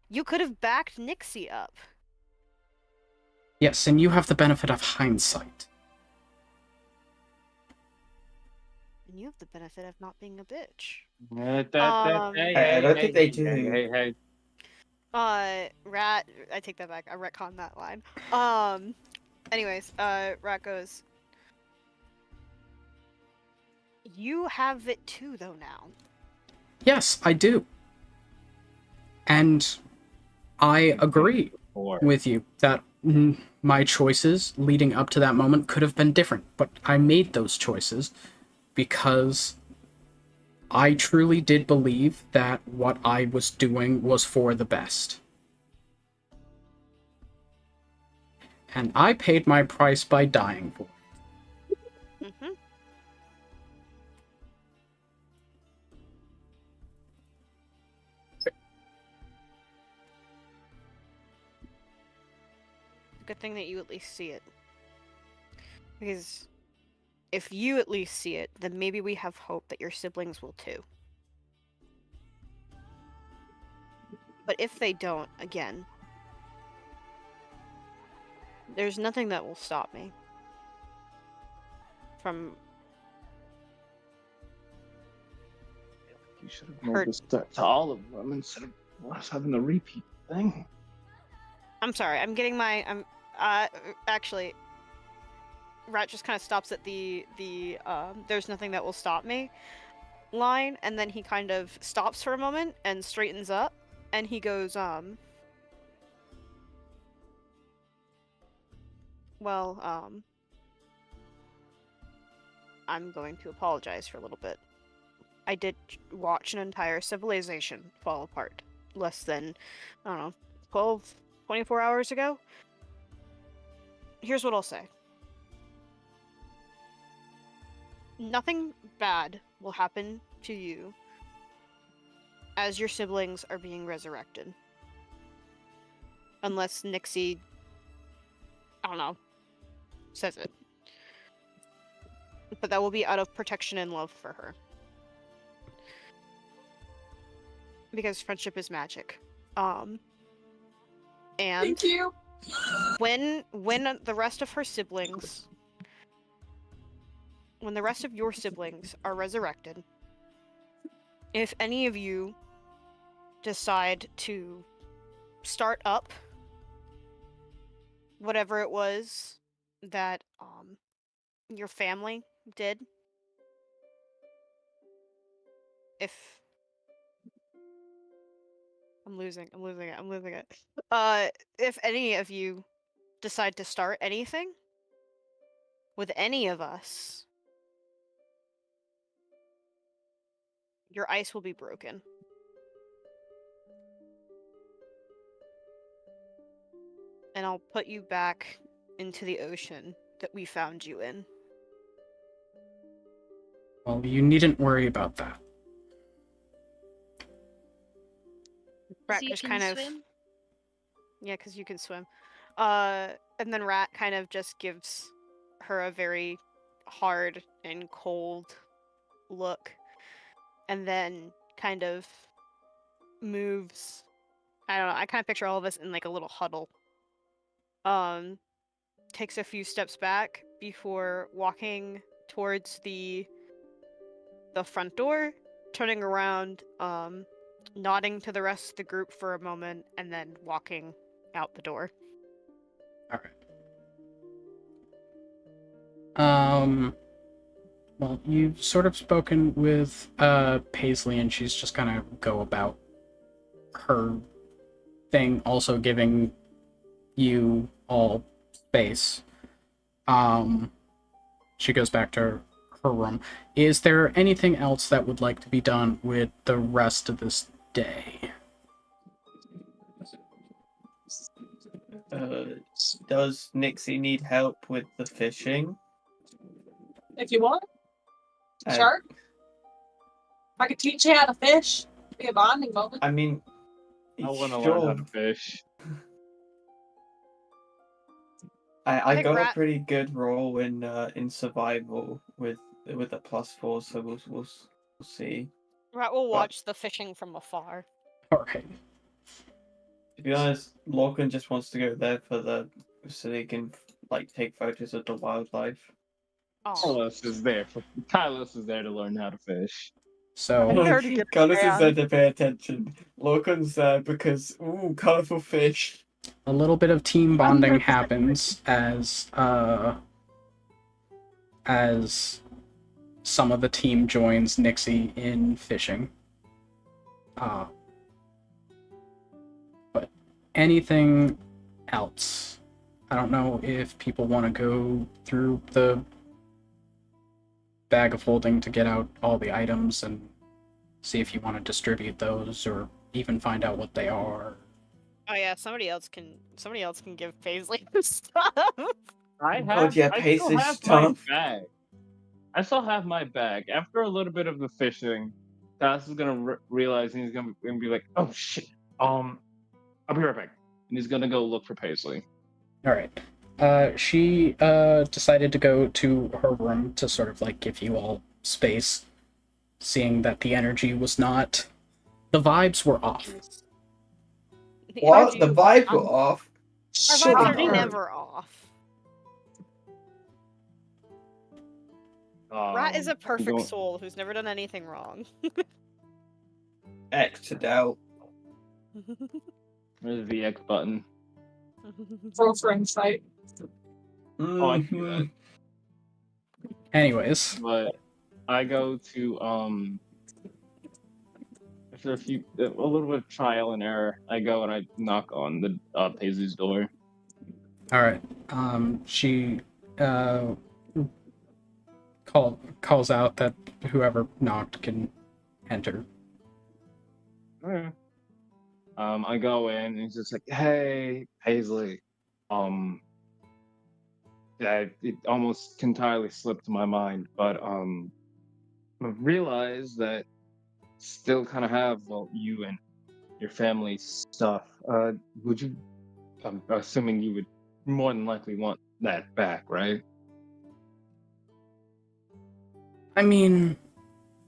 You could have backed Nixie up. Yes, and you have the benefit of hindsight. And you have the benefit of not being a bitch. Hey, I don't think they do. Hey. Rat, I take that back. I retcon that line. Anyways, Rat goes, you have it too, though, now. Yes, I do. And I agree with you that my choices leading up to that moment could have been different, but I made those choices because I truly did believe that what I was doing was for the best. And I paid my price by dying for it. good thing that you at least see it. Because if you at least see it, then maybe we have hope that your siblings will too. But if they don't, again, there's nothing that will stop me from You should have made this to all of them instead of us having the repeat thing. I'm sorry, I'm getting my actually Rat just kind of stops at the there's nothing that will stop me line, and then he kind of stops for a moment and straightens up, and he goes, well, I'm going to apologize for a little bit. I did watch an entire civilization fall apart less than, I don't know, 12, 24 hours ago. Here's what I'll say. Nothing bad will happen to you as your siblings are being resurrected. Unless Nixie, I don't know, says it. But that will be out of protection and love for her. Because friendship is magic. And Thank you. when the rest of her siblings, when the rest of your siblings are resurrected, if any of you decide to start up whatever it was that your family did, if I'm losing it. If any of you decide to start anything with any of us, your ice will be broken. And I'll put you back into the ocean that we found you in. Well, you needn't worry about that. Rat You just can kind of swim? Yeah, because you can swim. And then Rat kind of just gives her a very hard and cold look, and then kind of moves. I don't know. I kind of picture all of us in like a little huddle. Takes a few steps back before walking towards the front door, turning around, nodding to the rest of the group for a moment, and then walking out the door. Alright. Well, you've sort of spoken with Paisley, and she's just gonna go about her thing, also giving you all space. She goes back to her room. Is there anything else that would like to be done with the rest of this day? Does Nixie need help with the fishing? If you want, Uh, shark. I could teach you how to fish. Be a bonding moment. I mean, I want to sure. learn how to fish. I Hey, got Rat. a pretty good roll in survival with the +4, so we'll see. Rat will watch the fishing from afar. Alright. To be honest, Logan just wants to go there so they can like take photos of the wildlife. Oh, Carlos is there. Carlos is there to learn how to fish. So, already get Carlos is there around. to pay attention. Logan's there because colorful fish. a little bit of team bonding 100% happens as some of the team joins Nixie in fishing. But anything else? I don't know if people want to go through the bag of holding to get out all the items and see if you want to distribute those or even find out what they are. oh yeah. Somebody else can give Paisley stuff. I Oh, have. yeah, I still Paisley have stuff. my bag. I still have my bag. After a little bit of the fishing, Tass is gonna realize, and he's gonna be like, "Oh shit! I'll be right back." And he's gonna go look for Paisley. All right. She decided to go to her room to sort of like give you all space, seeing that the energy was not. The vibes were off. The What? The energy- vibes were off. Our Shut vibes are up. never off. Rat is a I'm perfect going- soul who's never done anything wrong. X to doubt. Where's the X button? Roll for insight. Oh, I see Mhm. that. Anyways, But I go to after a little bit of trial and error, I go and I knock on the Paisley's door. all right. She calls out that whoever knocked can enter. Okay. I go in and he's just like, "Hey, Paisley." It almost entirely slipped my mind, but I realized that still kind of have you and your family stuff. Would you? I'm assuming you would more than likely want that back, right? I mean,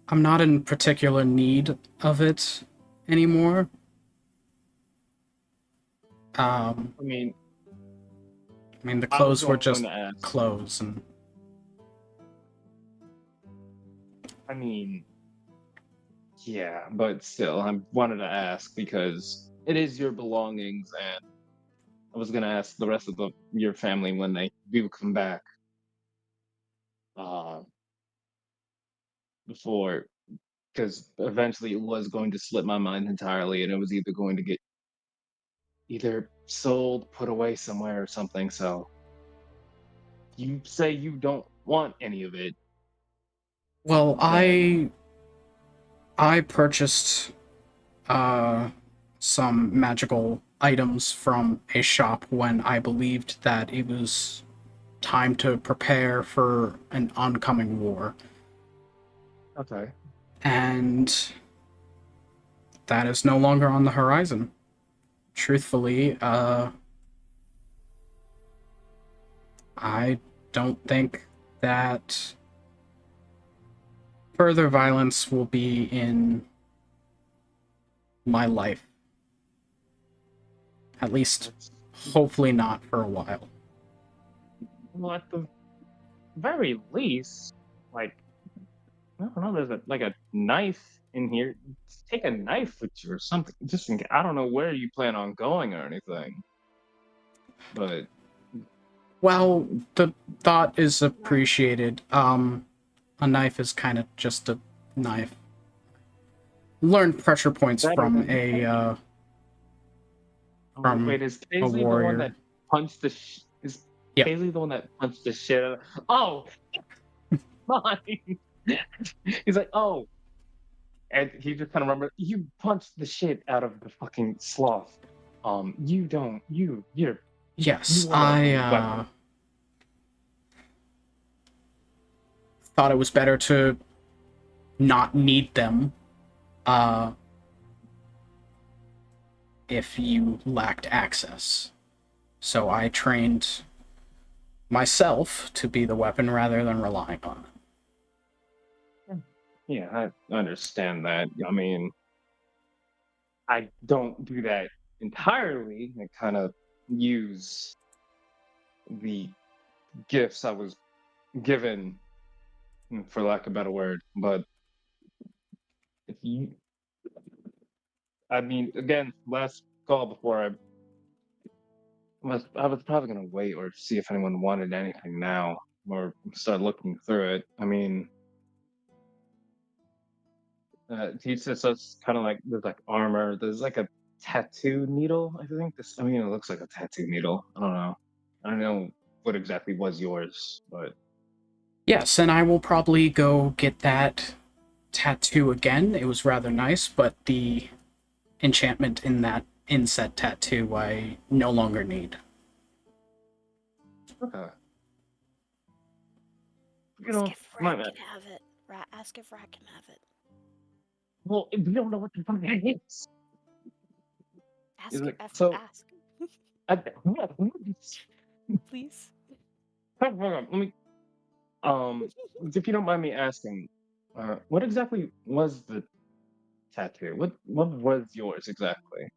I'm not in particular need of it anymore. I mean, The I was clothes were going just to ask. clothes, and I mean, yeah, but still, I wanted to ask because it is your belongings, and I was gonna ask the rest of your family when they do come back. Uh, Before, because eventually it was going to slip my mind entirely, and it was either going to get either sold, put away somewhere, or something. So you say you don't want any of it. well, Then I purchased some magical items from a shop when I believed that it was time to prepare for an oncoming war, okay. and that is no longer on the horizon. Truthfully, I don't think that further violence will be in my life. At least, That's, hopefully not for a while. well, at the very least, like I don't know, there's a knife in here. Just take a knife with you or something. Just in case. I don't know where you plan on going or anything, but Well, the thought is appreciated. A knife is kind of just a knife. Learn pressure points better from than a from wait, is a Paisley the one warrior. that punched the is Yeah. Paisley the one that punched the shit out of oh mine. He's like, oh, and he just kind of remembered you punched the shit out of the fucking sloth. You don't you're Yes, you want a I weapon. thought it was better to not need them if you lacked access. So I trained myself to be the weapon rather than relying on it. Yeah, I understand that. I mean, I don't do that entirely. I kind of use the gifts I was given, for lack of a better word. But if you, I mean, again, last call before I was probably gonna wait or see if anyone wanted anything now or start looking through it. I mean, he says that's kind of like there's like armor. There's like a tattoo needle. I think this. I mean, it looks like a tattoo needle. I don't know. I don't know what exactly was yours, but Yes, and I will probably go get that tattoo again. It was rather nice, but the enchantment in that inset tattoo I no longer need. okay. You Ask know, if my Rat bad. can have it. Rat, ask if Rat can have it. Well, if you don't know what the fuck it is. Ask Is it. it- so- Ask. I, please. Hold on, let me. If you don't mind me asking, what exactly was the tattoo? What was yours exactly?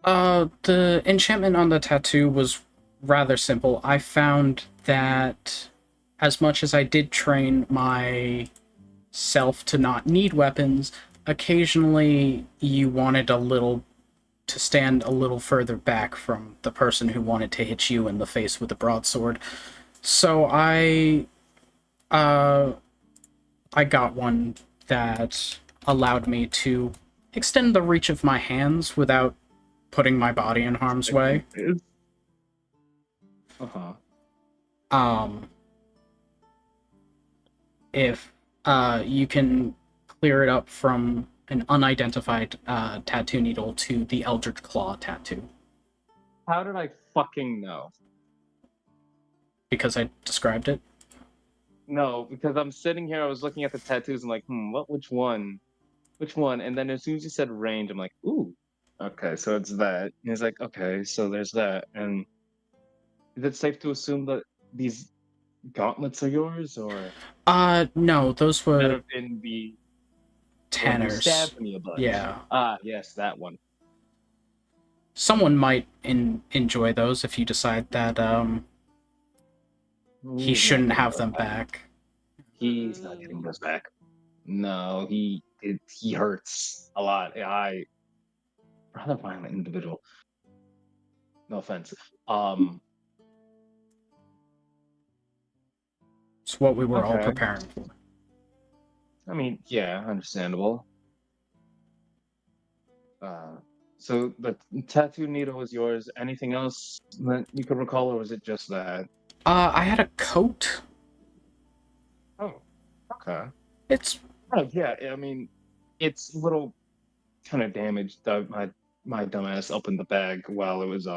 The enchantment on the tattoo was rather simple. I found that as much as I did train myself to not need weapons, occasionally you wanted a little to stand a little further back from the person who wanted to hit you in the face with a broadsword. So I got one that allowed me to extend the reach of my hands without putting my body in harm's way. Uh-huh. If you can clear it up from an unidentified tattoo needle to the Eldritch Claw tattoo. How did I fucking know? Because I described it. No, because I'm sitting here, I was looking at the tattoos, I'm like, which one? Which one? And then as soon as you said range, I'm like, ooh, okay, so it's that. And he's like, okay, so there's that. And is it safe to assume that these gauntlets are yours, or No, those that were have been the when you Tanners. stabbed me a bunch? Yeah. Ah, yes, that one. Someone might enjoy those if you decide that he He's not shouldn't getting have those them back. back. He's not getting those back. No, he hurts a lot. I rather violent individual. No offense. It's what we were all Okay. preparing for. I mean, yeah, understandable. So the tattoo needle was yours. Anything else that you could recall, or was it just that? I had a coat. Oh, okay. It's Oh, yeah. I mean, it's a little kind of damaged. My dumbass opened the bag while it was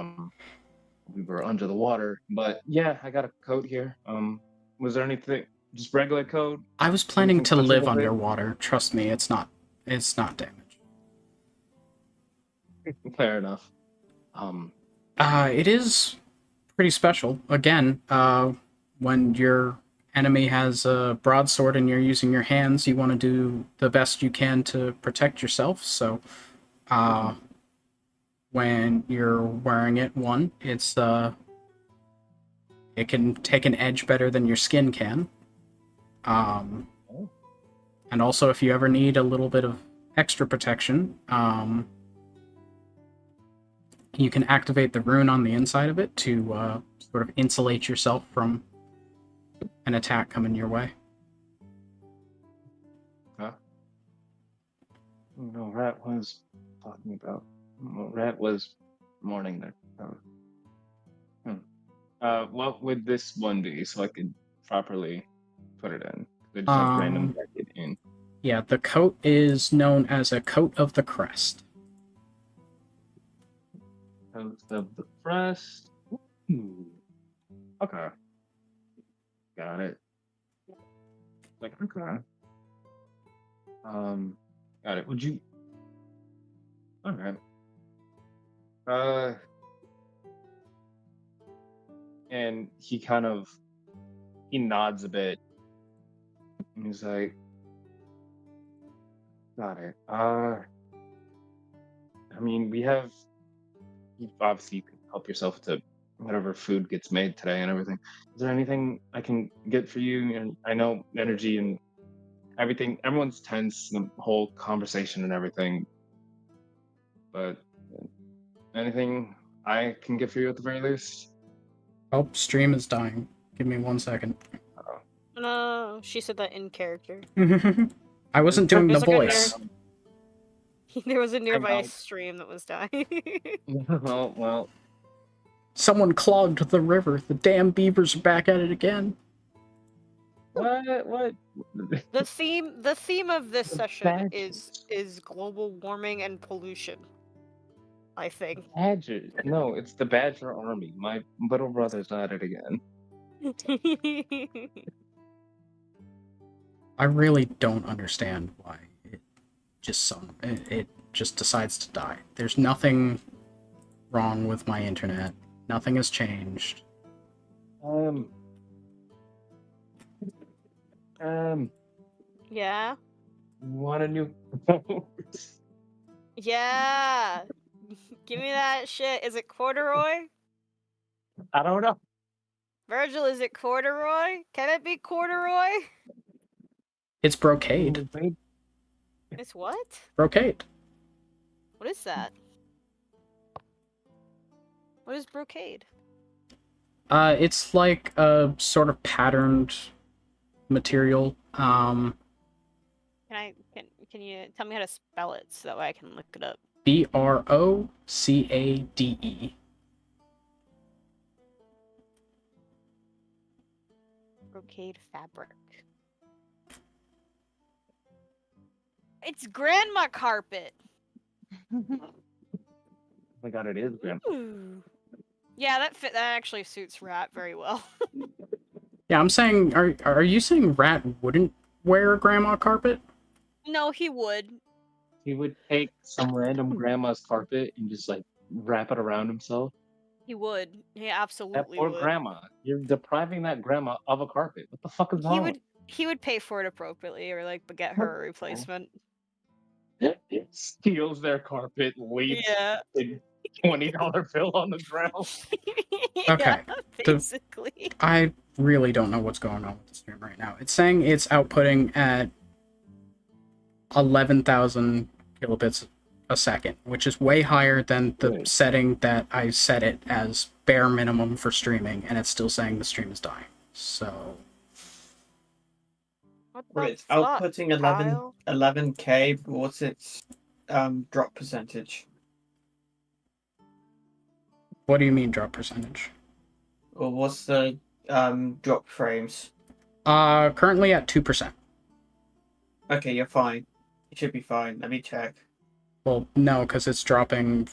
we were under the water. But yeah, I got a coat here. Was there anything? Just regular coat? I was planning Anything to special live with it? underwater. Trust me, it's not damaged. Fair enough. It is pretty special. Again, when your enemy has a broadsword and you're using your hands, you want to do the best you can to protect yourself. So, when you're wearing it, it can take an edge better than your skin can. And also, if you ever need a little bit of extra protection, you can activate the rune on the inside of it to sort of insulate yourself from an attack coming your way. No, Rat was talking about. Rat was mourning there. What would this one be so I could properly put it in? Could just random check it in. Yeah, the coat is known as a coat of the crest. Coat of the crest. Ooh. Okay. Got it. Like, okay. Got it. Would you? Okay. And he nods a bit. And he's like, got it. I mean, obviously you can help yourself to whatever food gets made today and everything. Is there anything I can get for you? And I know energy and everything, everyone's tense, the whole conversation and everything. But anything I can get for you at the very least? Oh, stream is dying. Give me 1 second. No, she said that in character. I wasn't doing the There's like a voice. There was a nearby know. stream that was dying. Well. Someone clogged the river. The damn beavers are back at it again. What? The theme of this The session badgers. is global warming and pollution. I think. Badgers. No, it's the Badger Army. My little brother's at it again. I really don't understand why it just decides to die. There's nothing wrong with my internet. Nothing has changed. Yeah. Want a new Yeah. Give me that shit. Is it corduroy? I don't know. Virgil, is it corduroy? Can it be corduroy? It's brocade. It's what? Brocade. What is that? What is brocade? It's like a sort of patterned material. Can you tell me how to spell it so that way I can look it up? Brocade. Brocade fabric. It's grandma carpet. Oh my god, it is Grandma. Ooh. Yeah, that actually suits Rat very well. Yeah, I'm saying, are you saying Rat wouldn't wear grandma carpet? No, he would. He would take some random grandma's carpet and just like wrap it around himself. He would. He That absolutely poor would. grandma. You're depriving that grandma of a carpet. What the fuck is wrong? He would pay for it appropriately, or like get her a replacement. Steals their carpet, leaves Yeah. a $20 bill on the ground. Okay. Yeah, basically. I really don't know what's going on with the stream right now. It's saying it's outputting at 11,000 kilobits a second, which is way higher than the Right. setting that I set it as bare minimum for streaming, and it's still saying the stream is dying. So What the Well, it's fuck, outputting Kyle? 11K, but what's its drop percentage? what do you mean drop percentage? Or what's the drop frames? Currently at 2%. Okay, you're fine. You should be fine. Let me check. Well, no, because it's dropping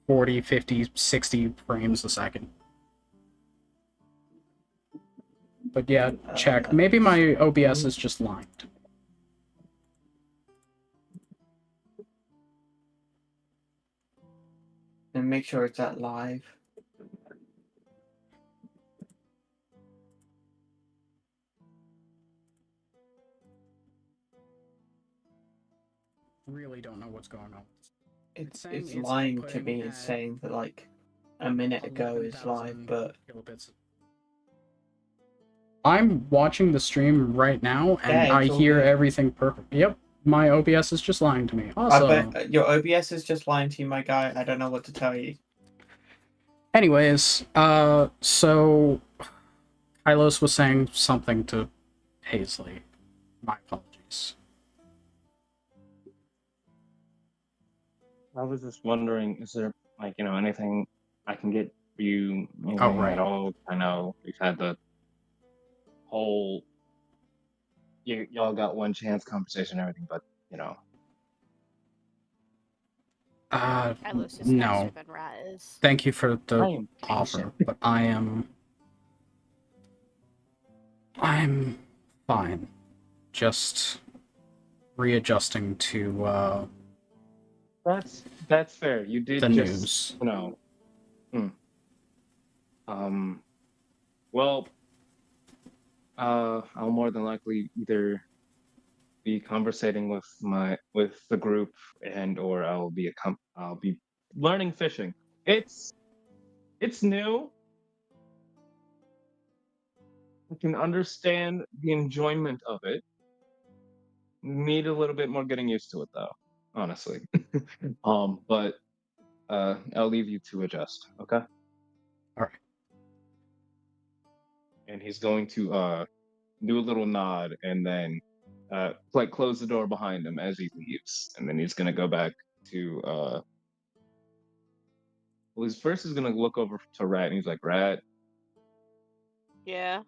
40, 50, 60 frames a second. But yeah, check. Maybe my OBS is just lying. And make sure it's at live. Really don't know what's going on. It's saying it's it's lying to outputting me. It's at saying that like a minute ago is live, 11,000 but kilobits. I'm watching the stream right now, and Yeah, I it's all hear good. everything perfect. Yep, my OBS is just lying to me. I Awesome. bet your OBS is just lying to you, my guy. I don't know what to tell you. Anyways, so Kylos was saying something to Hazley. My apologies. I was just wondering, is there like, anything I can get for you, anything right. at all? I know we've had the whole y'all got one chance conversation and everything, but Kylos is no. faster than Rat is. Thank you for I the am offer, patient. but I'm fine. Just readjusting to That's fair. You did the just news. Well, I'll more than likely either be conversating with the group or I'll be learning fishing. It's new. I can understand the enjoyment of it. Need a little bit more getting used to it though, honestly. But I'll leave you to adjust, okay? Alright. And he's going to do a little nod and then like close the door behind him as he leaves, and then he's gonna go back to well, he's gonna look over to Rat and he's like, Rat, Yeah.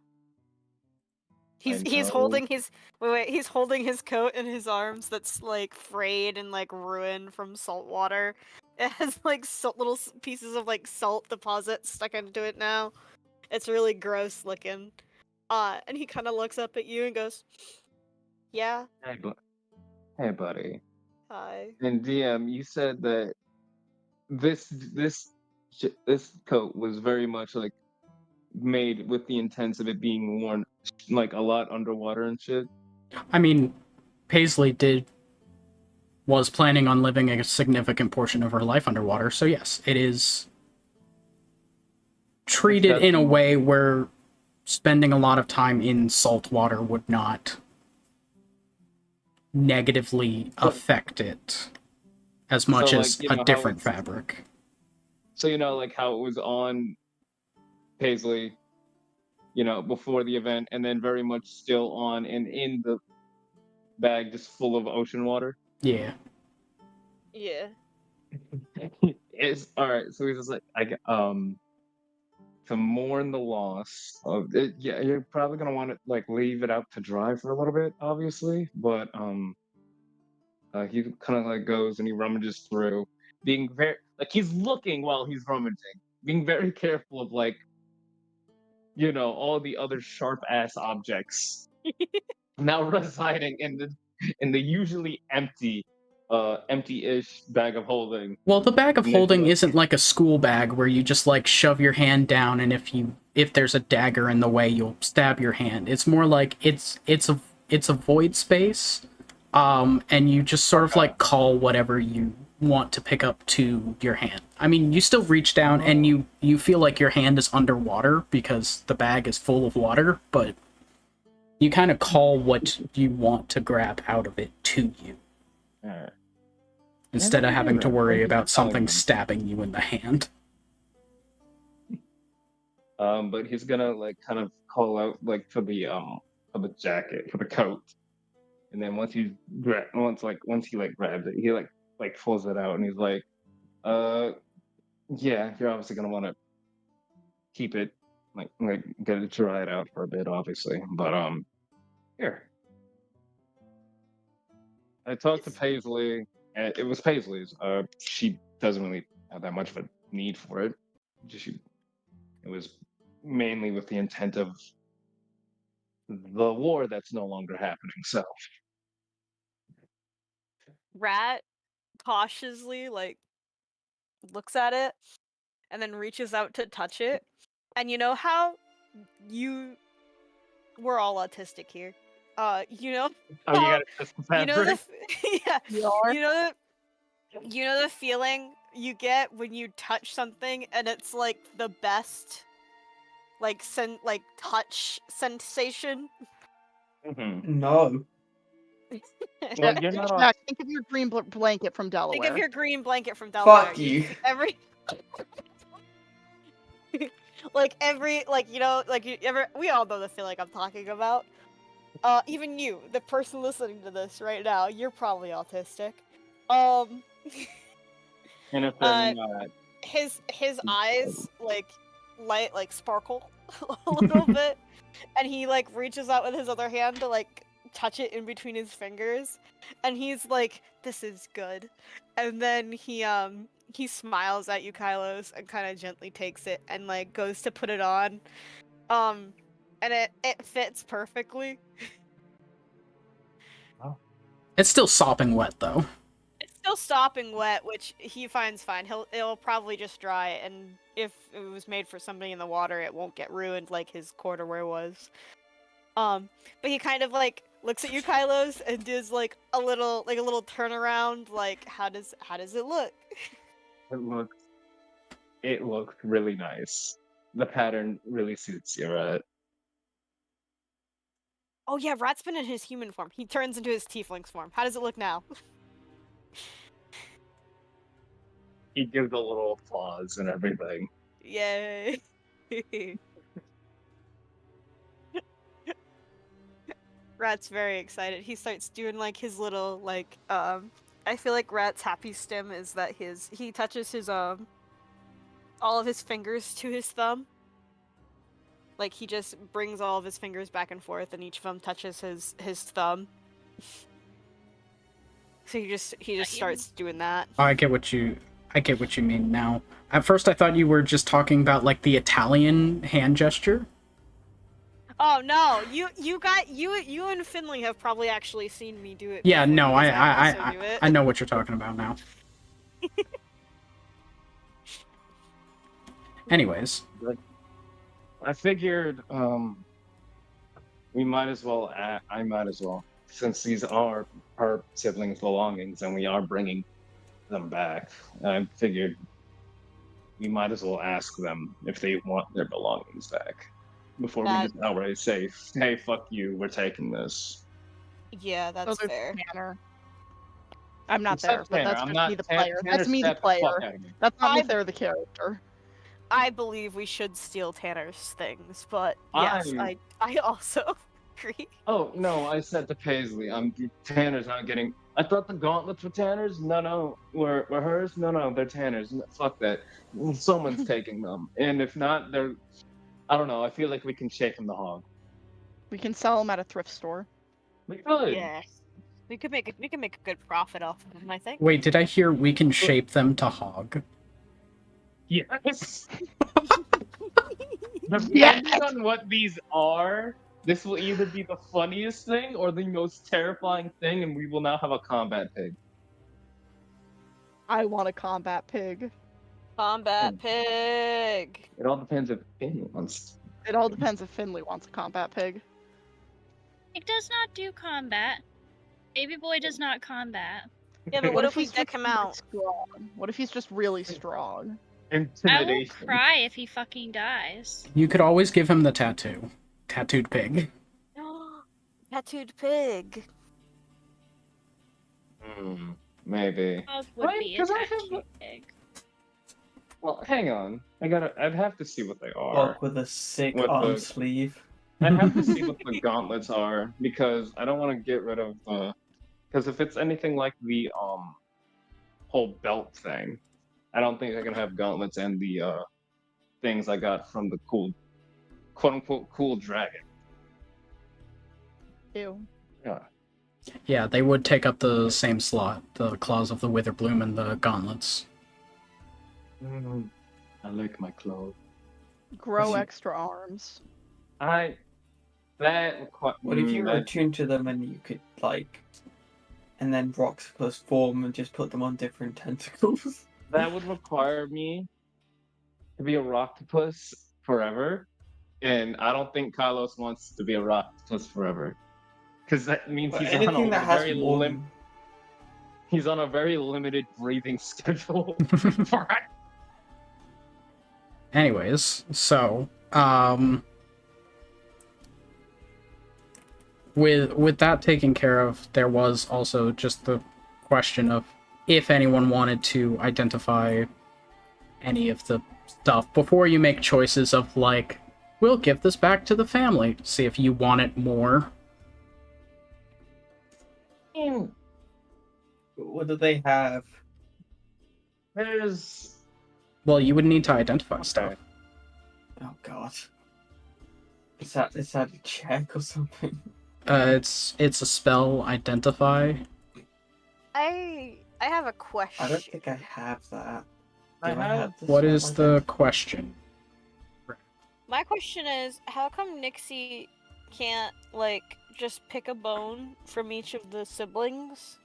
I He's know. holding his he's holding his coat in his arms that's like frayed and like ruined from salt water. It has like little pieces of like salt deposits stuck into it now. It's really gross looking. And he kind of looks up at you and goes, "Yeah, Hey, buddy. hi." And DM, you said that this coat was very much like made with the intent of it being worn like a lot underwater and shit. I mean, Paisley was planning on living a significant portion of her life underwater, so yes, it is treated in a way where spending a lot of time in salt water would not negatively affect it as much So, as like, a different fabric. So like how it was on Paisley, before the event, and then very much still on and in the bag just full of ocean water. Yeah. Yeah. It's all right. So he's just like, to mourn the loss of it. Yeah, you're probably gonna want to like leave it out to dry for a little bit, obviously. But he kind of like goes and he rummages through, being very like he's looking while he's rummaging, being very careful of like, all the other sharp ass objects now residing in the usually empty-ish bag of holding. Well, the bag of holding isn't like a school bag where you just like shove your hand down and if there's a dagger in the way, you'll stab your hand. It's more like it's a void space, and you just sort of like call whatever you want to pick up to your hand. I mean, you still reach down and you feel like your hand is underwater because the bag is full of water, but you kind of call what you want to grab out of it to you. Instead of having to worry about something stabbing you in the hand. But he's gonna like kind of call out like for the jacket, for the coat. And then once he grabs it, he like pulls it out and he's like, yeah, you're obviously gonna want to keep it like get it dried out for a bit, obviously. But here. I talked to Paisley, and it was Paisley's. She doesn't really have that much of a need for it. It was mainly with the intent of the war that's no longer happening. So, Rat cautiously like looks at it and then reaches out to touch it. And you know how we're all autistic here. You know. Oh, you gotta test the fabric. Yeah. You know the feeling you get when you touch something and it's like the best like touch sensation? Mm-hmm. No. Well, you're not Yeah, think of your green blanket from Delaware. Think of your green blanket from Delaware. Fuck you. We all know the feeling I'm talking about. Even you, the person listening to this right now, you're probably autistic. And if they're not, his eyes like sparkle a little bit, and he like reaches out with his other hand to like touch it in between his fingers, and he's like, "This is good," and then he smiles at you, Kylos, and kind of gently takes it and like goes to put it on, and it fits perfectly. It's still sopping wet though. It's still stopping wet, which he finds fine. It'll probably just dry, and if it was made for somebody in the water, it won't get ruined like his corduroy was. But he kind of like looks at you, Kylos, and does like a little turnaround. Like, how does it look? it looks really nice. The pattern really suits you, right? Oh yeah, Rat's been in his human form. He turns into his tiefling's form. How does it look now? He gives a little applause and everything. Yay! Rat's very excited. He starts doing like his little like I feel like Rat's happy stim is that he touches his all of his fingers to his thumb. Like he just brings all of his fingers back and forth, and each of them touches his thumb. So he just starts doing that. I get what you mean now. At first I thought you were just talking about like the Italian hand gesture. Oh no, you and Finley have probably actually seen me do it. Yeah, before, no, because I also do it. I know what you're talking about now. Anyways, I figured we might as well. I might as well, since these are her siblings' belongings, and we are bringing them back. I figured we might as well ask them if they want their belongings back before we That- just outright say, "Hey, fuck you, we're taking this." Yeah, that's Oh, there's fair. Tanner. I'm not It's there, not but Tanner, that's I'm just not me, the Tan- player. Tanner That's me, the slapped the fuck player. out of me. That's not me, I- there, the character. I believe we should steal Tanner's things, but yes, I also agree. Oh no, I said to Paisley, Tanner's not getting. I thought the gauntlets were Tanner's. No, were hers. No, they're Tanner's. Fuck that. Someone's taking them, and if not, they're. I don't know. I feel like we can shake them the hog. We can sell them at a thrift store. We could. Yes. We could make a good profit off of them, I think. wait, did I hear we can shape them to hog? Yes. Depending on what these are, this will either be the funniest thing or the most terrifying thing, and we will now have a combat pig. I want a combat pig. Combat pig. It all depends if Finn wants. It all depends if Finley wants a combat pig. It does not do combat. Baby boy does not combat. Yeah, but what if we he's deck just him really out? strong? What if he's just really strong? I will Intimidation. cry if he fucking dies. You could always give him the tattoo. Tattooed pig. Tattooed pig. Maybe. Dog would Right, be a 'cause I have tattooed pig. Well, hang on. I'd have to see what they are. Walk with a sick What arm the- sleeve. I'd have to see what the gauntlets are because I don't want to get rid of the. Because if it's anything like the whole belt thing, I don't think I can have gauntlets and the things I got from the cool, quote unquote, cool dragon. Ew. Yeah. Yeah, they would take up the same slot. The claws of the Witherbloom and the gauntlets. I like my clothes. Grow Is he- extra arms. What if you were attuned to them and you could, like, and then Roxapus form and just put them on different tentacles? That would require me to be a Rocktopus forever, and I don't think Kylos wants to be a Rocktopus forever, because that means But he's anything on that a has very one. he's on a very limited breathing schedule. Anyways, so, with that taken care of, there was also just the question of if anyone wanted to identify any of the stuff before you make choices of, like, we'll give this back to the family, see if you want it more. What do they have? There's Well, you would need to identify stuff. Oh god. Is that a check or something? It's a spell, identify. I have a question. I don't think I have that. I Do have- this What spell is the question? My question is, how come Nixie can't, like, just pick a bone from each of the siblings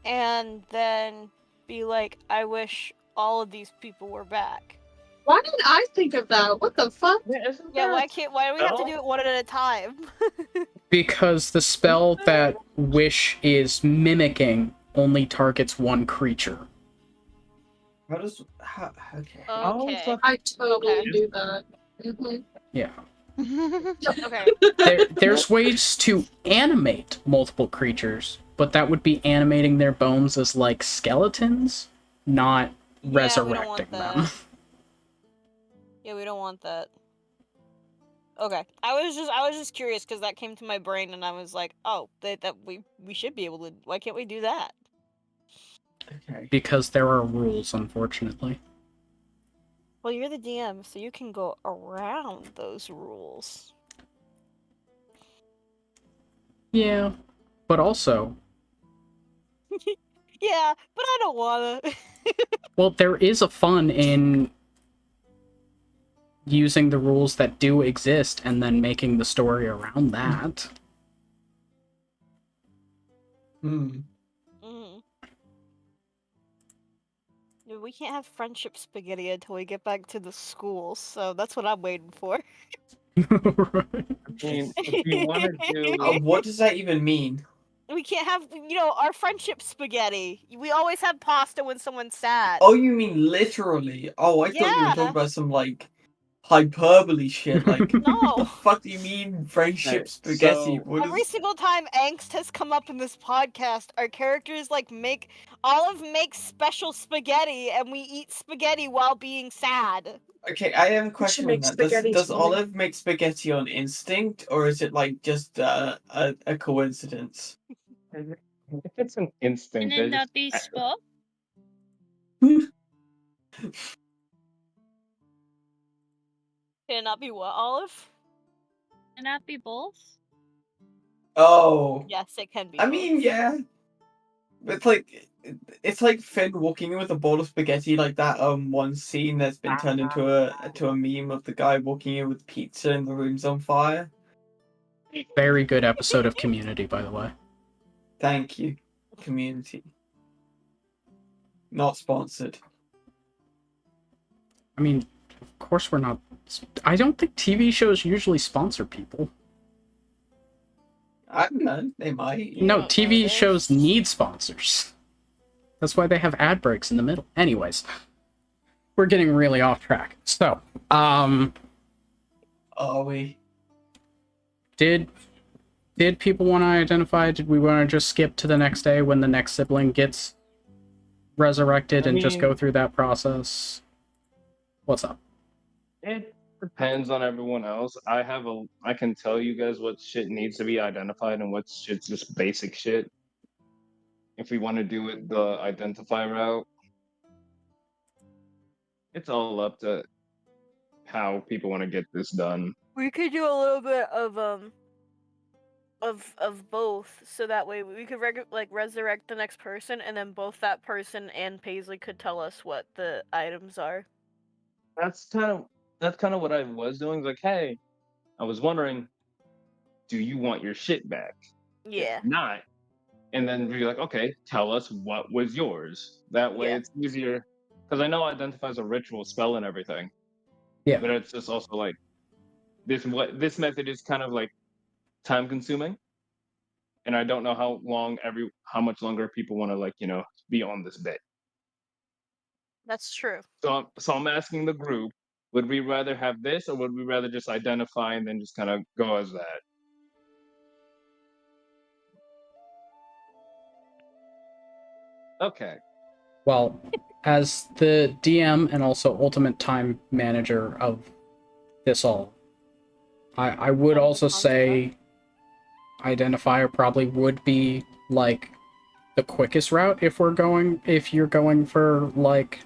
and then be like, I wish all of these people were back? Why didn't I think of that? What the fuck? Yeah, why do we have to do it one at a time? Because the spell that Wish is mimicking only targets one creature. How does okay? Okay. I totally Okay. do that. Mhm. Yeah. Okay. There's ways to animate multiple creatures, but that would be animating their bones as, like, skeletons, not Yeah, we don't want resurrecting them. that. Yeah, we don't want that. Okay. I was just curious because that came to my brain and I was like, oh, that we should be able to. Why can't we do that? Okay. Because there are rules, unfortunately. Well, you're the DM, so you can go around those rules. Yeah. But also, Yeah, but I don't wanna. well, there is a fun in using the rules that do exist and then making the story around that. Hmm. Mm. It mean, we can't have friendship spaghetti until we get back to the school, so that's what I'm waiting for. Right. I mean, if you want to do, What does that even mean? We can't have, our friendship spaghetti. We always have pasta when someone's sad. Oh, you mean literally? Oh, I thought you were Yeah. talking about some like hyperbole shit. Like, No. what the fuck do you mean friendship Okay, spaghetti? so- What Every is... single time angst has come up in this podcast, our characters Olive makes special spaghetti, and we eat spaghetti while being sad. Okay, I have a should question on make that. spaghetti Does too. Olive make spaghetti on instinct, or is it like just a coincidence? if it's an Can instinct, it I not just be spot? Can it not be what, Olive? Can it not be both? Oh, Yes, it can be. I mean, both. yeah. It's like Finn walking in with a bowl of spaghetti, like that one scene that's been turned into a meme of the guy walking in with pizza and the room's on fire. Very good episode of Community, by the way. Thank you, Community. Not sponsored. I mean, of course we're not. I don't think TV shows usually sponsor people. I don't know. They might. No, Yeah, TV no, shows there's- need sponsors. That's why they have ad breaks in the middle. Anyways, we're getting really off track. So, Are we? did people want to identify? Did we want to just skip to the next day when the next sibling gets resurrected and just mean- go through that process? What's up? It depends on everyone else. I can tell you guys what shit needs to be identified and what shit's just basic shit. If we want to do it the identify route, it's all up to how people want to get this done. We could do a little bit of both, so that way we could resurrect the next person, and then both that person and Paisley could tell us what the items are. That's kind of what I was doing. It's like, hey, I was wondering, do you want your shit back? Yeah. If not, and then be like, okay, tell us what was yours. That way, Yeah. it's easier because I know identifies a ritual spell and everything. Yeah. But it's just also like this method is kind of like time consuming, and I don't know how much longer people want to be on this bit. That's true. So I'm asking the group, would we rather have this or would we rather just identify and then just kind of go as that? Okay. Well, as the DM and also ultimate time manager of this all, I would also say identifier probably would be like the quickest route if you're going for like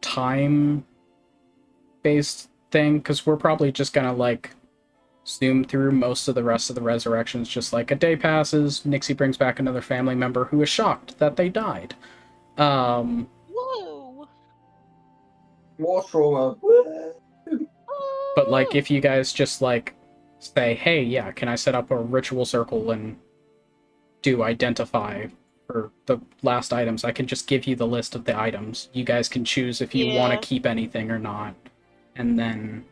time based thing, because we're probably just gonna like zoom through most of the rest of the resurrections. Just like a day passes, Nixie brings back another family member who is shocked that they died. Whoa! War trauma. But like if you guys just like say, hey, yeah, can I set up a ritual circle and do identify for the last items? I can just give you the list of the items. You guys can choose if you want Yeah. to keep anything or not. And then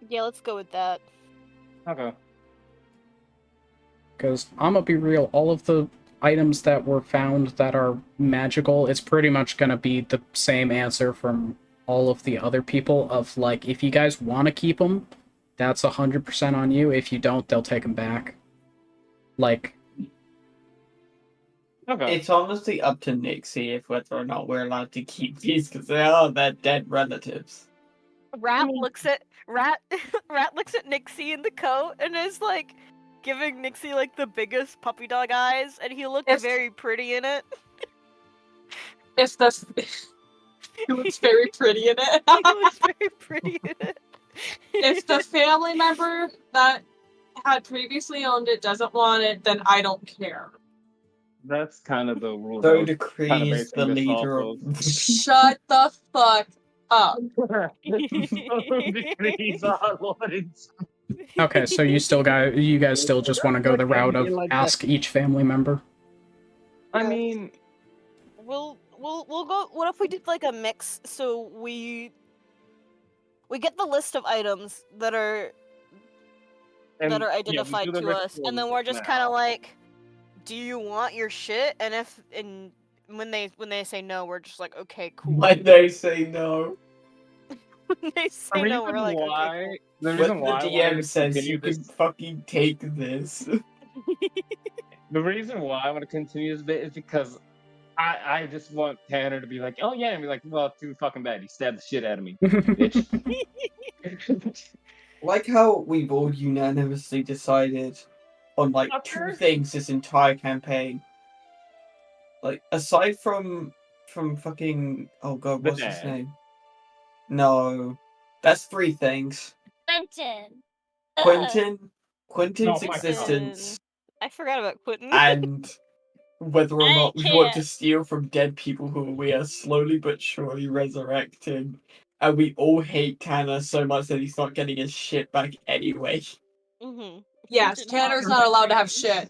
Yeah, let's go with that. Okay. because I'm gonna be real, all of the items that were found that are magical, it's pretty much gonna be the same answer from all of the other people of like, if you guys want to keep them, that's 100% on you. If you don't, they'll take them back. Like, Okay. It's honestly up to Nixie if whether or not we're allowed to keep these because they are their dead relatives. Rat looks at Nixie in the coat and is like giving Nixie like the biggest puppy dog eyes, and he looked Yes. very pretty in it. If the he looks very pretty in it. He looks very pretty in it. If the family member that had previously owned it doesn't want it, then I don't care. That's kind of the rule. So that was decrees basing the this leader off of. Shut the fuck up. Decrees are Lawrence. okay, so you guys still just want to go the route of ask each family member? I mean, we'll go. What if we did like a mix? So we get the list of items that are And, that are yeah, we identified do the to us, and then we're just kind of now. like, do you want your shit? And when they say no, we're just like, okay, cool. When they say no. When they say no, we're like, okay, cool. The When reason the why I wanted DM to says continue you can this, fucking take this. the reason why I want to continue this bit is because I just want Tanner to be like, oh yeah, and be like, well, too fucking bad. He stabbed the shit out of me, bitch. Like how we've all unanimously decided on like two Fucker. things this entire campaign. Like aside from fucking oh god, The what's his dad. name? No, that's three things. Quentin. Quentin's Oh my God. existence I forgot about Quentin. and whether or I not we want to can't. steal from dead people who we are slowly but surely resurrecting. And we all hate Tanner so much that he's not getting his shit back anyway. Mm-hmm. Yes, Tanner's not allowed to have shit.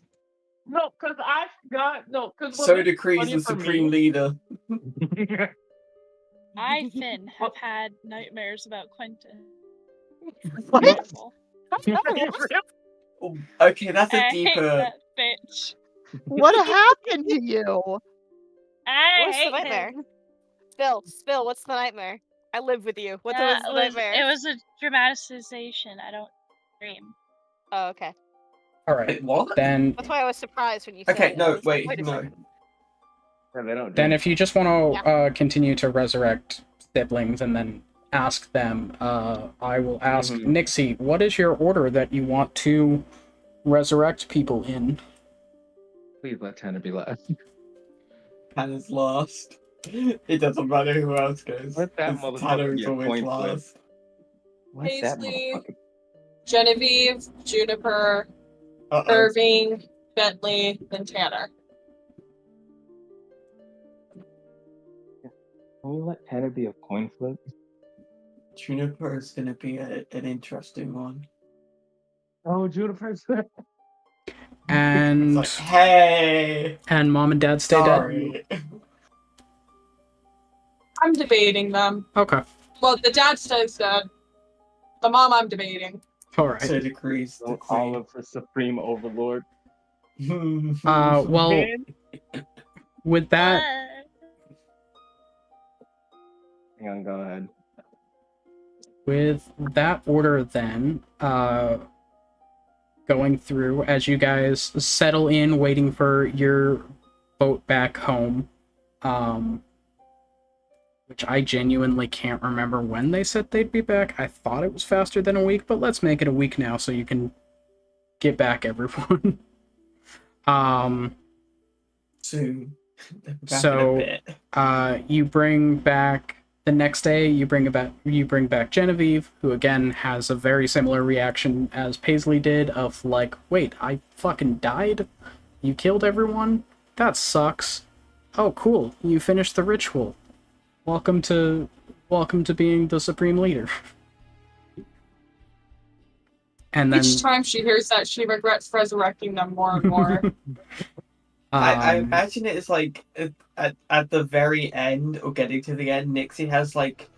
No, because I forgot. No, because So decrees the Supreme Leader. I, Finn, have had nightmares about Quentin. What? Horrible. Oh, okay, that's a I hate deeper. that bitch. What happened to you? I What's the hate nightmare? him. Spill. What's the nightmare? I live with you. What was the It nightmare? was a dramatization. I don't dream. Oh, okay. All right. Wait, what? Then That's why I was surprised when you said Okay, it. I no, was like, wait, a no. second. Yeah, they don't. Then do if you just want to continue to resurrect siblings and then ask them, I will ask Mhm. Nixie, what is your order that you want to resurrect people in? Please let Tanner be last. Tanner's last. It doesn't matter who else goes. Let that 'cause motherfucker Tanner be is a always coin flip. last. Let that Paisley. motherfucker. Genevieve, Juniper, Uh-oh. Irving, Bentley, and Tanner. Can we let Tanner be a coin flip? Juniper is gonna be an interesting one. Oh, Juniper's. It's And like, hey, and mom and dad stay dead? sorry. I'm debating them. Okay. Well, the dad stays dead. The mom I'm debating. All right. So decrees. Don't call him for Supreme Overlord. Well, Man. with that, Hang on, go ahead. with that order then, going through as you guys settle in, waiting for your boat back home, which I genuinely can't remember when they said they'd be back. I thought it was faster than a week, but let's make it a week now so you can get back everyone. Soon. Back So, in a bit. You bring back the next day. You bring back Genevieve, who again has a very similar reaction as Paisley did. Of like, wait, I fucking died. You killed everyone. That sucks. Oh, cool. You finished the ritual. Welcome to being the Supreme Leader. And then Each time she hears that, she regrets resurrecting them more and more. I imagine it is like at the very end or getting to the end, Nixie has like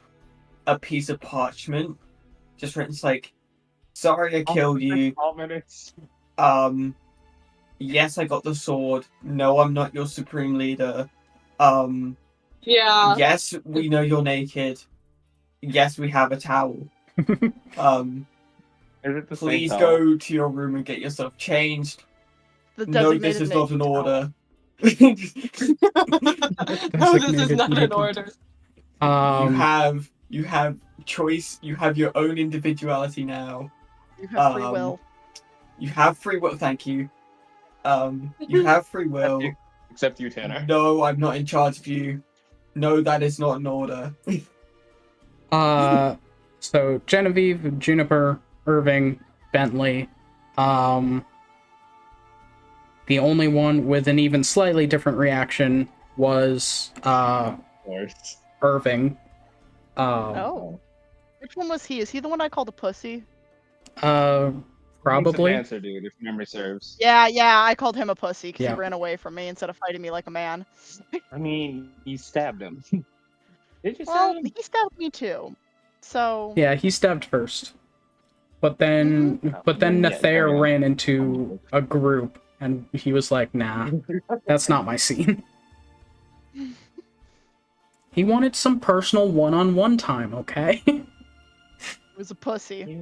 a piece of parchment just written. It's like, sorry I killed you. 12 minutes. Yes, I got the sword. No, I'm not your supreme leader. Yeah. Yes, we know you're naked. Yes, we have a towel. Is it the same Please towel? go to your room and get yourself changed. The No, this designated is not naked an towel. order. No, this is not an naked. order. You have choice. You have your own individuality now. You have free will. You have free will. Thank you. You have free will. Except you, Tanner. No, I'm not in charge of you. No, that is not an order. So Genevieve, Juniper, Irving, Bentley, the only one with an even slightly different reaction was Of course. Irving. Oh. Which one was he? Is he the one I called a pussy? Probably. Answer, dude, if memory serves. Yeah, I called him a pussy because Yeah. he ran away from me instead of fighting me like a man. I mean, you stabbed him. Did you Well, say? he stabbed me too. So Yeah, he stabbed first. But then Mhm. Yeah, Nethair carry on. ran into a group and he was like, nah, that's not my scene. He wanted some personal one-on-one time, okay? he was a pussy.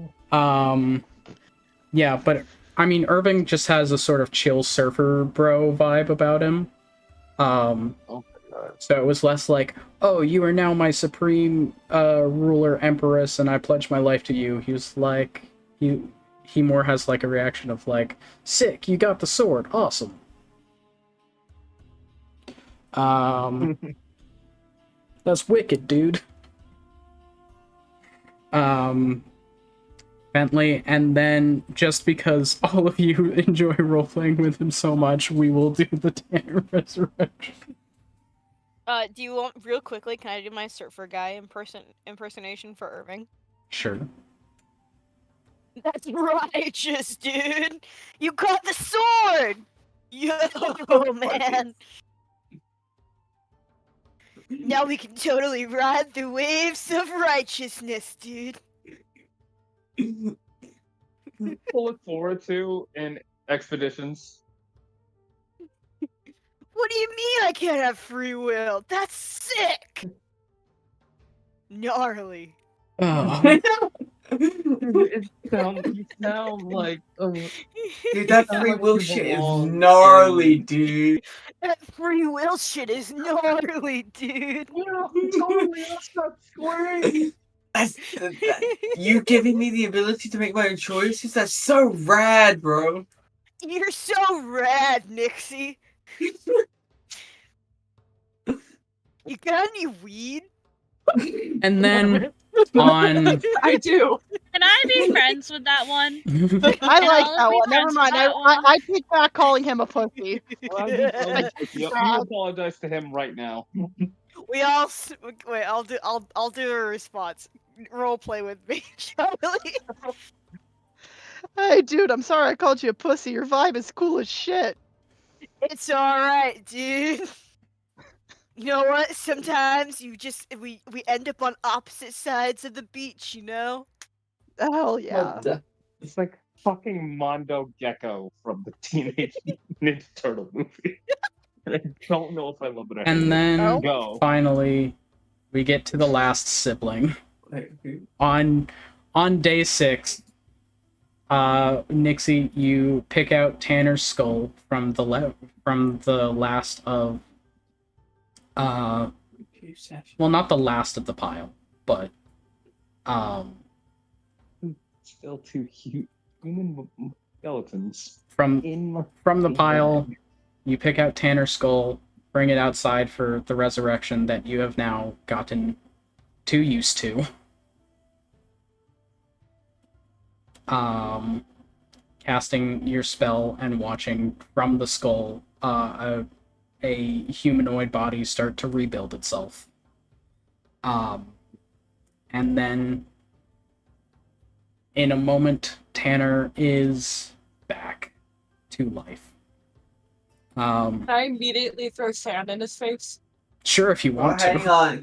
Yeah, but I mean, Irving just has a sort of chill surfer bro vibe about him. Oh my god. So it was less like, oh, you are now my supreme ruler empress and I pledge my life to you. He was like, he more has like a reaction of like, sick, you got the sword, awesome. That's wicked, dude. Bentley, and then just because all of you enjoy role-playing with him so much, we will do the Tanner Resurrection. Do you want real quickly? Can I do my surfer guy impersonation for Irving? Sure. That's righteous, dude. You got the sword. Yo, man. Now we can totally ride the waves of righteousness, dude. To look forward to in expeditions. What do you mean I can't have free will? That's sick. Gnarly. Oh. You sound like Dude, that Sound free like will you shit is belong gnarly, in- dude. That free will shit is gnarly, dude. yeah, totally. That's not swearing. You giving me the ability to make my own choices? That's so rad, bro. You're so rad, Nixie. You got any weed? And then on I do. Can I be friends with that one? I And like all that of one. my Never friends mind. that one. I take back calling him a pussy. You apologize to him right now. We all wait. I'll do a response. Role play with me, Charlie. Hey, dude, I'm sorry I called you a pussy. Your vibe is cool as shit. It's all right, dude. You know what? Sometimes we end up on opposite sides of the beach. You know. Hell yeah. What the- It's like fucking Mondo Gecko from the Teenage Ninja Turtle movie. And I don't know if I love it or hate and it. then Oh. Go. finally we get to the last sibling. Wait, who? On day 6, Nixie, you pick out Tanner's skull from the last of well, not the last of the pile, but Still too cute. Human skeletons. from In the pile, you pick out Tanner's skull, bring it outside for the resurrection that you have now gotten too used to. Casting your spell and watching from the skull a humanoid body start to rebuild itself. And then in a moment, Tanner is back to life. Can I immediately throw sand in his face? Sure, if you want Hang to. on,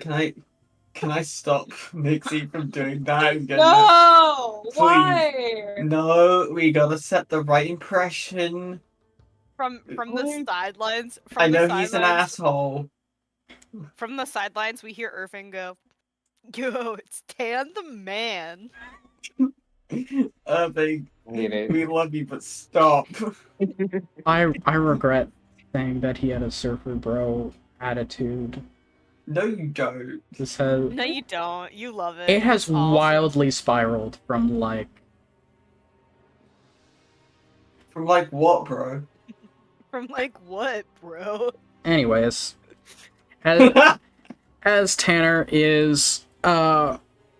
can I stop Nixie from doing that? I'm gonna... No! Please. Why? No, we gotta set the right impression. From the sidelines. I know he's an asshole. From the sidelines, we hear Irving go, "Yo, it's Tan the man." Irving, Hate it. we love you, but stop. I regret saying that he had a surfer bro attitude. No, you don't. This has No, you don't. You love it. it has It's awesome. wildly spiraled from like From like what, bro? From like what, bro? anyways. As Tanner is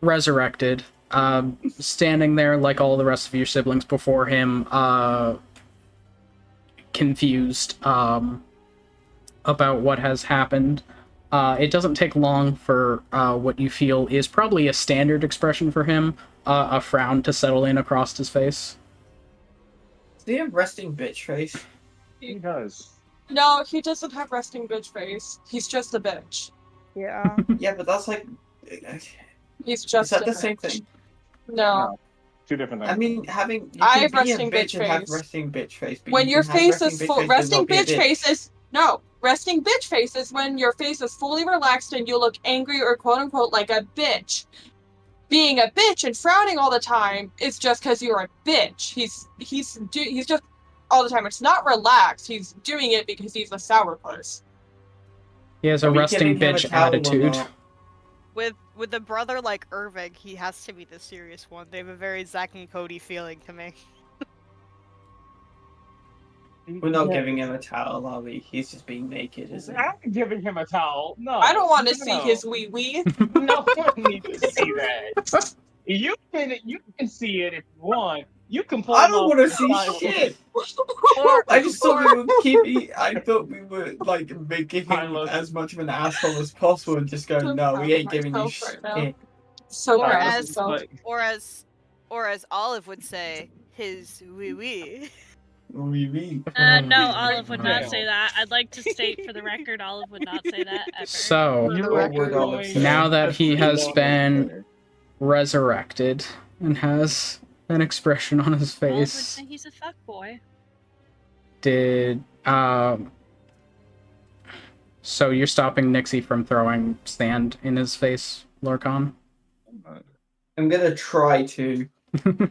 resurrected, standing there like all the rest of your siblings before him, confused about what has happened. It doesn't take long for what you feel is probably a standard expression for him, a frown to settle in across his face. Do you have resting bitch face? He does. No, he doesn't have resting bitch face. He's just a bitch. Yeah. Yeah, but that's like. He's Is just that a the bitch. same thing? No. Two different things. I mean, having you I can have be a resting bitch bitch and have face. resting bitch face. But When you your can have face resting is bitch full, face but resting not be a bitch face is no. Resting bitch face is when your face is fully relaxed and you look angry or quote unquote like a bitch. Being a bitch and frowning all the time is just because you're a bitch. He's just all the time. It's not relaxed. He's doing it because he's a sourpuss. He has a Are we resting giving him a bitch towel or attitude. not? With a brother like Irving, he has to be the serious one. They have a very Zack and Cody feeling to me. We're not giving him a towel, are we? He's just being naked, isn't he? I'm giving him a towel. No. I don't want to no. see his wee wee. No one needs to see that. You can see it if you want. You can pull I him don't off want to the see side. shit. Or I just thought we were keeping. I thought we were like making him Tyler. as much of an asshole as possible, and just go, So no, proud we of ain't giving you myself right now. shit. So Or proud of as- myself. or as Olive would say, his wee wee. We. No, Olive would not No. say that. I'd like to state for the record, Olive would not say that ever. So, For the You record, are Olive going said. now that he has to- been resurrected and has an expression on his Olive would face, say he's a fuckboy. did so you're stopping Nixie from throwing sand in his face, Lorcan? I'm gonna try to.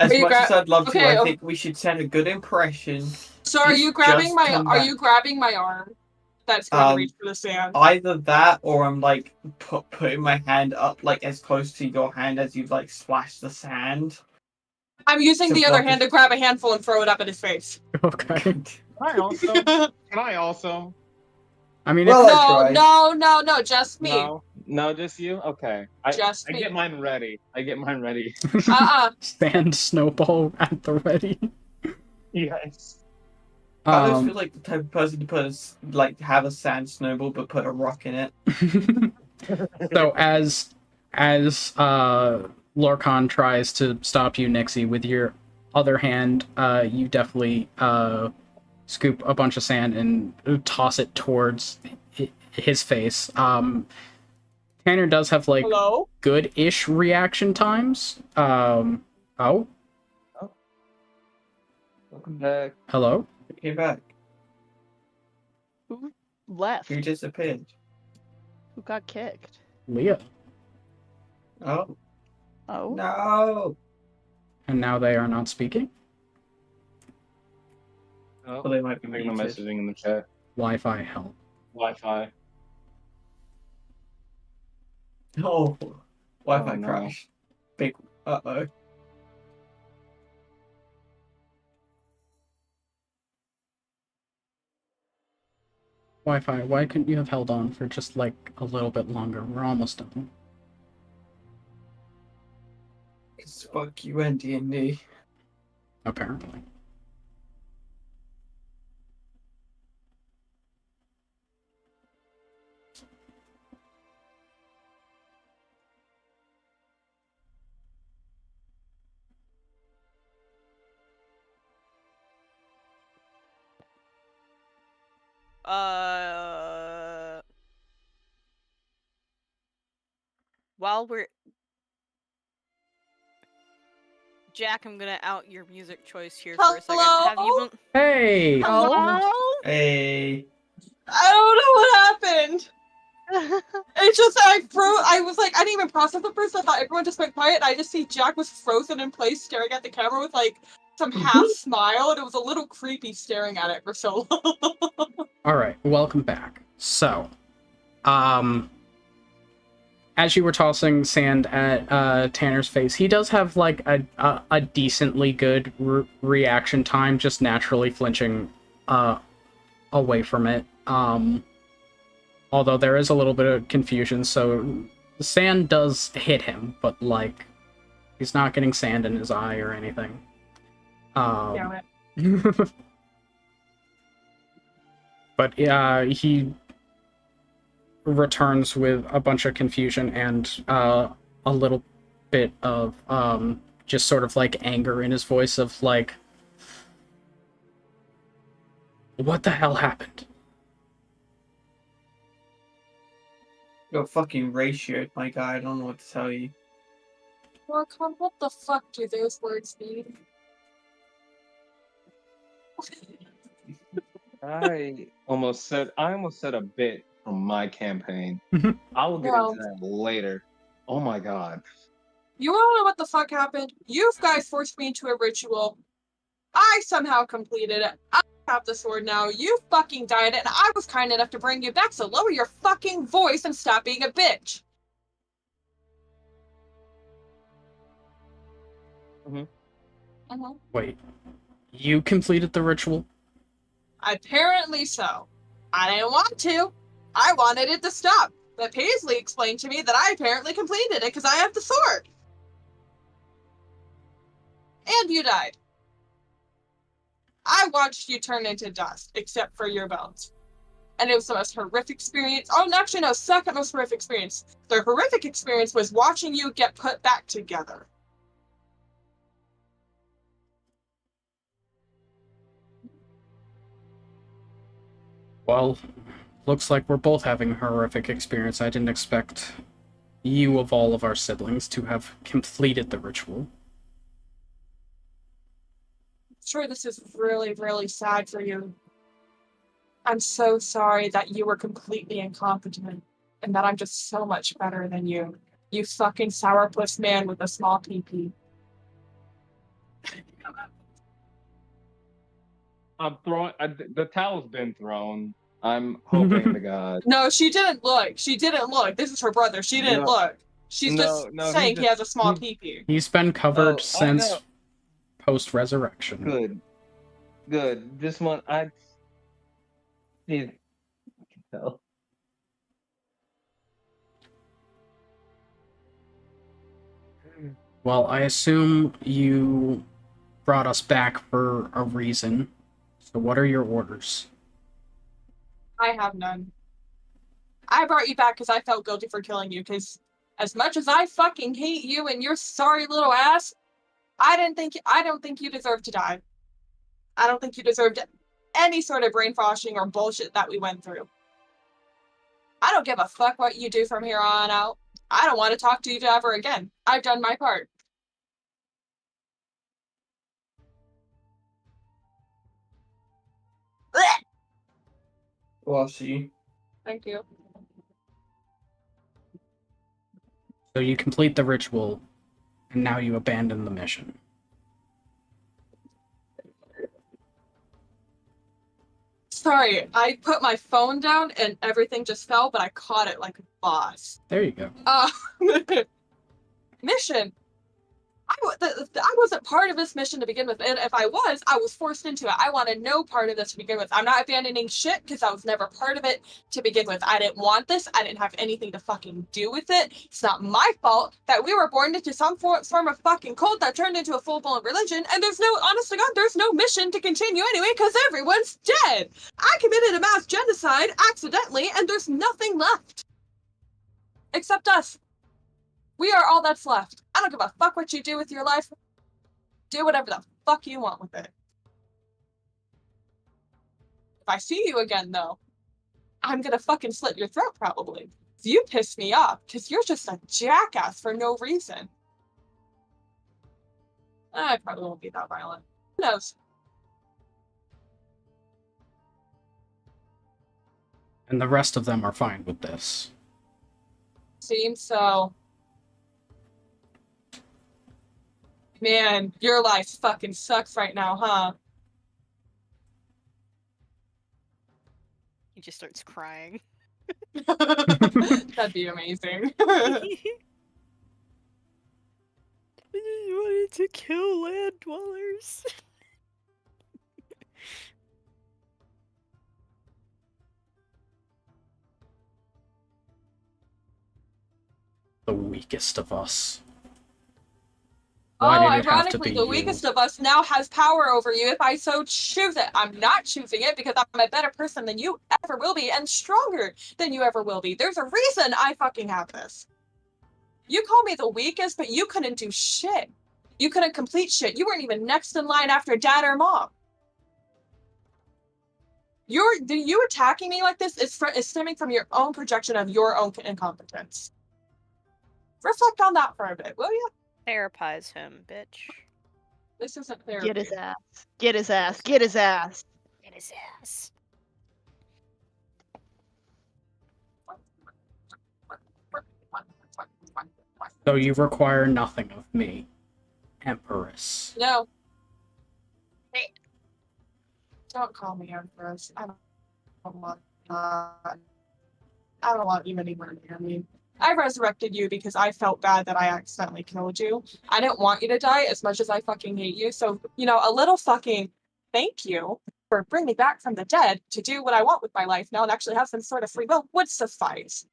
As Are you much as I'd love to, okay, I think we should send a good impression. So are He's you grabbing just my come are back. you grabbing my arm? That's going to Um, reach for the sand. Either that, or I'm like putting my hand up, like as close to your hand as you've like splashed the sand. I'm using to the other block hand his- to grab a handful and throw it up in his face. Okay. Can I also? Can I also? I mean, Well, if, I tried. No, just me. No, just you. Okay. Just I me. get mine ready. sand snowball at the ready. Yes. I just feel like the type of person to have a sand snowball but put a rock in it. So as Lorcan tries to stop you, Nixie, with your other hand, you definitely scoop a bunch of sand and toss it towards his face. Tanner does have like Hello? good-ish reaction times. Oh, Welcome back. hello. Get back. Who left? You disappeared. Who got kicked? Leah. Oh Oh. no! And now they are not speaking. Oh, Well, they might be I think I'm muted. messaging in the chat. Wi-Fi help. Wi-Fi. Oh, Wi-Fi Oh, no. crash. Big. Uh-oh. Wi-Fi, why couldn't you have held on for just like a little bit longer? We're almost done. Cause fuck you and D&D. Apparently. While we're Jack, I'm gonna out your music choice here for a second. Have you Hello? been? Hey! Hello? Hey. I don't know what happened. It's just I was like, I didn't even process the first. I thought everyone just went quiet. And I just see Jack was frozen in place, staring at the camera with like some half smile, and it was a little creepy staring at it for so long. Alright, welcome back. So, as you were tossing sand at Tanner's face, he does have like a decently good reaction time, just naturally flinching away from it. Although there is a little bit of confusion, so the sand does hit him, but like he's not getting sand in his eye or anything. Damn it. But he returns with a bunch of confusion and a little bit of just sort of like anger in his voice of like, What the hell happened? You're fucking ratioed, my guy. I don't know what to tell you. Morcon, what the fuck do those words mean? I almost said a bit from my campaign. Mhm. I will get No. into that later. Oh my god. You wanna know what the fuck happened? You guys forced me into a ritual. I somehow completed it. I have the sword now. You fucking died, and I was kind enough to bring you back, so lower your fucking voice and stop being a bitch. Wait, you completed the ritual? Apparently so. I didn't want to. I wanted it to stop. But Paisley explained to me that I apparently completed it because I have the sword. And you died. I watched you turn into dust, except for your bones. And it was the most horrific experience. Oh, actually, no, second most horrific experience. The horrific experience was watching you get put back together. Well, looks like we're both having a horrific experience. I didn't expect you, of all of our siblings, to have completed the ritual. Sure, this is really, really sad for you. I'm so sorry that you were completely incompetent and that I'm just so much better than you. You fucking sourpuss man with a small pee-pee. I'm throwing. The towel's been thrown. I'm hoping to God. No, she didn't look. She didn't look. This is her brother. She didn't No. look. She's just saying he has a small pee-pee. He's been covered Oh, I since know. post-resurrection. Good. Good. This one, I. You can tell. Well, I assume you brought us back for a reason. So what are your orders? I have none. I brought you back because I felt guilty for killing you, because as much as I fucking hate you and your sorry little ass, I don't think you deserve to die. I don't think you deserved any sort of brainwashing or bullshit that we went through. I don't give a fuck what you do from here on out. I don't want to talk to you ever again. I've done my part. Blech! Well, I'll see you. Thank you. So you complete the ritual, and now you abandon the mission. Sorry, I put my phone down and everything just fell, but I caught it like a boss. There you go. Mission. I wasn't part of this mission to begin with, and if I was forced into it. I wanted no part of this to begin with. I'm not abandoning shit because I was never part of it to begin with. I didn't want this. I didn't have anything to fucking do with it. It's not my fault that we were born into some form of fucking cult that turned into a full-blown religion, and honest to God, there's no mission to continue anyway because everyone's dead. I committed a mass genocide accidentally, and there's nothing left. Except us. We are all that's left. I don't give a fuck what you do with your life. Do whatever the fuck you want with it. If I see you again, though, I'm gonna fucking slit your throat, probably. You piss me off, because you're just a jackass for no reason. I probably won't be that violent. Who knows? And the rest of them are fine with this. Seems so. Man, your life fucking sucks right now, huh? He just starts crying. That'd be amazing. I just wanted to kill land dwellers. The weakest of us. Oh, Why did it have to ironically, be the you? weakest of us now has power over you if I so choose it. I'm not choosing it because I'm a better person than you ever will be and stronger than you ever will be. There's a reason I fucking have this. You call me the weakest, but you couldn't do shit. You couldn't complete shit. You weren't even next in line after dad or mom. You attacking me like this is stemming from your own projection of your own incompetence. Reflect on that for a bit, will you? Therapize him, bitch. This isn't therapy. Get his ass. Get his ass. Get his ass. Get his ass. So you require nothing of me, Empress. No. Hey. Don't call me Empress. I don't want that. I don't want you anywhere near me. I resurrected you because I felt bad that I accidentally killed you. I didn't want you to die as much as I fucking hate you. So, a little fucking thank you for bringing me back from the dead to do what I want with my life now and actually have some sort of free will would suffice.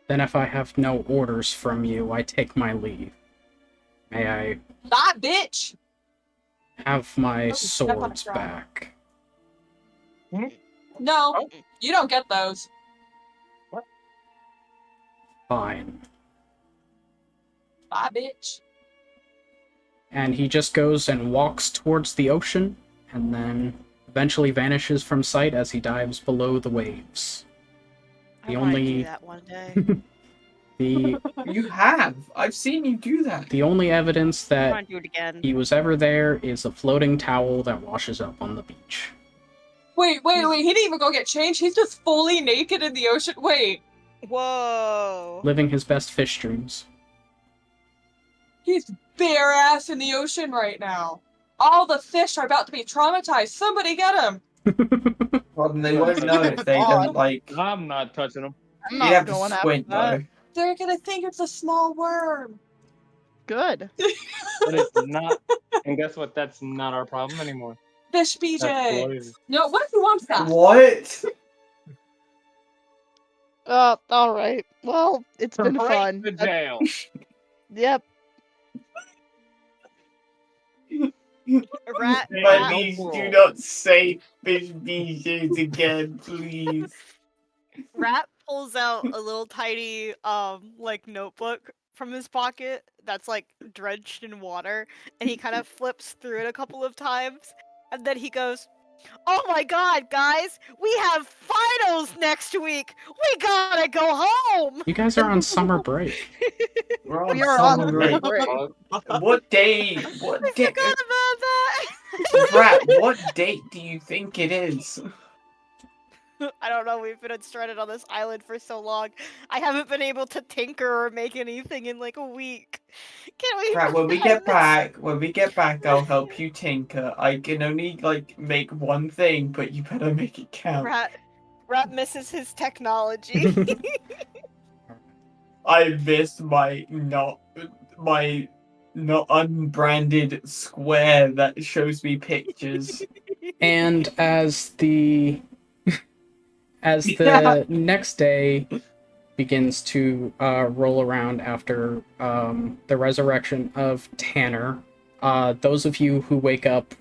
Then if I have no orders from you, I take my leave. May I Bye, bitch! have my step on a swords frog. back? No, Oh. you don't get those. Fine. Bye, bitch. And he just goes and walks towards the ocean, and then eventually vanishes from sight as he dives below the waves. I wanna do that one day. The You have. I've seen you do that. the only evidence I that wanna do it again. he was ever there is a floating towel that washes up on the beach. Wait. He didn't even go get changed. He's just fully naked in the ocean. Wait. Whoa. Living his best fish dreams. He's bare ass in the ocean right now. All the fish are about to be traumatized. Somebody get him. Well, then they won't know if they don't, like... I'm not touching them. I'm You not have to going after squint, that. though. They're gonna think it's a small worm. Good. But it's not. And guess what? That's not our problem anymore. Fish That's BJ. what it is. No, what if he wants that? What? Alright. Well, it's been Straight fun. to jail. Yep. Rat, Hey, rat, no Please do parole. not say fish BJs again, please. Rat pulls out a little tiny notebook from his pocket that's like drenched in water, and he kind of flips through it a couple of times, and then he goes, "Oh my god, guys, we have finals next week. We gotta go home." You guys are on summer break. We're on We are summer on break. break. What day? I What day? forgot about that. Brat, what date do you think it is? I don't know. We've been stranded on this island for so long. I haven't been able to tinker or make anything in like a week. Can we? Brat, when we get back, I'll help you tinker. I can only make one thing, but you better make it count. Rat misses his technology. I missed my not unbranded square that shows me pictures. And as the Yeah. next day begins to roll around after the resurrection of Tanner, those of you who wake up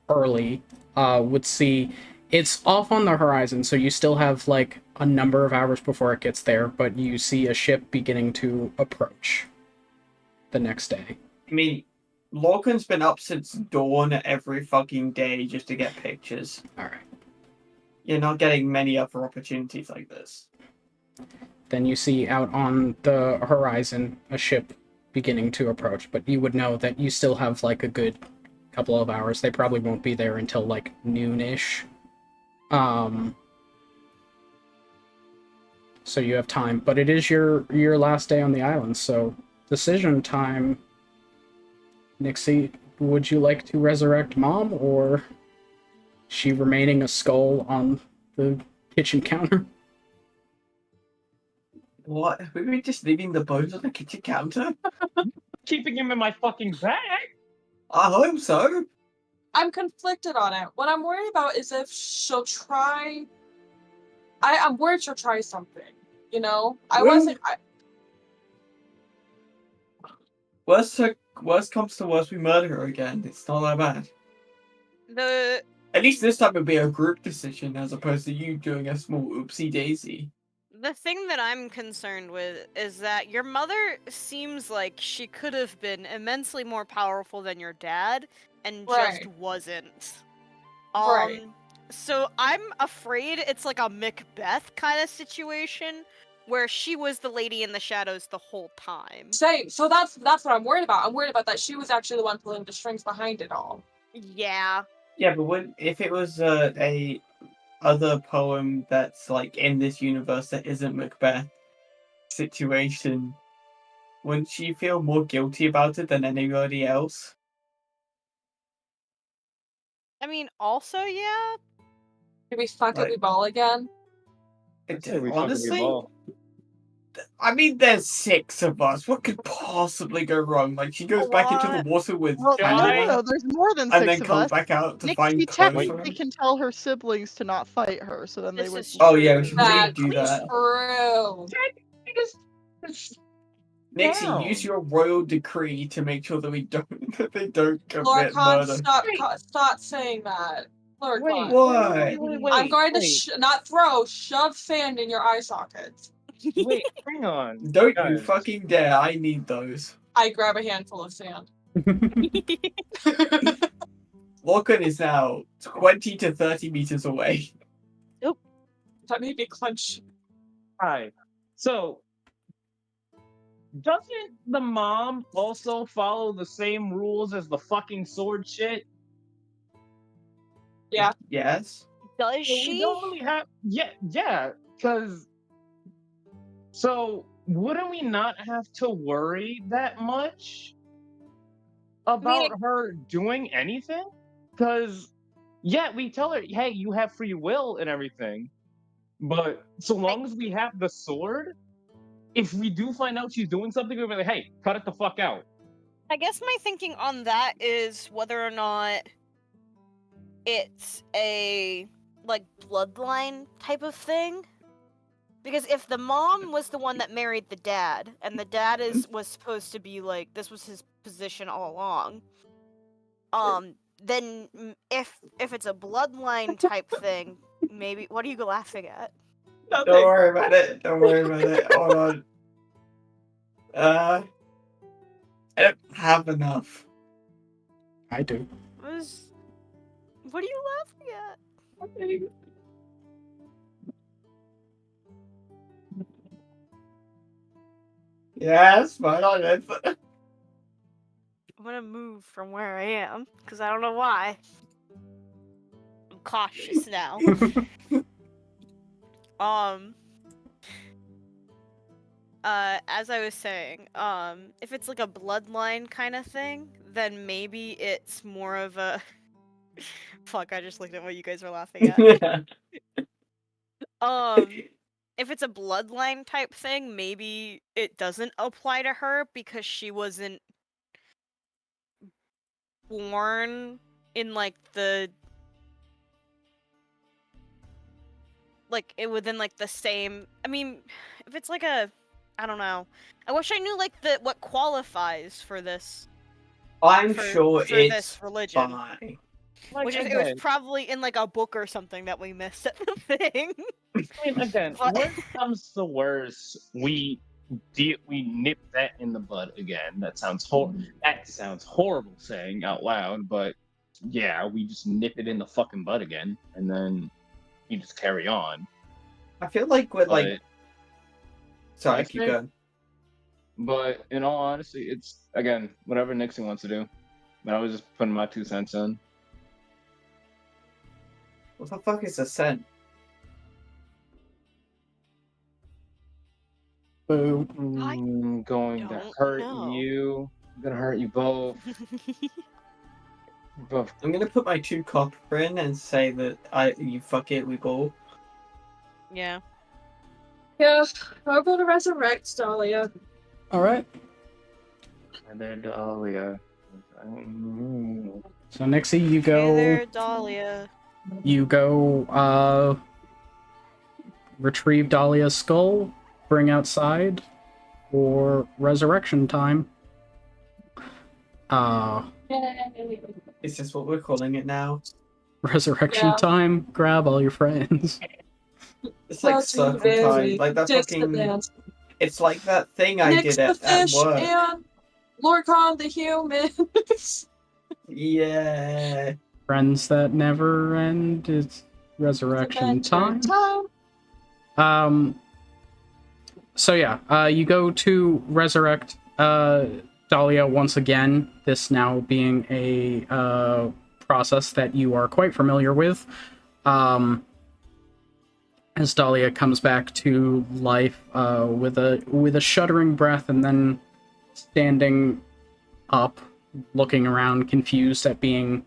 early would see it's off on the horizon, so you still have like a number of hours before it gets there, but you see a ship beginning to approach the next day. I mean, Lorcan's been up since dawn every fucking day just to get pictures. Alright. You're not getting many other opportunities like this. Then you see out on the horizon a ship beginning to approach, but you would know that you still have like a good couple of hours. They probably won't be there until like noonish. So you have time, but it is your last day on the island, so decision time. Nixie, would you like to resurrect Mom, or she remaining a skull on the kitchen counter? What? We were just leaving the bones on the kitchen counter? Keeping him in my fucking bag. I hope so. I'm conflicted on it. What I'm worried about is if she'll try. I'm worried she'll try something. I Well- wasn't. Worst comes to worst, we murder her again. It's not that bad. The At least this time it'll be a group decision as opposed to you doing a small oopsie daisy. thing that I'm concerned with is that your mother seems like she could have been immensely more powerful than your dad, and just Right. wasn't. Right. So I'm afraid it's like a Macbeth kind of situation where she was the lady in the shadows the whole time. Same. So that's what I'm worried about. I'm worried about that she was actually the one pulling the strings behind it all. Yeah. Yeah, but if it was a other poem that's like in this universe that isn't Macbeth situation, wouldn't she feel more guilty about it than anybody else? I mean, also, yeah. Did we fuck Like- up the ball again? I'd say we fucking Honestly, ball. I mean, there's 6 of us. What could possibly go wrong? Like, she goes A back into the lot. water with Well, no, Hannah, no, there's more than and 6 then of comes us. back out to Nixie find clothes for technically him. can tell her siblings to not fight her, so then they This would. is Oh yeah, we true. should really That's do that. true. Nixie, down. use your royal decree to make sure that they don't Laura commit Khan, murder. stop saying that. Laura Wait, Khan. What? I'm going to not throw, shove sand in your eye sockets. Wait, hang on. Don't you Guys. fucking dare! I need those. I grab a handful of sand. Lorcan is now 20 to 30 meters away. That made me clench. Hi. So, doesn't the mom also follow the same rules as the fucking sword shit? Yeah. Yes. Does So we she? don't really have. Yeah, because. So, wouldn't we not have to worry that much about her doing anything? Because, yeah, we tell her, hey, you have free will and everything. But so long as we have the sword, if we do find out she's doing something, we'll be like, hey, cut it the fuck out. I guess my thinking on that is whether or not it's a like bloodline type of thing. Because if the mom was the one that married the dad, and the dad was supposed to be like this was his position all along, then if it's a bloodline type thing, maybe. What are you laughing at? Don't worry about it. Don't worry about it. Hold on. I don't have enough. I do. What are you laughing at? Yes, but on it. I'm gonna move from where I am because I don't know why. I'm cautious now. As I was saying, if it's like a bloodline kind of thing, then maybe it's more of a. Fuck! I just looked at what you guys were laughing at. If it's a bloodline type thing, maybe it doesn't apply to her because she wasn't born in like the within like the same. I mean, if it's like a, I don't know. I wish I knew like what qualifies for this. I'm for sure this it's religion. fine. Like, Which is, it was probably in like a book or something that we missed at the thing. I mean, again, But- worst comes to worst, we nip that in the bud again. That sounds horrible saying out loud, but yeah, we just nip it in the fucking bud again, and then you just carry on. I feel like we're like. But- Sorry, Like, keep going. But in all honesty, it's again whatever Nixon wants to do. But I was just putting my 2 cents in. What the fuck is a scent? Boo. I'm going to don't hurt know. you. I'm gonna hurt you both. Both. I'm gonna put my 2 copper in and say that you fuck it, we ball. Yeah. Yeah, I'll go to resurrect Dahlia. Alright. And then Dahlia. So Nixie, you Hey go there, Dahlia. retrieve Dahlia's skull, bring outside for resurrection time. Is this what we're calling it now? Resurrection Yeah. time, grab all your friends. It's like Not too circle busy. time. Like that Just the fucking. dance. It's like that thing I Nix did the at fish work. and Lorcon the human. Yeah. Friends that never end. It's resurrection Adventure time. time. So yeah, you go to resurrect Dahlia once again, this now being a process that you are quite familiar with. As Dahlia comes back to life with a shuddering breath, and then standing up, looking around, confused at being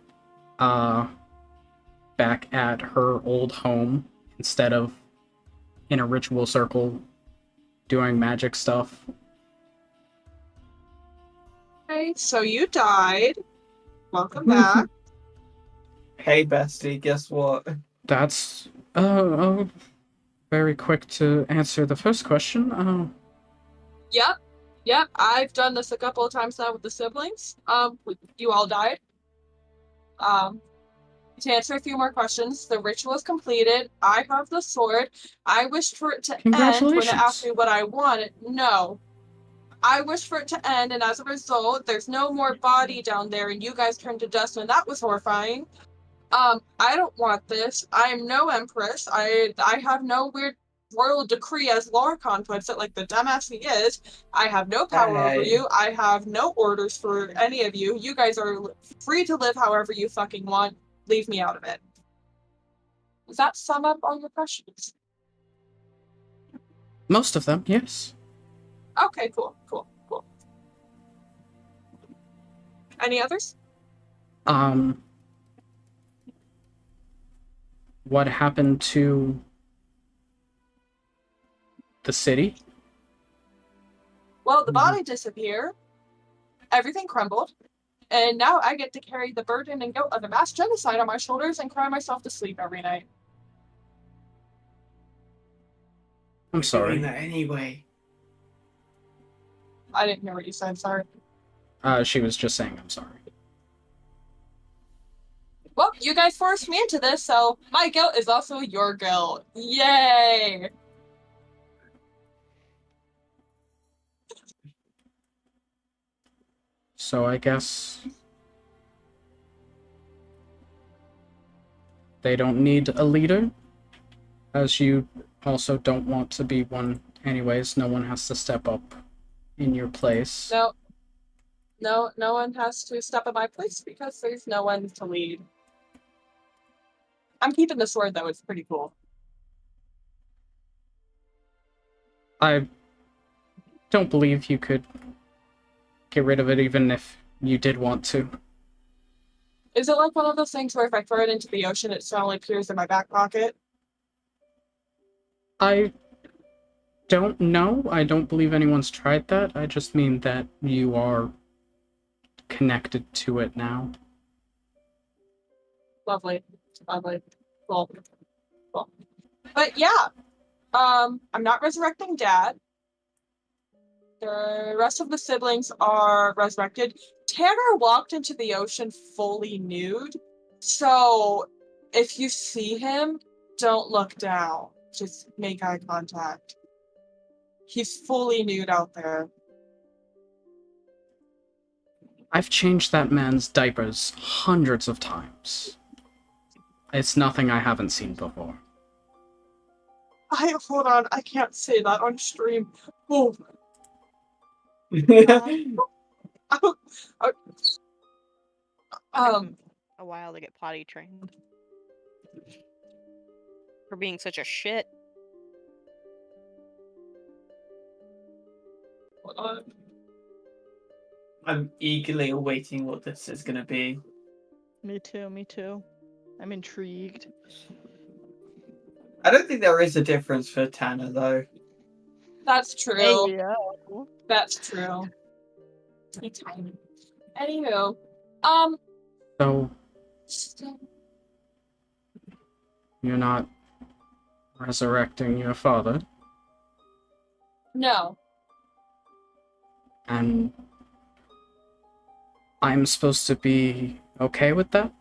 back at her old home instead of in a ritual circle doing magic stuff. Okay, so you died. Welcome back. Hey, bestie, guess what? That's very quick to answer the first question. Yep. I've done this a couple of times now with the siblings. You all died. To answer a few more questions, the ritual is completed. I have the sword. I wished for it to end when it Congratulations. asked me what I wanted. No. I wished for it to end, and as a result, there's no more body down there, and you guys turned to dust, and that was horrifying. I don't want this. I am no empress. I have no weird royal decree, as Lorcan puts it, like the dumbass he is. I have no power over Hey. you. I have no orders for any of you. You guys are free to live however you fucking want. Leave me out of it. Does that sum up all your questions? Most of them, yes. Okay, cool. Any others? What happened to the city? Well, the body disappeared. Everything crumbled. And now I get to carry the burden and guilt of a mass genocide on my shoulders and cry myself to sleep every night. I'm Doing sorry. that anyway. I didn't hear what you said, sorry. She was just saying I'm sorry. Well, you guys forced me into this, so my guilt is also your guilt. Yay! So I guess they don't need a leader, as you also don't want to be one anyways. No one has to step up in your place. No one has to step in my place because there's no one to lead. I'm keeping the sword though, it's pretty cool. I don't believe you could get rid of it even if you did want to. Is it like one of those things where if I throw it into the ocean, it suddenly appears in my back pocket? I don't know. I don't believe anyone's tried that. I just mean that you are connected to it now. Lovely. Cool. But yeah, I'm not resurrecting Dad. The rest of the siblings are resurrected. Tanner walked into the ocean fully nude, so if you see him, don't look down. Just make eye contact. He's fully nude out there. I've changed that man's diapers hundreds of times. It's nothing I haven't seen before. Hold on, I can't say that on stream. Oh. A while to get potty trained. For being such a shit. Hold on. I'm eagerly awaiting what this is gonna be. Me too. I'm intrigued. I don't think there is a difference for Tanner though. That's true. Hey, yeah. That's true. It's tiny. Anywho, So, you're not resurrecting your father, no. and I'm supposed to be okay with that?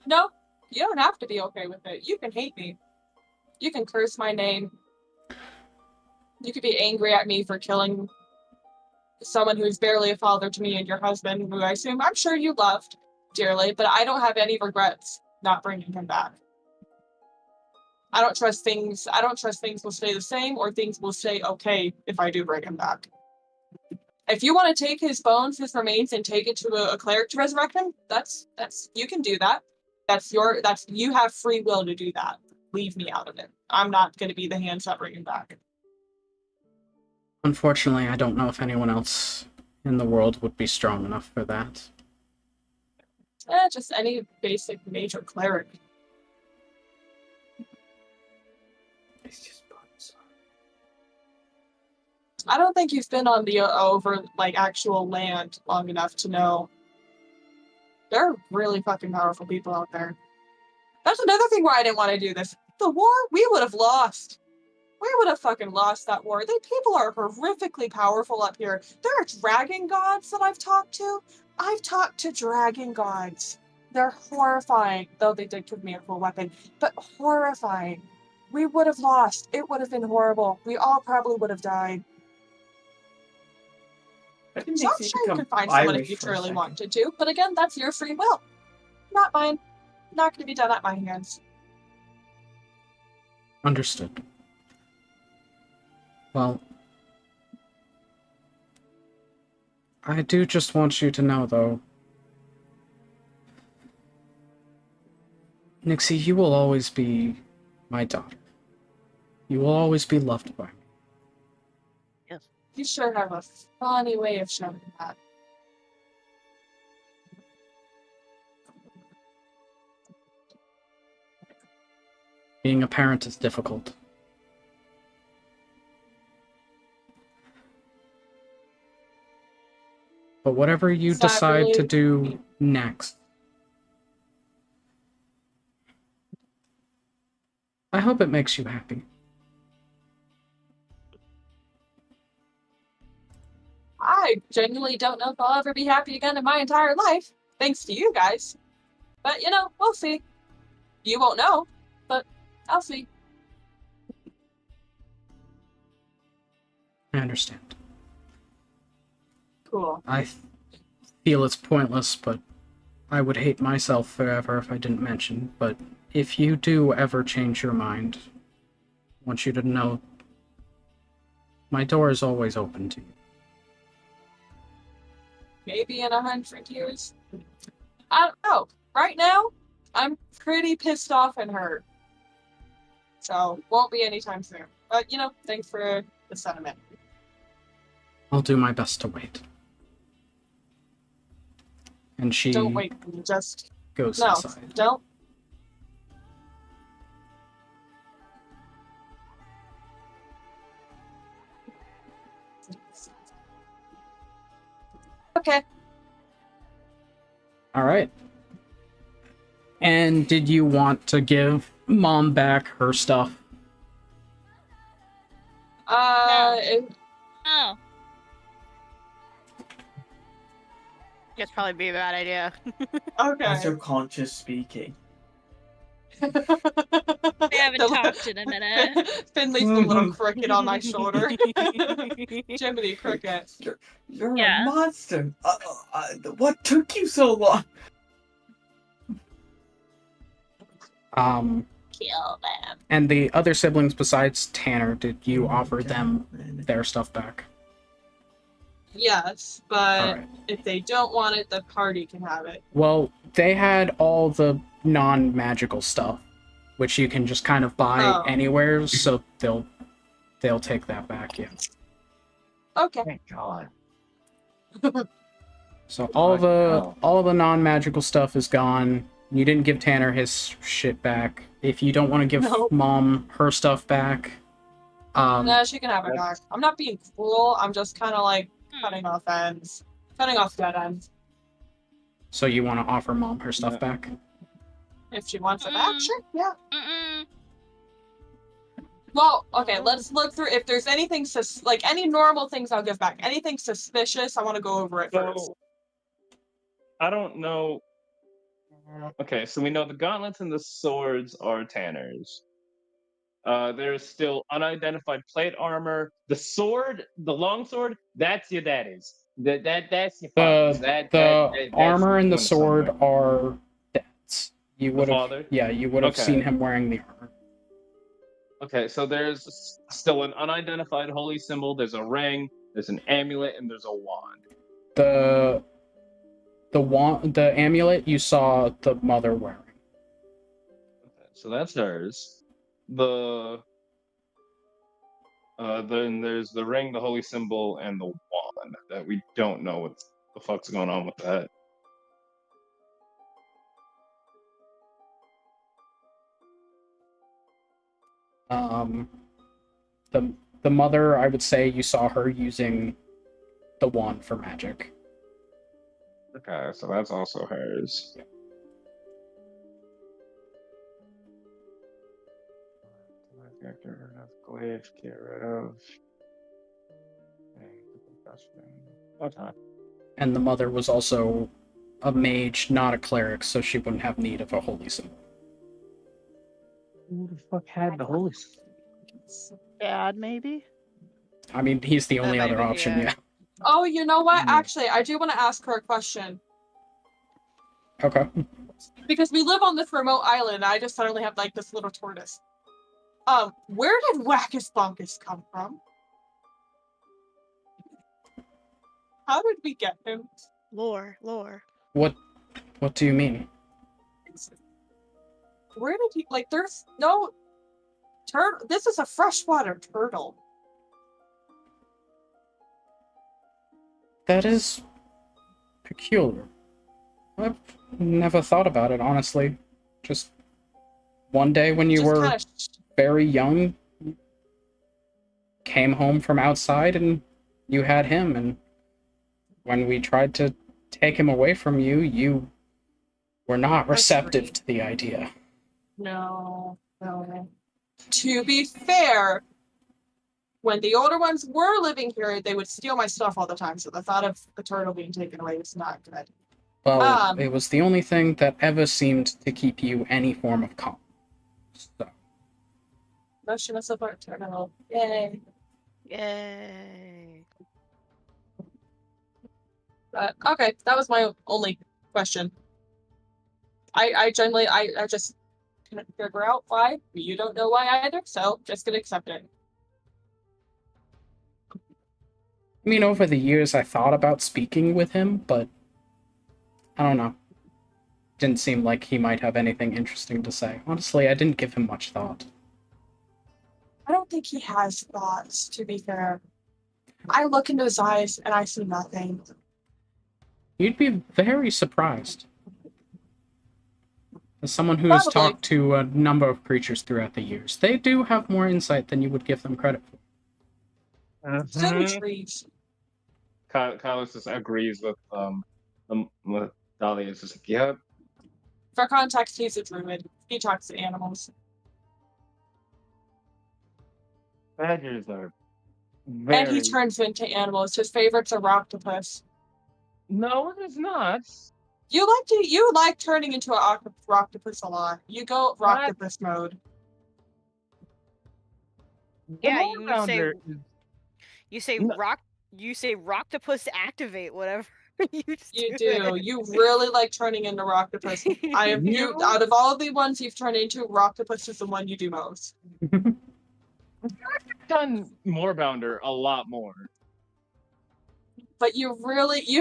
No, you don't have to be okay with it. You can hate me. You can curse my name. You could be angry at me for killing someone who's barely a father to me and your husband, who I'm sure you loved. dearly, but I don't have any regrets not bringing him back. I don't trust things will stay the same or things will stay okay if I do bring him back. If you want to take his bones, his remains, and take it to a cleric to resurrect him, that's you can do that. You have free will to do that. Leave me out of it. I'm not going to be the hands that bring him back. Unfortunately, I don't know if anyone else in the world would be strong enough for that. Just any basic major cleric. It's just bones. I don't think you've been on the over like actual land long enough to know. There are really fucking powerful people out there. That's another thing why I didn't want to do this. The war, we would have lost. We would have fucking lost that war. The people are horrifically powerful up here. There are dragon gods that I've talked to. I've talked to dragon gods. They're horrifying, though they did give me a cool weapon, but horrifying. We would have lost. It would have been horrible. We all probably would have died. I didn't So I'm think sure you become could find someone Irish if you for a truly second. wanted to, but again, that's your free will. Not mine. Not going to be done at my hands. Understood. Well, I do just want you to know, though, Nixie, you will always be my daughter. You will always be loved by me. You sure have a funny way of showing that. Being a parent is difficult. But whatever you Is that decide to really- do next, I hope it makes you happy. I genuinely don't know if I'll ever be happy again in my entire life, thanks to you guys. But, we'll see. You won't know, but I'll see. I understand. Cool. I feel it's pointless, but I would hate myself forever if I didn't mention. But if you do ever change your mind, I want you to know my door is always open to you. Maybe in 100 years. I don't know. Right now, I'm pretty pissed off and hurt. So, won't be anytime soon. But, thanks for the sentiment. I'll do my best to wait. And she Don't wait. Just... goes No, inside. don't. Okay. All right. And did you want to give Mom back her stuff? Oh, That's probably be a bad idea. Okay. As your conscious speaking. we haven't talked in a minute. Finley's the little cricket on my shoulder. Jiminy Cricket. You're Yeah. a monster. What took you so long? Kill them. And the other siblings besides Tanner, did you offer them their stuff back? Yes, but All right. if they don't want it, the party can have it. Well, they had all the non-magical stuff, which you can just kind of buy Oh. anywhere, so they'll take that back, yeah. Okay. Thank God. So all Fucking hell. the non-magical stuff is gone. You didn't give Tanner his shit back. If you don't want to give No. Mom her stuff back, No, she can have it back. I'm not being cruel. I'm just kind of like Hmm. cutting off ends. Cutting off dead ends. so you want to offer Mom her stuff Yeah. back? If she wants it back, sure. Yeah. Mm-mm. Well, okay, let's look through. If there's anything, like any normal things, I'll give back. Anything suspicious, I want to go over it first. So, I don't know. Okay, so we know the gauntlets and the swords are Tanner's. There's still unidentified plate armor. The sword, the long sword, that's your daddy's. That's your father's. The That's armor and the going sword somewhere. are Dad's. You The would have, father? yeah, you would have Okay. seen him wearing the armor. Okay, so there's still an unidentified holy symbol. There's a ring. There's an amulet, and there's a wand. The amulet you saw the mother wearing. Okay, so that's hers. Then there's the ring, the holy symbol, and the wand that we don't know what the fuck's going on with that. Um, the mother, I would say you saw her using the wand for magic. Okay, so that's also hers. Get rid of glyph, get rid of. Okay. And the mother was also a mage, not a cleric, so she wouldn't have need of a holy symbol. Who the fuck had the holy symbol? Dad, maybe? I mean, he's the That only might other be, option, yeah. yeah. Oh, you know what? Yeah. Actually, I do want to ask her a question. Okay. Because we live on this remote island, and I just suddenly have like this little tortoise. Where did Wackus Bonkus come from? How did we get him? Lore. What do you mean? Where did he, like, there's no turtle. This is a freshwater turtle. That is peculiar. I've never thought about it, honestly. Just one day when you Just were kinda very young, you came home from outside and you had him, and when we tried to take him away from you, you were not receptive Agreed. to the idea. No. To be fair, when the older ones were living here, they would steal my stuff all the time, so the thought of the turtle being taken away was not good. Well, it was the only thing that ever seemed to keep you any form of calm. So, Motion of support turtle. Yay. Yay. But okay, that was my only question. I generally I just couldn't figure out why. You don't know why either, so just gonna accept it. I mean, over the years, I thought about speaking with him, but I don't know. Didn't seem like he might have anything interesting to say. Honestly, I didn't give him much thought. I don't think he has thoughts, to be fair. I look into his eyes and I see nothing. You'd be very surprised. As someone who has Probably. talked to a number of creatures throughout the years, they do have more insight than you would give them credit for. So do trees. Kylos just agrees with Dahlia. Is just like, yep. For context, he's a druid. He talks to animals. Badgers are And very. he turns into animals. His favorites are octopus. No, it is not. You like turning into an octopus a lot. You go octopus mode. Yeah, All-rounder is- you say No. rocktopus activate, whatever. You You it. do. You really like turning into octopus. I have you You- out of all the ones you've turned into, octopus is the one you do most. done Moorbounder a lot more. But you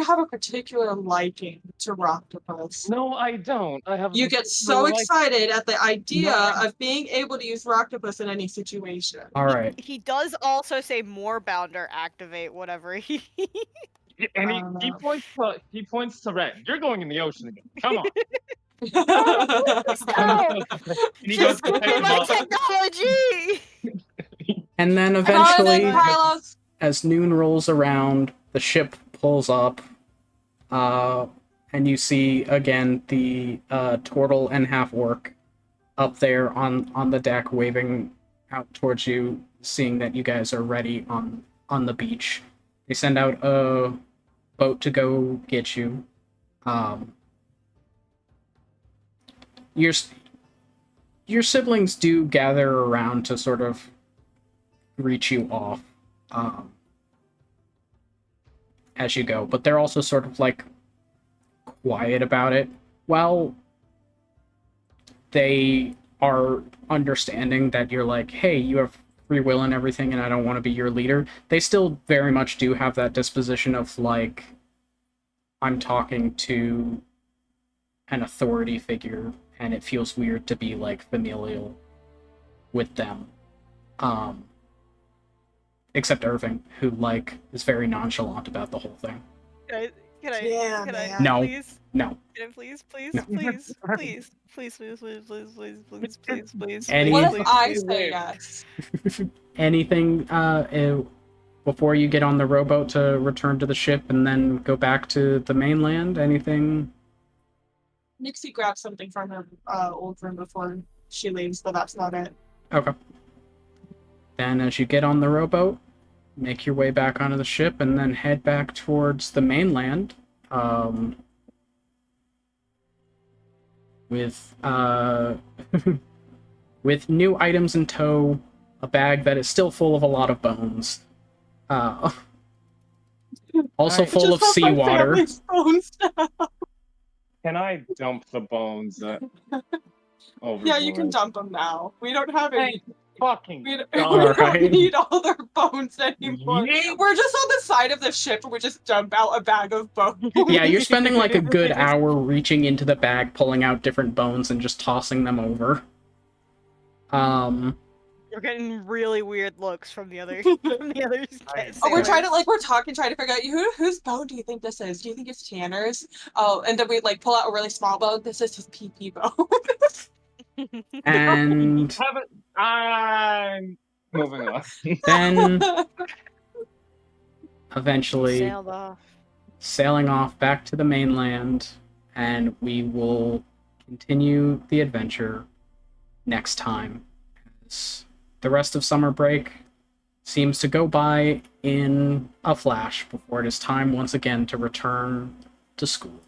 have a particular liking to octopus. No, I don't. I have. You get so excited at the idea No. of being able to use octopus in any situation. Alright. He does also say Moorbounder activate, whatever he. And I don't he know. points to Red. You're going in the ocean again. Come on. And he goes Just to give pick me him my up. technology. And then Carlos, eventually, Carlos. as noon rolls around, the ship pulls up, and you see again the turtle and half-orc up there on the deck waving out towards you, seeing that you guys are ready on the beach. They send out a boat to go get you. Your siblings do gather around to sort of greet you off. as you go, but they're also sort of like quiet about it. Well, they are understanding that you're like, hey, you have free will and everything, and I don't want to be your leader. They still very much do have that disposition of like, I'm talking to an authority figure, and it feels weird to be like familial with them. Except Irving, who like is very nonchalant about the whole thing. Yeah, can I, man. No. please? No. Can I please, No. please, please, please, please, please, please, please, please, please, please, Any- What please, if I please, say yes? Anything before you get on the rowboat to return to the ship and then go back to the mainland? Anything? Nixie grabs something from her old room before she leaves, but that's not it. Okay. Then as you get on the rowboat, make your way back onto the ship and then head back towards the mainland. With with new items in tow, a bag that is still full of a lot of bones. Also Nice. full of Just have my seawater. family's bones now. Can I dump the bones overboard? Yeah, you can dump them now. We don't have any. Fucking We don't, dump. we don't Alright. need all their bones anymore. Yeet. We're just on the side of the ship and we just dump out a bag of bones. Yeah, you're spending like a good hour reaching into the bag, pulling out different bones, and just tossing them over. You're getting really weird looks from the other guys. Oh, we're trying to we're talking, trying to figure out whose bone do you think this is? Do you think it's Tanner's? Oh, and then we like pull out a really small bone. This is his PP bone. And I'm moving on. then eventually Sailed off. sailing off back to the mainland, and we will continue the adventure next time. As the rest of summer break seems to go by in a flash before it is time once again to return to school.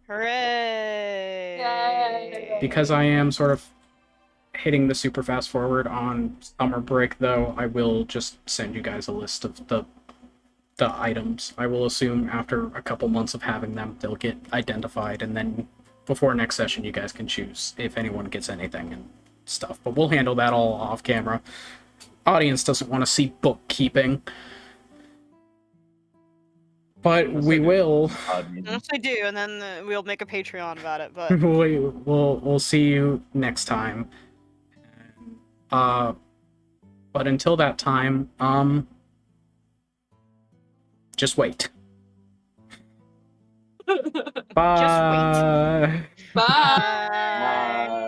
Hooray! Yay. Because I am sort of hitting the super fast forward on summer break, though, I will just send you guys a list of the items. I will assume after a couple months of having them, they'll get identified, and then before next session, you guys can choose if anyone gets anything and stuff. But we'll handle that all off camera. Audience doesn't want to see bookkeeping. But we will. Yes, I do, and then we'll make a Patreon about it. But we'll see you next time. But until that time, just wait. Bye. Bye. Bye.